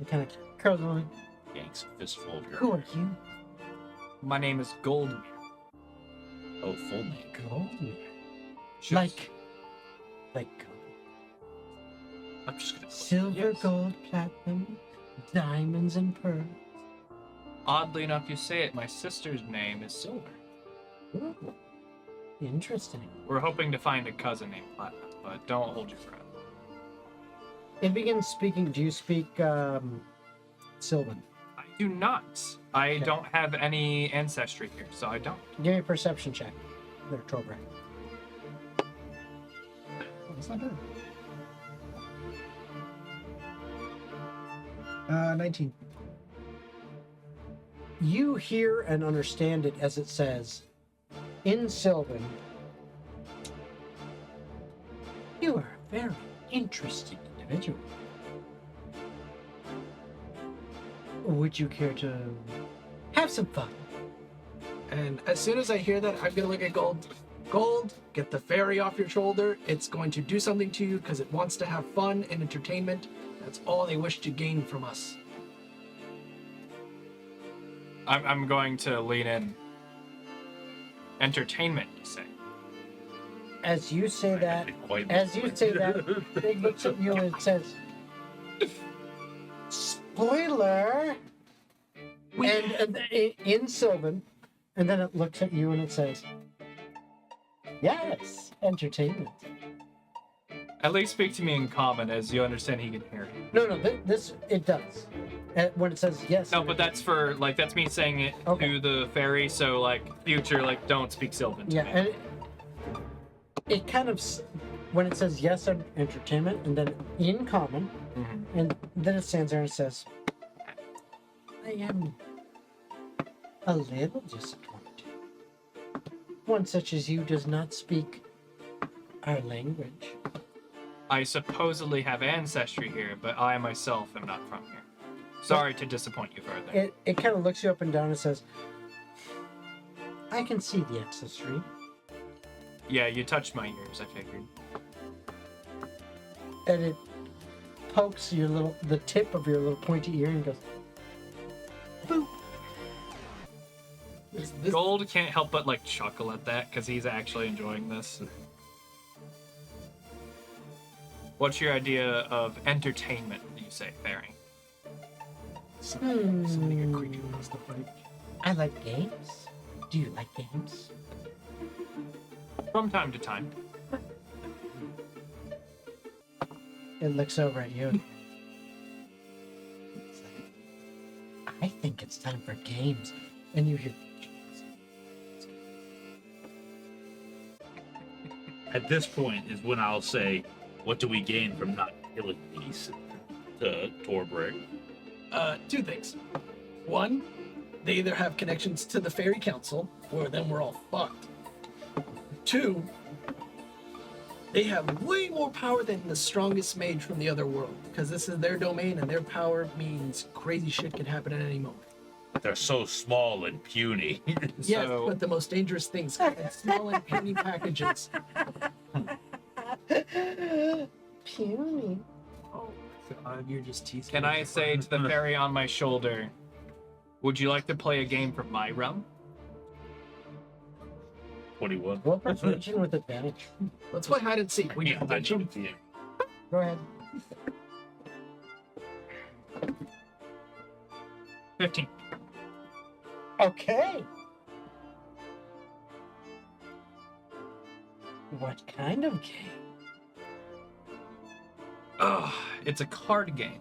It kind of curls on. Yanks a fistful of Who your are you? My name is Gold. full name. Gold. Just- Like I'm just gonna silver, Yes. gold, platinum, diamonds, and pearls. Oddly enough, you say it. My sister's name is Silver. Ooh, interesting. We're hoping to find a cousin named Platinum, but don't hold your breath. It begins speaking. Do you speak Sylvan? I do not. I Okay. don't have any ancestry here, so I don't. Give me a perception check. There, Tobra. Oh, that's not bad. 19. You hear and understand it as it says, in Sylvan, "You are a very interesting individual. Would you care to have some fun?" And as soon as I hear that, I'm gonna look at Gold. Gold, get the fairy off your shoulder. It's going to do something to you because it wants to have fun and entertainment. That's all they wish to gain from us. I'm going to lean in. Entertainment, you say? As you say that, Quite as you say that, Big looks at you and it says, "Spoiler!" And in Sylvan, and then it looks at you and it says, "Yes, entertainment." At least speak to me in common, as you understand he can hear you. No, this it does. When it says yes. No, but that's for like that's me saying it Okay. to the fairy. So like future, like don't speak Sylvan. To Yeah, me. and it kind of when it says yes, entertainment, and then in common, Mhm. and then it stands there and it says, "I am a little disappointed. One such as you does not speak our language." I supposedly have ancestry here, but I myself am not from here. Sorry to disappoint you further. It kind of looks you up and down and says, "I can see the ancestry." Yeah, you touched my ears. I figured. And it pokes the tip of your little pointy ear and goes, "Boop." This- Gold can't help but like chuckle at that because he's actually enjoying this. What's your idea of entertainment? You say, fairy? Something a creature wants to fight. I like games. Do you like games? From time to time. It looks over at you. It's like, "I think it's time for games." And you hear, At this point is when I'll say, what do we gain from not killing these to Torbrick? Two things. One, they either have connections to the fairy council, or then we're all fucked. Two, they have way more power than the strongest mage from the other world, because this is their domain, and their power means crazy shit can happen at any moment. They're so small and puny. Yes, So- but the most dangerous things come in small and penny packages. "Puny." Oh, God, you're just teasing. Can me. I say to the fairy on my shoulder, would you like to play a game from my realm? 21. Roll persuasion with advantage. Let's play hide and seek. We Yeah, can I touch 'em. need to see it. Go ahead. 15. Okay. What kind of game? It's a card game.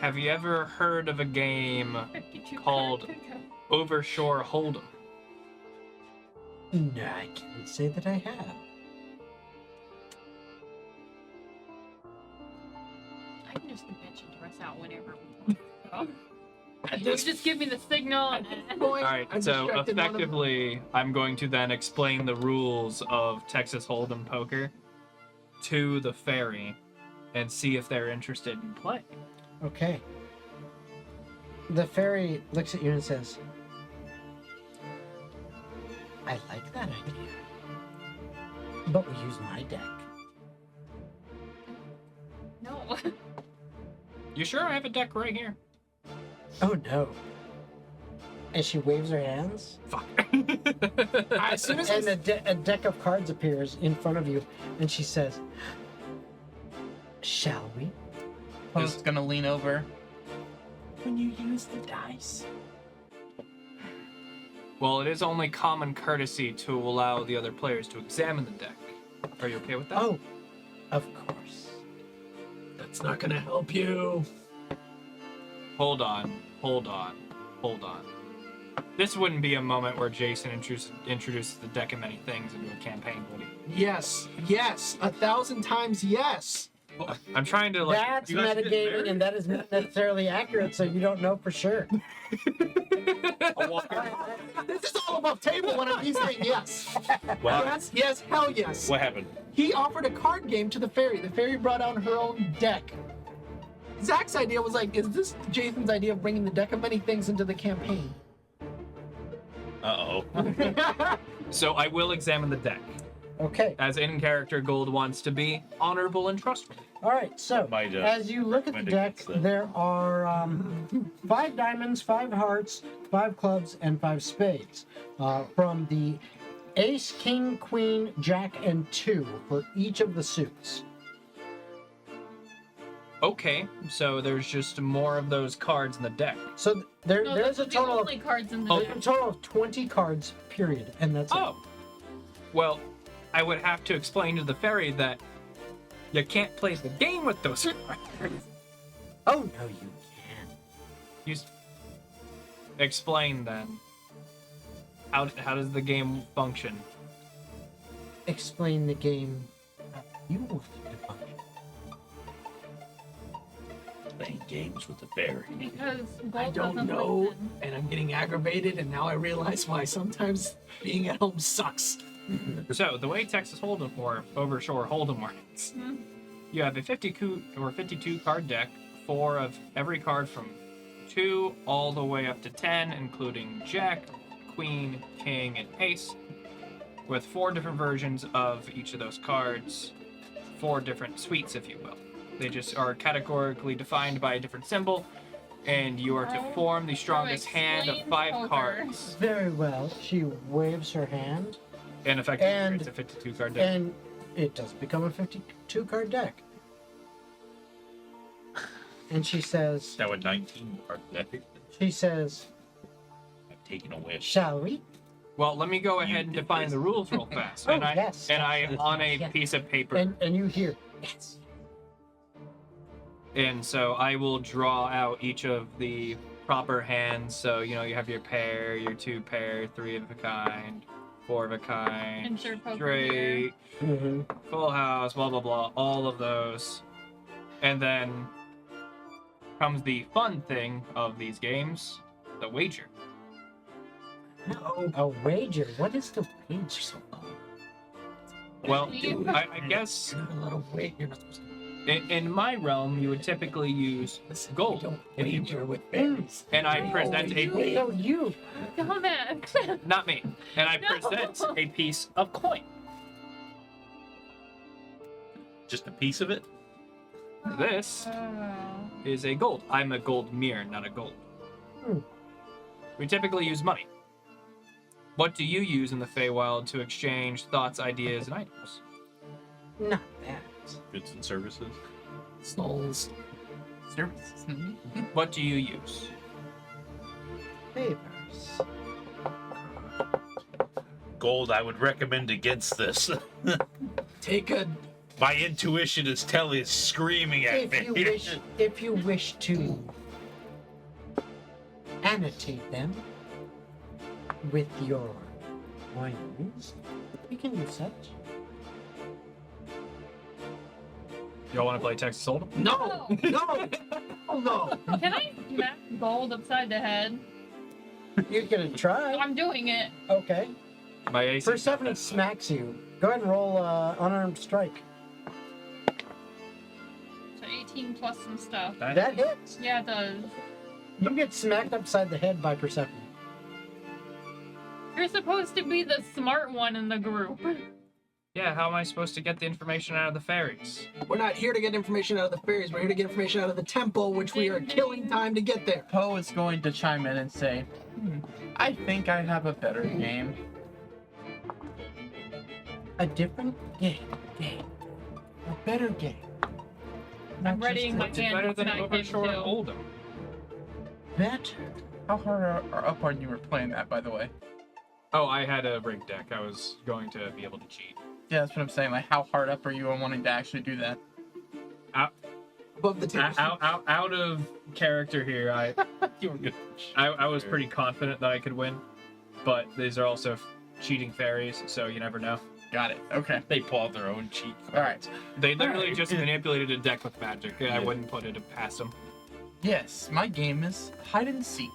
Have you ever heard of a game 52 called card. Overshore Hold'em? No, I can't say that I have. I can just convention dress out whenever we want. At You this just give me the signal. And point, All right, I'm so distracted one of- effectively, I'm going to then explain the rules of Texas Hold'em poker to the fairy and see if they're interested in playing. Okay. The fairy looks at you and says, I like that idea. But we use my deck. no. You sure? I have a deck right here. Oh no. And she waves her hands, Fuck. As soon as and a deck of cards appears in front of you, and she says, shall we? Post's gonna lean over. When you use the dice. Well, it is only common courtesy to allow the other players to examine the deck. Are you okay with that? Oh, of course. that's not gonna help you. Hold on. This wouldn't be a moment where Jason introduces the deck of many things into a campaign, would he? Yes, 1,000 times yes. I'm trying to like. That's you guys get metagaming, married? and that is not necessarily accurate, so you don't know for sure. I'll walk in. This is all above table when he's saying yes. What, Yes, hell yes. what happened? He offered a card game to the fairy. The fairy brought out her own deck. Zach's idea was like, is this Jason's idea of bringing the deck of many things into the campaign? Uh-oh. So I will examine the deck. Okay. As in-character Gold wants to be honorable and trustworthy. All right. So Might, as you look at the recommend deck, against that. there are 5 diamonds, 5 hearts, 5 clubs, and 5 spades. From the ace, king, queen, jack, and 2 for each of the suits. Okay, so there's just more of those cards in the deck. So there's those a are the total of only cards in the Oh. deck. there's a total of 20 cards. Period, and that's it. Oh. Well, I would have to explain to the fairy that you can't play the game with those cards. Oh no, you can. You explain then. How does the game function? Explain the game. You want it to function. Playing games with the fairy. Because Gold I don't doesn't know, listen. and I'm getting aggravated, and now I realize why sometimes being at home sucks. So the way Texas Hold'em or Overshore Hold'em works, Hmm? you have a 52 card deck, 4 of every card from 2 all the way up to 10, including Jack, Queen, King, and Ace, with 4 different versions of each of those cards, 4 different suites, if you will. They just are categorically defined by a different symbol, and you are to form the strongest hand of explain 5 poker. cards. Very well. She waves her hand, And effectively, And- it's a 52 card deck. and it does become a 52 card deck. And she says, Now a 19 card deck. I've taken a wish. shall we? Well, let me go ahead and did define this. the rules real fast. Oh, and I yes. on a Yes. piece of paper. And you hear, yes. And so I will draw out each of the proper hands. So, you have your pair, your 2 pair, 3 of a kind, 4 of a kind, Insert poker straight, Mm-hmm. full house, blah, blah, blah, all of those. And then comes the fun thing of these games, the wager. No. A wager. What is the wager? Well, You- I guess You're not allowed to wait. You're not supposed to in my realm, you would typically use listen. gold. You don't if you wager with fairies. And I present So a you. Dumbass. not me. And I No. present a piece of coin. Just a piece of it? This Oh. is a gold. I'm a gold mirror, not a gold. Hmm. We typically use money. What do you use in the Feywild to exchange thoughts, ideas, and items? Not that. Goods and services? Souls. Services. What do you use? Favors. Gold, I would recommend against this. Take a My intuition is screaming at me. If you wish to annotate them with your coins, you can use such. Y'all want to play Texas Hold'em? No, no, oh no. Can I smack Gold upside the head? You're gonna try. I'm doing it. Okay. My AC. Persephone smacks you. Go ahead and roll unarmed strike. So 18 plus some stuff. That hits. Yeah, it does. You get smacked upside the head by Persephone. You're supposed to be the smart one in the group. Yeah, how am I supposed to get the information out of the fairies? We're not here to get information out of the fairies. We're here to get information out of the temple, which we are killing time to get there. Poe is going to chime in and say, I think I have a better game. A different game. A better game. I'm readying my It's hand better to than smack him Overshore too. Hold'em. Better. How hard or up on you were playing that, by the way? Oh, I had a rigged deck. I was going to be able to cheat. Yeah, that's what I'm saying. Like, how hard up are you on wanting to actually do that? Above the table. Out of character here, You were good. I was pretty confident that I could win, but these are also cheating fairies, so you never know. Got it. Okay. They pull out their own cheat cards. All right. They literally just manipulated a deck with magic. I Yeah. wouldn't put it past them. Yes, my game is hide and seek.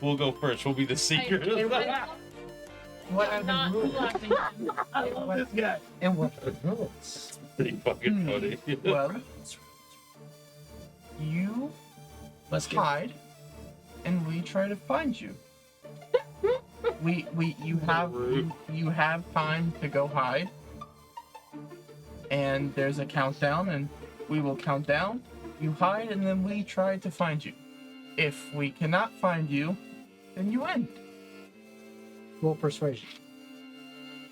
We'll go first. We'll be the secret. What are I'm not the rules? laughing. I love this guy. And what are the rules? Pretty fucking funny. Well, you Let's get hide, and we try to find you. You have time to go hide, and there's a countdown, and we will count down. You hide, and then we try to find you. If we cannot find you, then you end. Roll persuasion.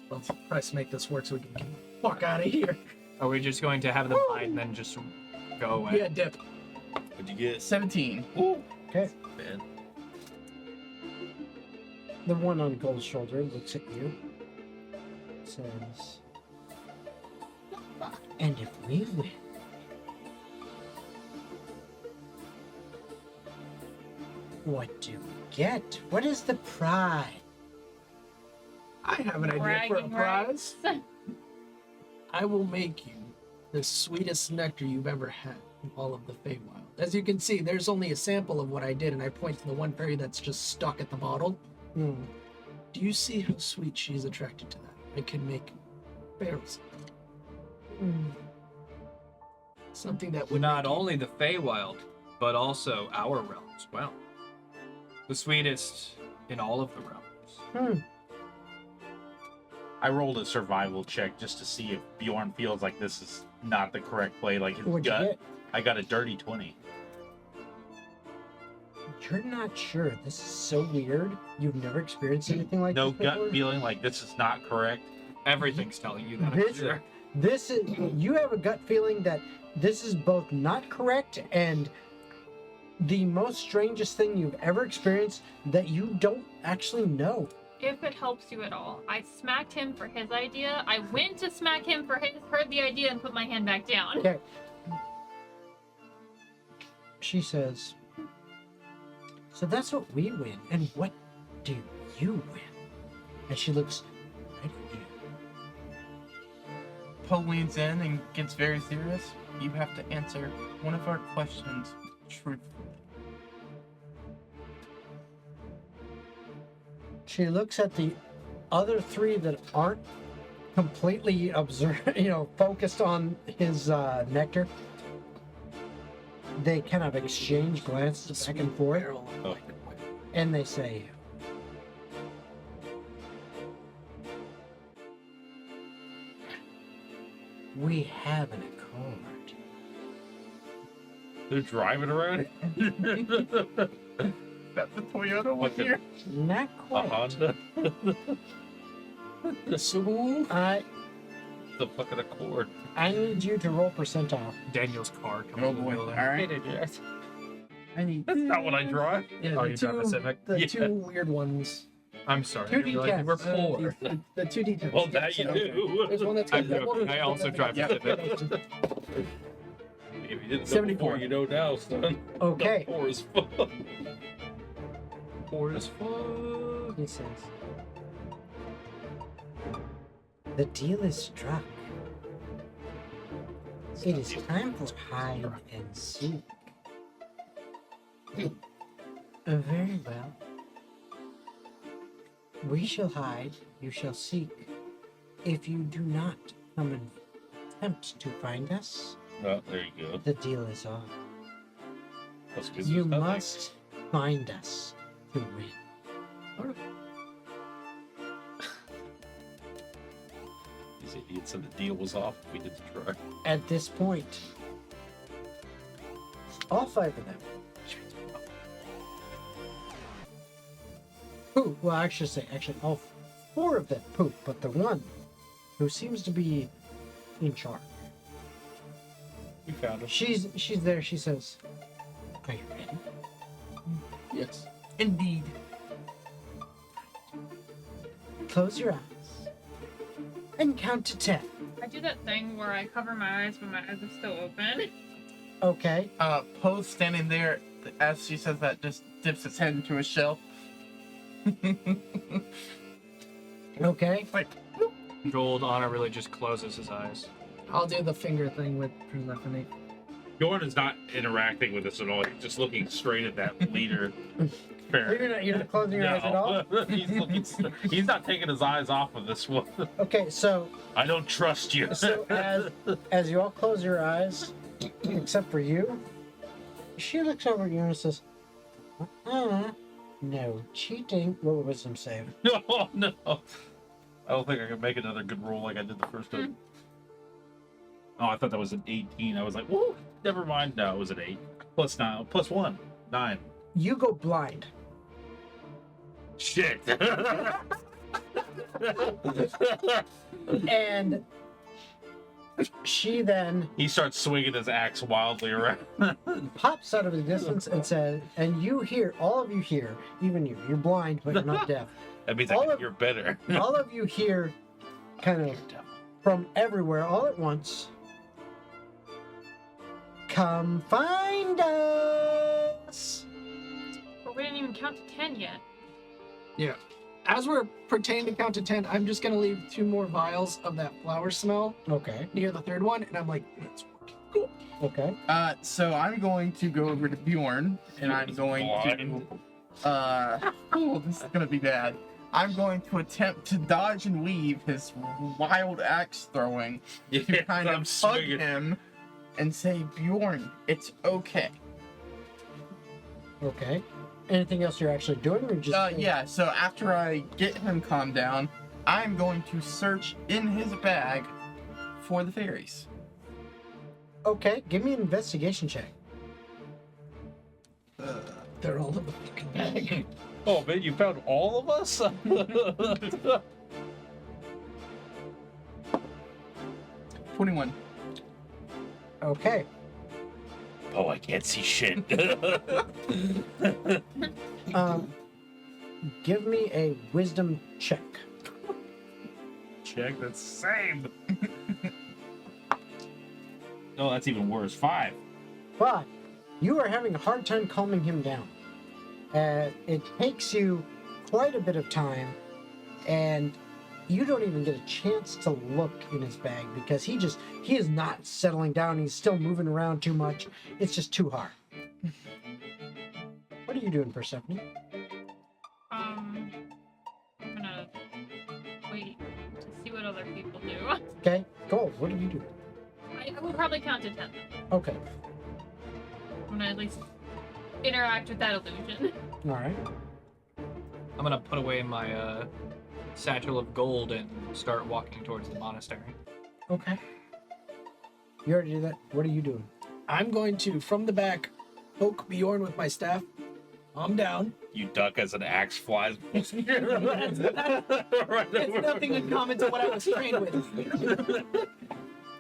Let's try to make this work so we can get the fuck out of here. Are we just going to have them hide and then just go away? Yeah, dip. What'd you get? 17. Okay. Man. The one on Gold's shoulder looks at you. Says, And if we win, what do we get? What is the prize? I have an idea for a Bragging prize. rights. I will make you the sweetest nectar you've ever had in all of the Feywild. As you can see, there's only a sample of what I did, and I point to the one fairy that's just stuck at the bottle. hmm. Do you see how sweet she's attracted to that? I can make barrels. Something that would Not make you- only the Feywild, but also our realm as well. The sweetest in all of the realms. I rolled a survival check just to see if Bjorn feels like this is not the correct play. Like his What'd you gut. get? I got a dirty 20. You're not sure. This is so weird. You've never experienced anything like No this before? gut feeling like this is not correct. Everything's telling you that, I'm This- sure. This is, you have a gut feeling that this is both not correct and the most strangest thing you've ever experienced that you don't actually know. If it helps you at all, I smacked him for his idea. I went to smack him for his, heard the idea, and put my hand back down. Okay. She says, so that's what we win. And what do you win? And she looks right at you. Poe leans in and gets very serious. You have to answer one of our questions truthfully. She looks at the other three that aren't completely focused on his nectar. They kind of exchange glances back and forth, barrel. Oh. and they say, "We have an accord." They're driving around. That's the Toyota one Fucking- here. Not A quite. Honda. The fucking Accord. I need you to roll percentile. Daniel's car comes Oh in the boy. building. Alright. I need That's not what I drive. Yeah, Oh, the you drive two, a Civic? the Yeah. two weird ones. I'm sorry. 2d10. We're poor. The 2d10. Well, that you do. There's one that's I'm got double, joking. I there's one also that's drive got a Civic. If you didn't know 74. before, you know now, son. Okay. 4 is fuck. 4 is fuck. He says, the deal is struck. It is time for hide and seek. Very well. We shall hide, you shall seek. If you do not come and attempt to find us, Oh, there you go. the deal is off. That's good. You Nothing. must find us to win. These idiots said the deal was off. We didn't try. At this point, all 5 of them poop. Well, I should say, actually, all 4 of them poop, but the one who seems to be in charge, We found him. she's there. She says, "Are you ready?" Yes. Indeed. Close your eyes and count to 10. I do that thing where I cover my eyes but my eyes are still open. Okay. Poe standing there as she says that just dips his head into a shell. Okay. Gold Honor really just closes his eyes. I'll do the finger thing with Persephone. Jordan is not interacting with us at all. He's just looking straight at that leader. Fair. You're not closing your eyes at all? He's looking. He's not taking his eyes off of this one. Okay, so I don't trust you. so as you all close your eyes, except for you, she looks over at you and says, no cheating. What was wisdom save? No, no. I don't think I can make another good roll like I did the first time. Oh, I thought that was an 18. I was like, whoa, never mind. No, it was an 8. Plus 9. Plus 1. 9. You go blind. Shit. And she then He starts swinging his axe wildly around. pops out of the distance and says, and you hear, all of you hear, even you're blind, but you're not deaf. That means All I can of- hear better. All of you hear kind of from everywhere all at once, come find us. But we didn't even count to 10 yet. As we're pretending to count to 10, I'm just gonna leave 2 more vials of that flower smell Okay, near the 3rd one, and I'm like, it's working. Cool. okay. So I'm going to go over to Bjorn, and I'm going to, oh, this is gonna be bad. I'm going to attempt to dodge and weave his wild axe throwing to kind I'm of hug swinging. him and say, Bjorn, it's okay. Okay. Anything else you're actually doing, or just? Yeah, so after I get him calmed down, I'm going to search in his bag for the fairies. Okay, give me an investigation check. They're all in the fucking bag. Oh, man, you found all of us? 21. Okay. Oh, I can't see shit. Give me a wisdom check. Check, that's the same. No, that's even worse. 5. But you are having a hard time calming him down. It takes you quite a bit of time, and you don't even get a chance to look in his bag because he is not settling down. He's still moving around too much. It's just too hard. What are you doing, Persephone? I'm gonna wait to see what other people do. Okay, Gold, what are you doing? I will probably count to 10. Okay, I'm gonna at least interact with that illusion. all right. I'm gonna put away my satchel of gold and start walking towards the monastery. Okay. You already did that. What are you doing? I'm going to, from the back, poke Bjorn with my staff. I'm down. You duck as an axe flies. It's nothing uncommon to what I was trained with.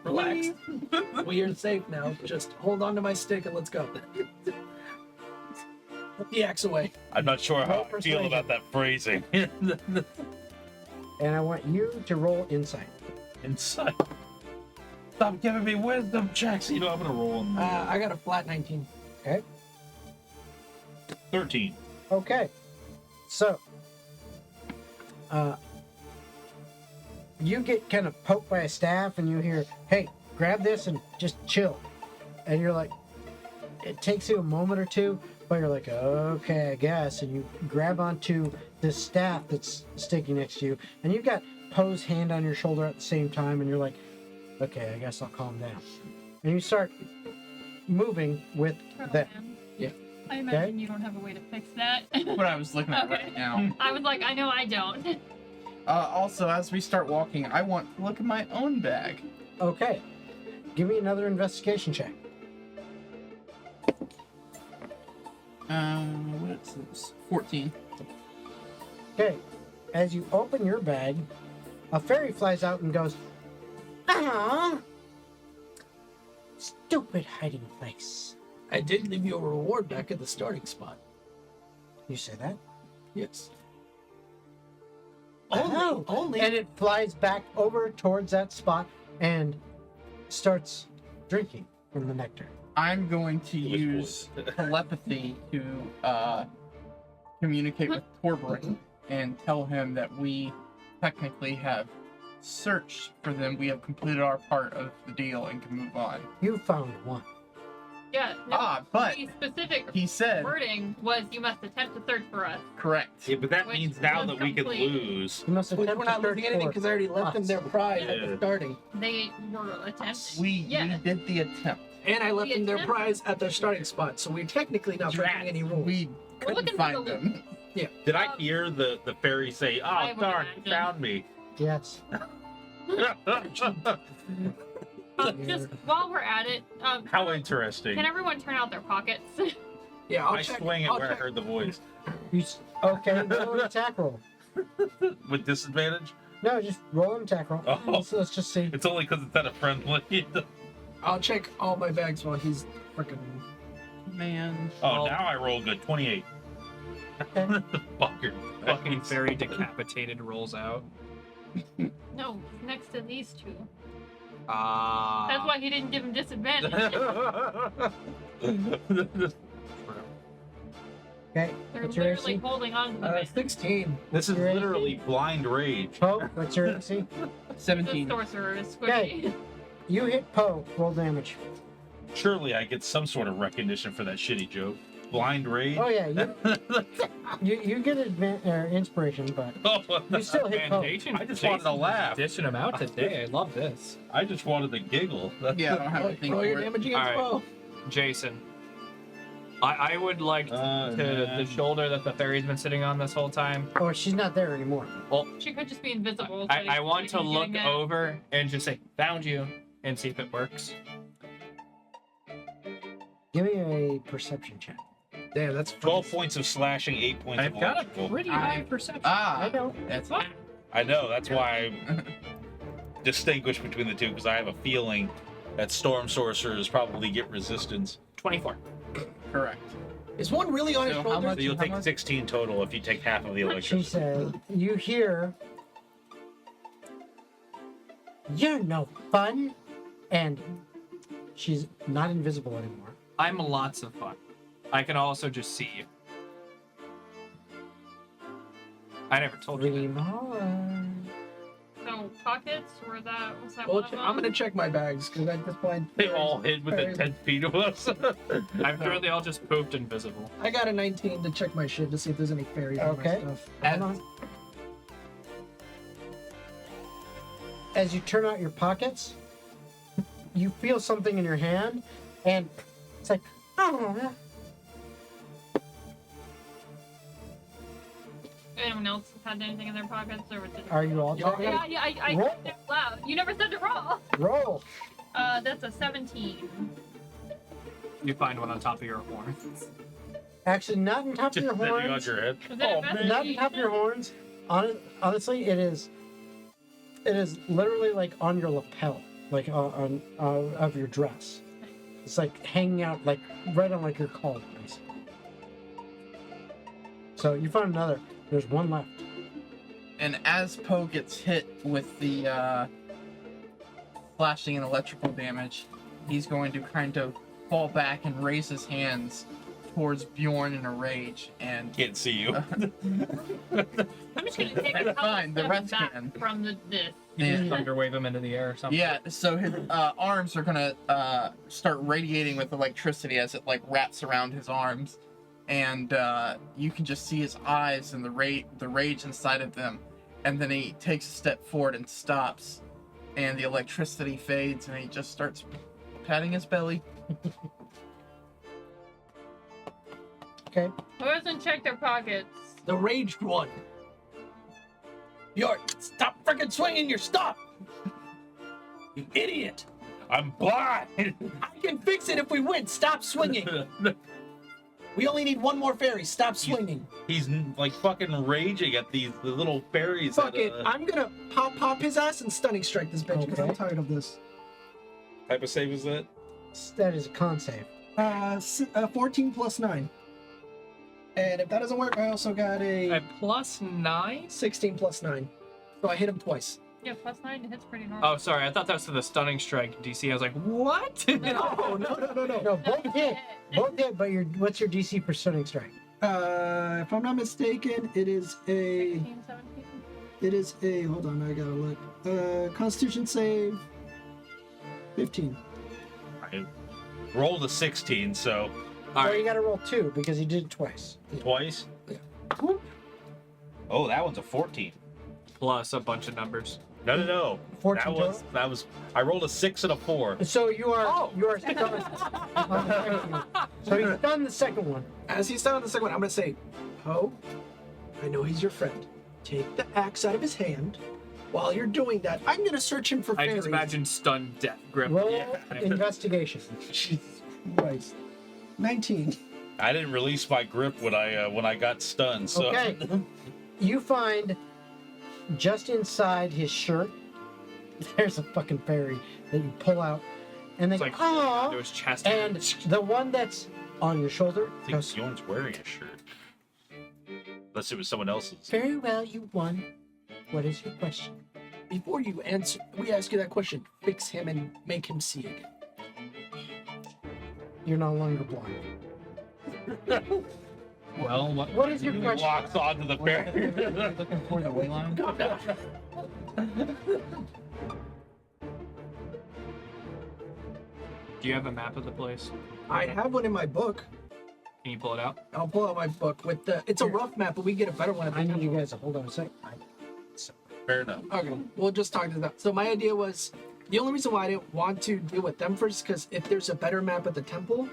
Relax. We are safe now. Just hold on to my stick and let's go. Put the axe away. I'm not sure how Roll I feel persuasion. about that phrasing. And I want you to roll insight. Inside. Stop giving me wisdom checks. You know I'm gonna roll on I got a flat 19. 13. Okay. So, you get kind of poked by a staff and you hear, hey, grab this and just chill. And you're like, it takes you a moment or two, but you're like, okay, I guess. And you grab onto this staff that's sticking next to you, and you've got Poe's hand on your shoulder at the same time, and you're like, okay, I guess I'll calm down. And you start moving with that. Yeah. I imagine you don't have a way to fix that. What I was looking at Okay. right now. I was like, I know I don't. Also, as we start walking, I want to look at my own bag. Okay. Give me another investigation check. What's this? 14. Okay. As you open your bag, a fairy flies out and goes, ah, stupid hiding place. I did leave you a reward back at the starting spot. You say that? Yes. Oh. Only. And it flies back over towards that spot and starts drinking from the nectar. I'm going to use telepathy to communicate with Torberin and tell him that we technically have searched for them. We have completed our part of the deal and can move on. You found one. Yeah. No, But the specific he said wording was you must attempt to search for us. correct. Yeah, but that Which means now was that we can complete. lose. You must We're attempt not to losing search anything for because I already left them us. their prize at Yeah. the starting. They were attempting. We yeah. did the attempt. And I left The them their attempt- prize at their starting spot, so we're technically not breaking any rules. We We're looking couldn't for the find loot. them. Did I hear the fairy say, I oh, would darn, you imagine. found me? Yes. Just while we're at it, How interesting. can everyone turn out their pockets? Yeah, I'll I check. swing it I'll where I check. heard the voice. Okay, roll an attack roll. With disadvantage? No, just roll an attack roll. Oh. Let's just see. It's only because it's at a friendly. I'll check all my bags while he's freaking. Man. Oh, Well- now I roll good. 28. Okay. Fucker. Fucking fairy decapitated rolls out. No, next to these two. Ah. That's why he didn't give him disadvantage. Okay. They're What's your literally AC? holding on to the 16. This is Your AC? literally blind rage. Poe, what's your AC? The 17. sorcerer is squishy. Okay. You hit Poe. Roll damage. Surely I get some sort of recognition for that shitty joke. Blind rage? Oh yeah, you get inspiration, but you still hit Poe. Fantation. I just wanted to Jason's laugh. Dishing them out today. I love this. I just wanted to giggle. Yeah, I don't have anything Roll your for it. damage against Alright. Bo. Jason. I would like to the shoulder that the fairy's been sitting on this whole time. Oh, she's not there anymore. She could just be invisible. I want to look over. over and just say, found you, and see if it works. Give me a perception check. Damn, that's 12 points of slashing, 8 points I've of got a electrical. pretty high perception. I Ah, know. that's What? I know, that's why I distinguish between the two, because I have a feeling that storm sorcerers probably get resistance. 24. correct. Is one really on his So how shoulder? much- So you'll how take much? 16 total if you take half of the She electricity. said, you hear, you're no fun. And she's not invisible anymore. I'm lots of fun. I can also just see you. I never told you that. Dream on. So pockets were that? Was that Well, one of I'm them? gonna check my bags because at this point They all hid within 10 feet of us. I'm sure they all just pooped invisible. I got a 19 to check my shit to see if there's any fairies in Okay. my stuff. Hold on. As you turn out your pockets, you feel something in your hand, and it's like, oh. Anyone else had anything in their pockets, or was it? Are you all Y'all checking? Yeah, I Roll. said it loud. You never said to roll. Roll. That's a 17. You find one on top of your horns. Actually, not on top of Just your sitting on horns. your head. Was that Oh, investigation? Not on top of your horns. Honestly, it is. It is literally like on your lapel, like on of your dress. It's like hanging out, like right on like your collar, basically. So you find another. There's one left. And as Poe gets hit with the flashing and electrical damage, he's going to kind of fall back and raise his hands towards Bjorn in a rage. And Can't see you. I'm just gonna take a couple Fine, the steps rest back can. from this. You just And- thunder wave him into the air or something. Yeah, so his arms are gonna start radiating with electricity as it like wraps around his arms, and you can just see his eyes and the rage inside of them. And then he takes a step forward and stops, and the electricity fades, and he just starts patting his belly. Okay. Who hasn't checked their pockets? The raged one. Bjorn, stop freaking swinging your stuff! You idiot! I'm blind. I can fix it if we win. Stop swinging. We only need one more fairy. Stop swinging. He's like fucking raging at the little fairies. Fuck that, it. I'm gonna pop his ass and stunning strike this bitch because I'm Okay. tired of this. type of save is that? That is a con save. 14 plus 9. And if that doesn't work, I also got A a +9? 16 plus 9. So I hit him twice. Yeah, +9 hits pretty normal. Oh, sorry. I thought that was for the stunning strike DC. I was like, what? No. No, both hit. Both hit, but what's your DC for stunning strike? If I'm not mistaken, it is a 16, 17. hold on, I gotta look. Constitution save 15. I rolled a 16, so All So right. you gotta roll 2 because you did it twice. twice. Yeah. Oh, that one's a 14. Plus a bunch of numbers. No. 14 That was. I rolled a 6 and a 4. So you are stunned on the second one. So he's done the second one. As he's done on the second one, I'm gonna say, Poe, I know he's your friend. Take the axe out of his hand. While you're doing that, I'm gonna search him for I fairies. just imagine stunned death grip. Roll investigation. Jesus Christ. 19. I didn't release my grip when I got stunned. So Okay. You find just inside his shirt, there's a fucking fairy that you pull out, and they It's go, like "Aw." there was chest. And the one that's on your shoulder I think goes, Bjorn's wearing a shirt. Unless it was someone else's. "Very well, you won. What is your question?" Before you answer, we ask you that question. Fix him and make him see again. You're no longer blind. Well, What is your He question? walks onto the fairy. Looking for the way line. do you have a map of the place? I have one in my book. Can you pull it out? I'll pull out my book with the. It's a rough map, but we get a better one at the I need you temple. guys to hold on a sec. Fair enough. Okay, we'll just talk to them. So my idea was, the only reason why I didn't want to deal with them first, because if there's a better map at the temple,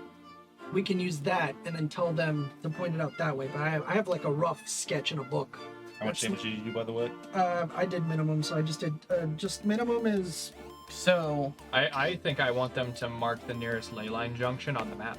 we can use that and then tell them to point it out that way. But I have like a rough sketch in a book. How much damage did you do, by the way? I did minimum, so I just did. Just minimum is. So I think I want them to mark the nearest ley line junction on the map.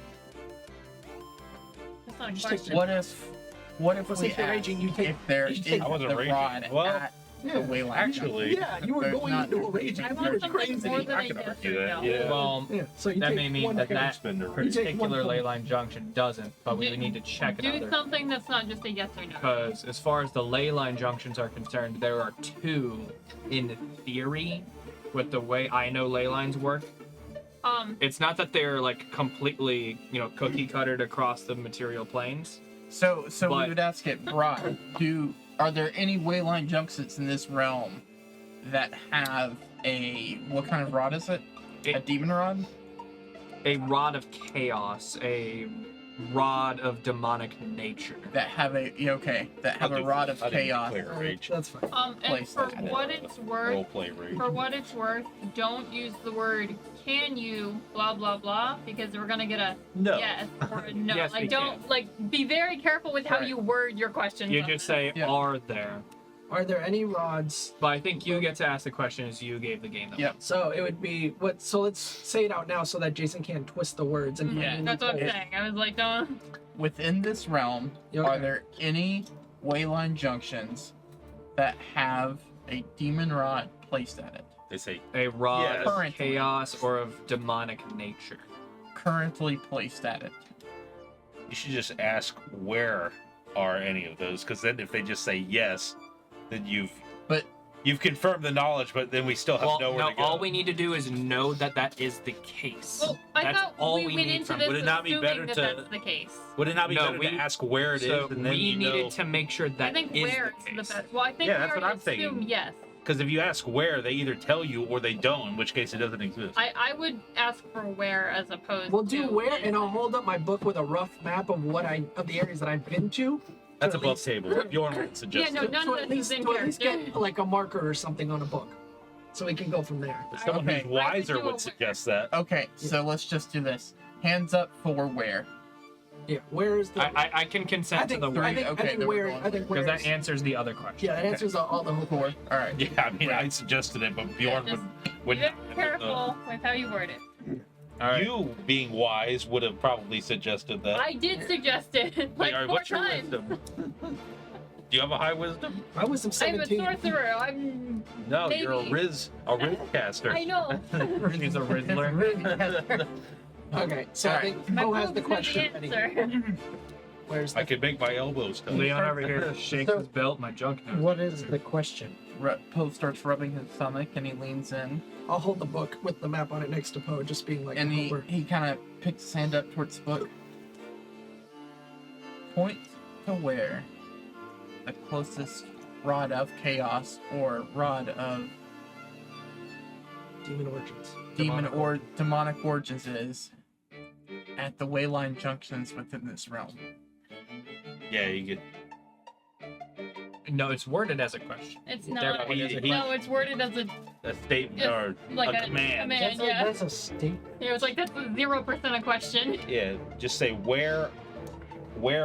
That's not a Just take question. what if Well, we since you're ask raging, you take- if there you is take- I wasn't the raging. rod Well, at the way line? Actually, Yeah, you were There's going not- into a rage. I You want were something crazy. more than I a could yes argue or that, no. yeah. Well, Yeah, so you that take may mean one that point. that spend a You take one particular point. ley line junction doesn't, but we Do- need to check Do another. something that's not just a yes or no. Because as far as the ley line junctions are concerned, there are 2 in theory with the way I know ley lines work. It's not that they're like completely, cookie cuttered across the material planes. So But- we would ask it, Brock, are there any wayline junctions in this realm that have what kind of rod is it? A demon rod? A rod of chaos, a rod of demonic nature. That have a rod of chaos. Rage. That's fine. And place for that. what it's worth, Roleplay rage. for what it's worth, don't use the word "can you" blah blah blah because we're gonna get a No. yes or a no. Yes, we like don't be very careful with how Right. you word your questions. You on just this. say, Yeah. are there? Are there any rods? But I think you get to ask the question as you gave the game. Yep. So it would be what? So let's say it out now so that Jason can't twist the words and. Yeah. That's what I'm saying. I was like, don't. Within this realm, Okay. are there any wayline junctions that have a demon rod placed at it? They say A rod Yes. of Currently. chaos or of demonic nature. Currently placed at it. you should just ask where are any of those, because then if they just say yes, then you've confirmed the knowledge, but then we still have nowhere to go. All we need to do is know that is the case. Well, I That's thought all we we went need into from. this Would it not be assuming better that to- that's the case. Would it not be No, better we- to ask where it is, So and then we you needed know? to make sure I that think is where the it's the case. best. Well, I think Yeah, we that's what already I'm thinking. assume yes. Because if you ask where, they either tell you or they don't, in which case it doesn't exist. I would ask for where as opposed We'll to do where, and I'll hold up my book with a rough map of of the areas that I've been to. That's at above least- table. Bjorn would suggest Yeah, no, it. none to of at this least, is in to at least character. get like a marker or something on a book, so we can go from there. But someone Okay. who's wiser do a would where. suggest that. Okay, so let's just do this. Hands up for where. Yeah, where is the? I can consent I think to the I where think, Okay, I think then we're where going I think where. where because that answers the other question. yeah, that answers all the whole Four. All right. Yeah, I mean, I suggested it, but Bjorn Just would be very careful with how you word it. All right. You, being wise, would have probably suggested that. I did suggest it like Wait, all right, 4 what's your times. wisdom? Do you have a high wisdom? I was some I'm a 17. sorcerer. I'm. No, you're a Maybe. Riz caster. I know. He's a Rizzler. Okay, so I Alright. think My Bo has boobs the know question. answer. Where's the? I could make my elbows touch. Leon over here shakes So- his belt. My junk knows. What is the question? Poe starts rubbing his stomach and he leans in I'll hold the book with the map on it next to Poe, just being like. and over. he kind of picks his hand up towards the book. Point to where the closest rod of chaos or rod of Demon Origins. demonic origins is at the wayline junctions within this realm. Yeah, you get. No, it's worded as a question. It's Therefore, not. it is a he- No, it's worded as A statement Yes, or like a command. command, yeah. That's a state. It was like that's a 0% a question. Yeah, just say where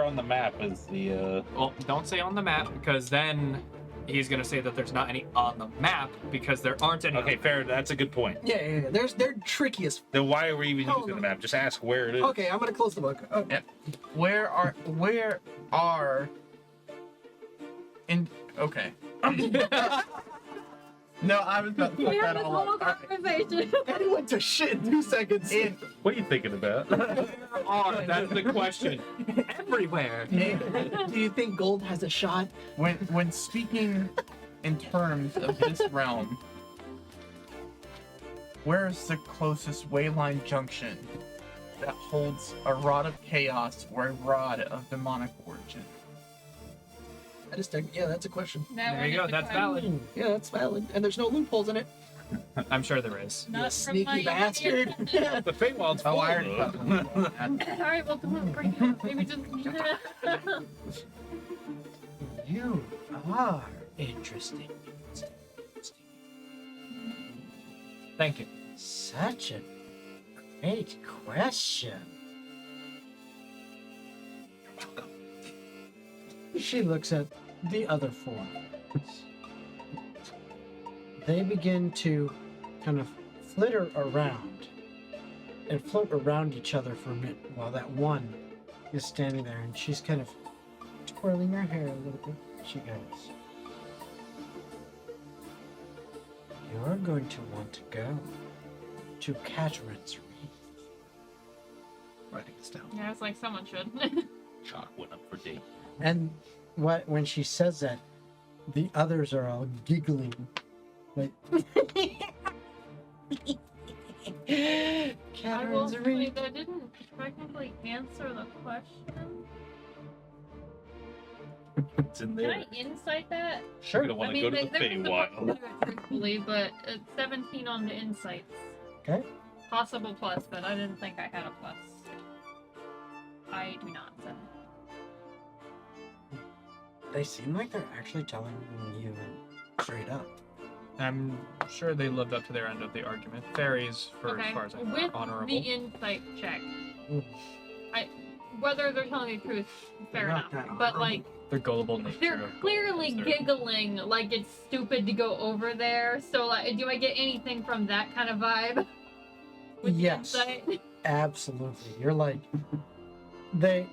on the map is the. Well, don't say on the map because then he's gonna say that there's not any on the map because there aren't any. Okay, fair. That's a good point. Yeah. They're tricky as. Then why are we even Hell using no. the map? Just ask where it is. Okay, I'm gonna close the book. Okay. Where are in okay. No, I was about to fuck We had that this all whole up. All right. conversation. And he went to shit in 2 seconds. What are you thinking about? That's the question. Everywhere. Do you think gold has a shot? When speaking in terms of this realm, where is the closest wayline junction that holds a rod of chaos or a rod of demonic origin? Yeah, that's a question. That There one you go. is a That's question. valid. Yeah, that's valid. And there's no loopholes in it. I'm sure there is. You Not from my sneaky bastard. The Feywild's Oh, full I of already those. fucked that. Alright, well, don't bring it up. Maybe just. You are interesting. Thank you. Such a great question. She looks at the other four. They begin to kind of flitter around and float around each other for a minute while that one is standing there and she's kind of twirling her hair a little bit. She goes, "You're going to want to go to Catherine's Reef." Writing this down. Yeah, it's like someone should. Chalk went up for D. And when she says that, the others are all giggling. Like, I will Catherine's say Reef. that didn't technically answer the question. It's in Can there. I insight that? You're gonna want to go to the there was a Feywild. book to it, truthfully, but it's 17 on the insights. Okay. Possible plus, but I didn't think I had a plus. I do not. So. They seem like they're actually telling you straight up. I'm sure they lived up to their end of the argument. Fairies, for Okay. as far as I know, With are honorable. the insight check, Mm. whether they're telling the truth, fair Not enough. that But honorable. like, The gullible nature. they're of clearly gold is their- giggling like it's stupid to go over there. So like, do I get anything from that kind of vibe? With the Yes. insight? Absolutely. You're like, they.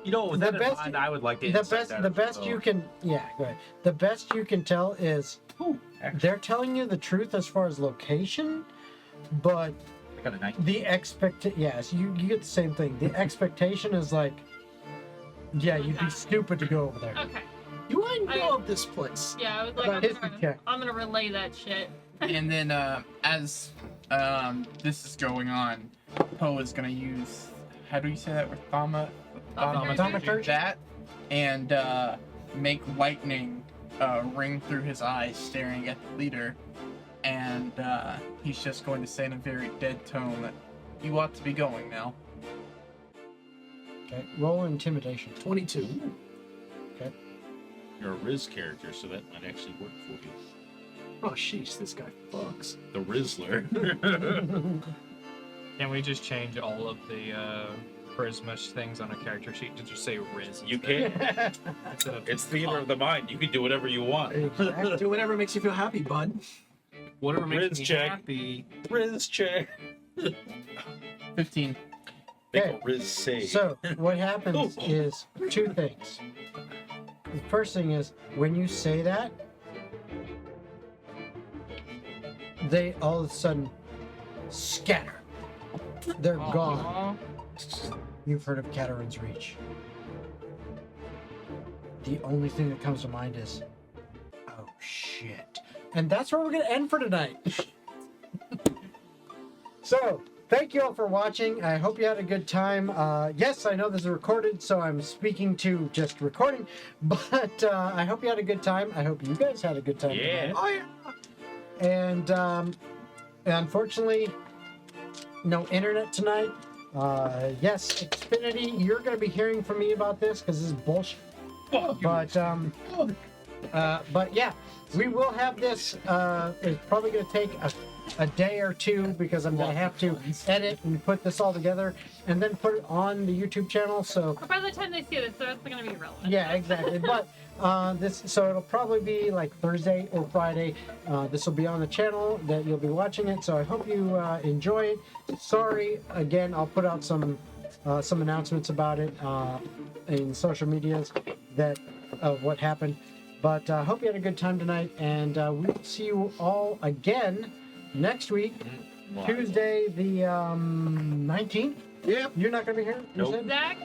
You know, with The that in best- mind, I would like to The insight best. that The as best well. you can. Yeah. Go ahead. The best you can tell is Ooh, actually, they're telling you the truth as far as location, but I got a 19. the yes, you get the same thing. The expectation is like Yeah, you'd be stupid to go over there. Okay. Do I know of this place? Yeah, I was like, Right. History check. I'm gonna relay that shit. And then as this is going on, Poe is gonna use, how do you say that, with Thaumaturgy? that, and make lightning ring through his eyes, staring at the leader, and he's just going to say in a very dead tone that you ought to be going now. Okay, roll intimidation. 22. You're a Riz character, so that might actually work for you. Oh, sheesh, this guy fucks. The Rizzler. Can we just change all of the charisma things on a character sheet to just say Riz? You can. Instead of It's theater of the mind. You can do whatever you want. Exactly. Do whatever makes you feel happy, bud. whatever makes Riz me check. happy. Riz check. 15. Make Okay. a Riz save. So what happens is two things. The first thing is when you say that, they all of a sudden scatter. They're gone. Aw. You've heard of Catarin's Reach. The only thing that comes to mind is, oh shit. And that's where we're going to end for tonight. So, thank you all for watching. I hope you had a good time. Yes, I know this is recorded, so I'm speaking to just recording, but I hope you had a good time. I hope you guys had a good time. Yeah. tonight. Oh, yeah. And unfortunately, no internet tonight. Yes, Xfinity, you're going to be hearing from me about this because this is bullshit. But yeah, we will have this. It's probably going to take a day or two because I'm going to have to edit and put this all together and then put it on the YouTube channel. So By the time they see this, so it's gonna be irrelevant. yeah, exactly. But so it'll probably be like Thursday or Friday. This will be on the channel that you'll be watching it. So I hope you enjoy it. Sorry again. I'll put out some announcements about it in social medias that of what happened. But I hope you had a good time tonight, and we'll see you all again next week, Wow. Tuesday the 19th. Yep. You're not gonna be here. You Nope. said? Zach,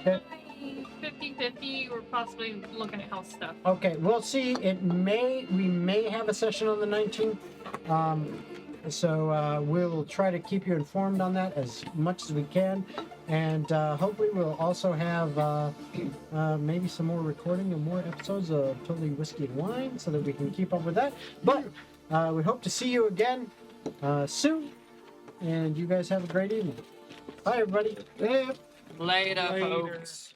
50-50, we're possibly looking at health stuff. Okay, we'll see. We may have a session on the 19th. So we'll try to keep you informed on that as much as we can. And hopefully we'll also have maybe some more recording and more episodes of Totally Whiskey and Wine so that we can keep up with that. But we hope to see you again soon. And you guys have a great evening. Bye, everybody. Later, folks.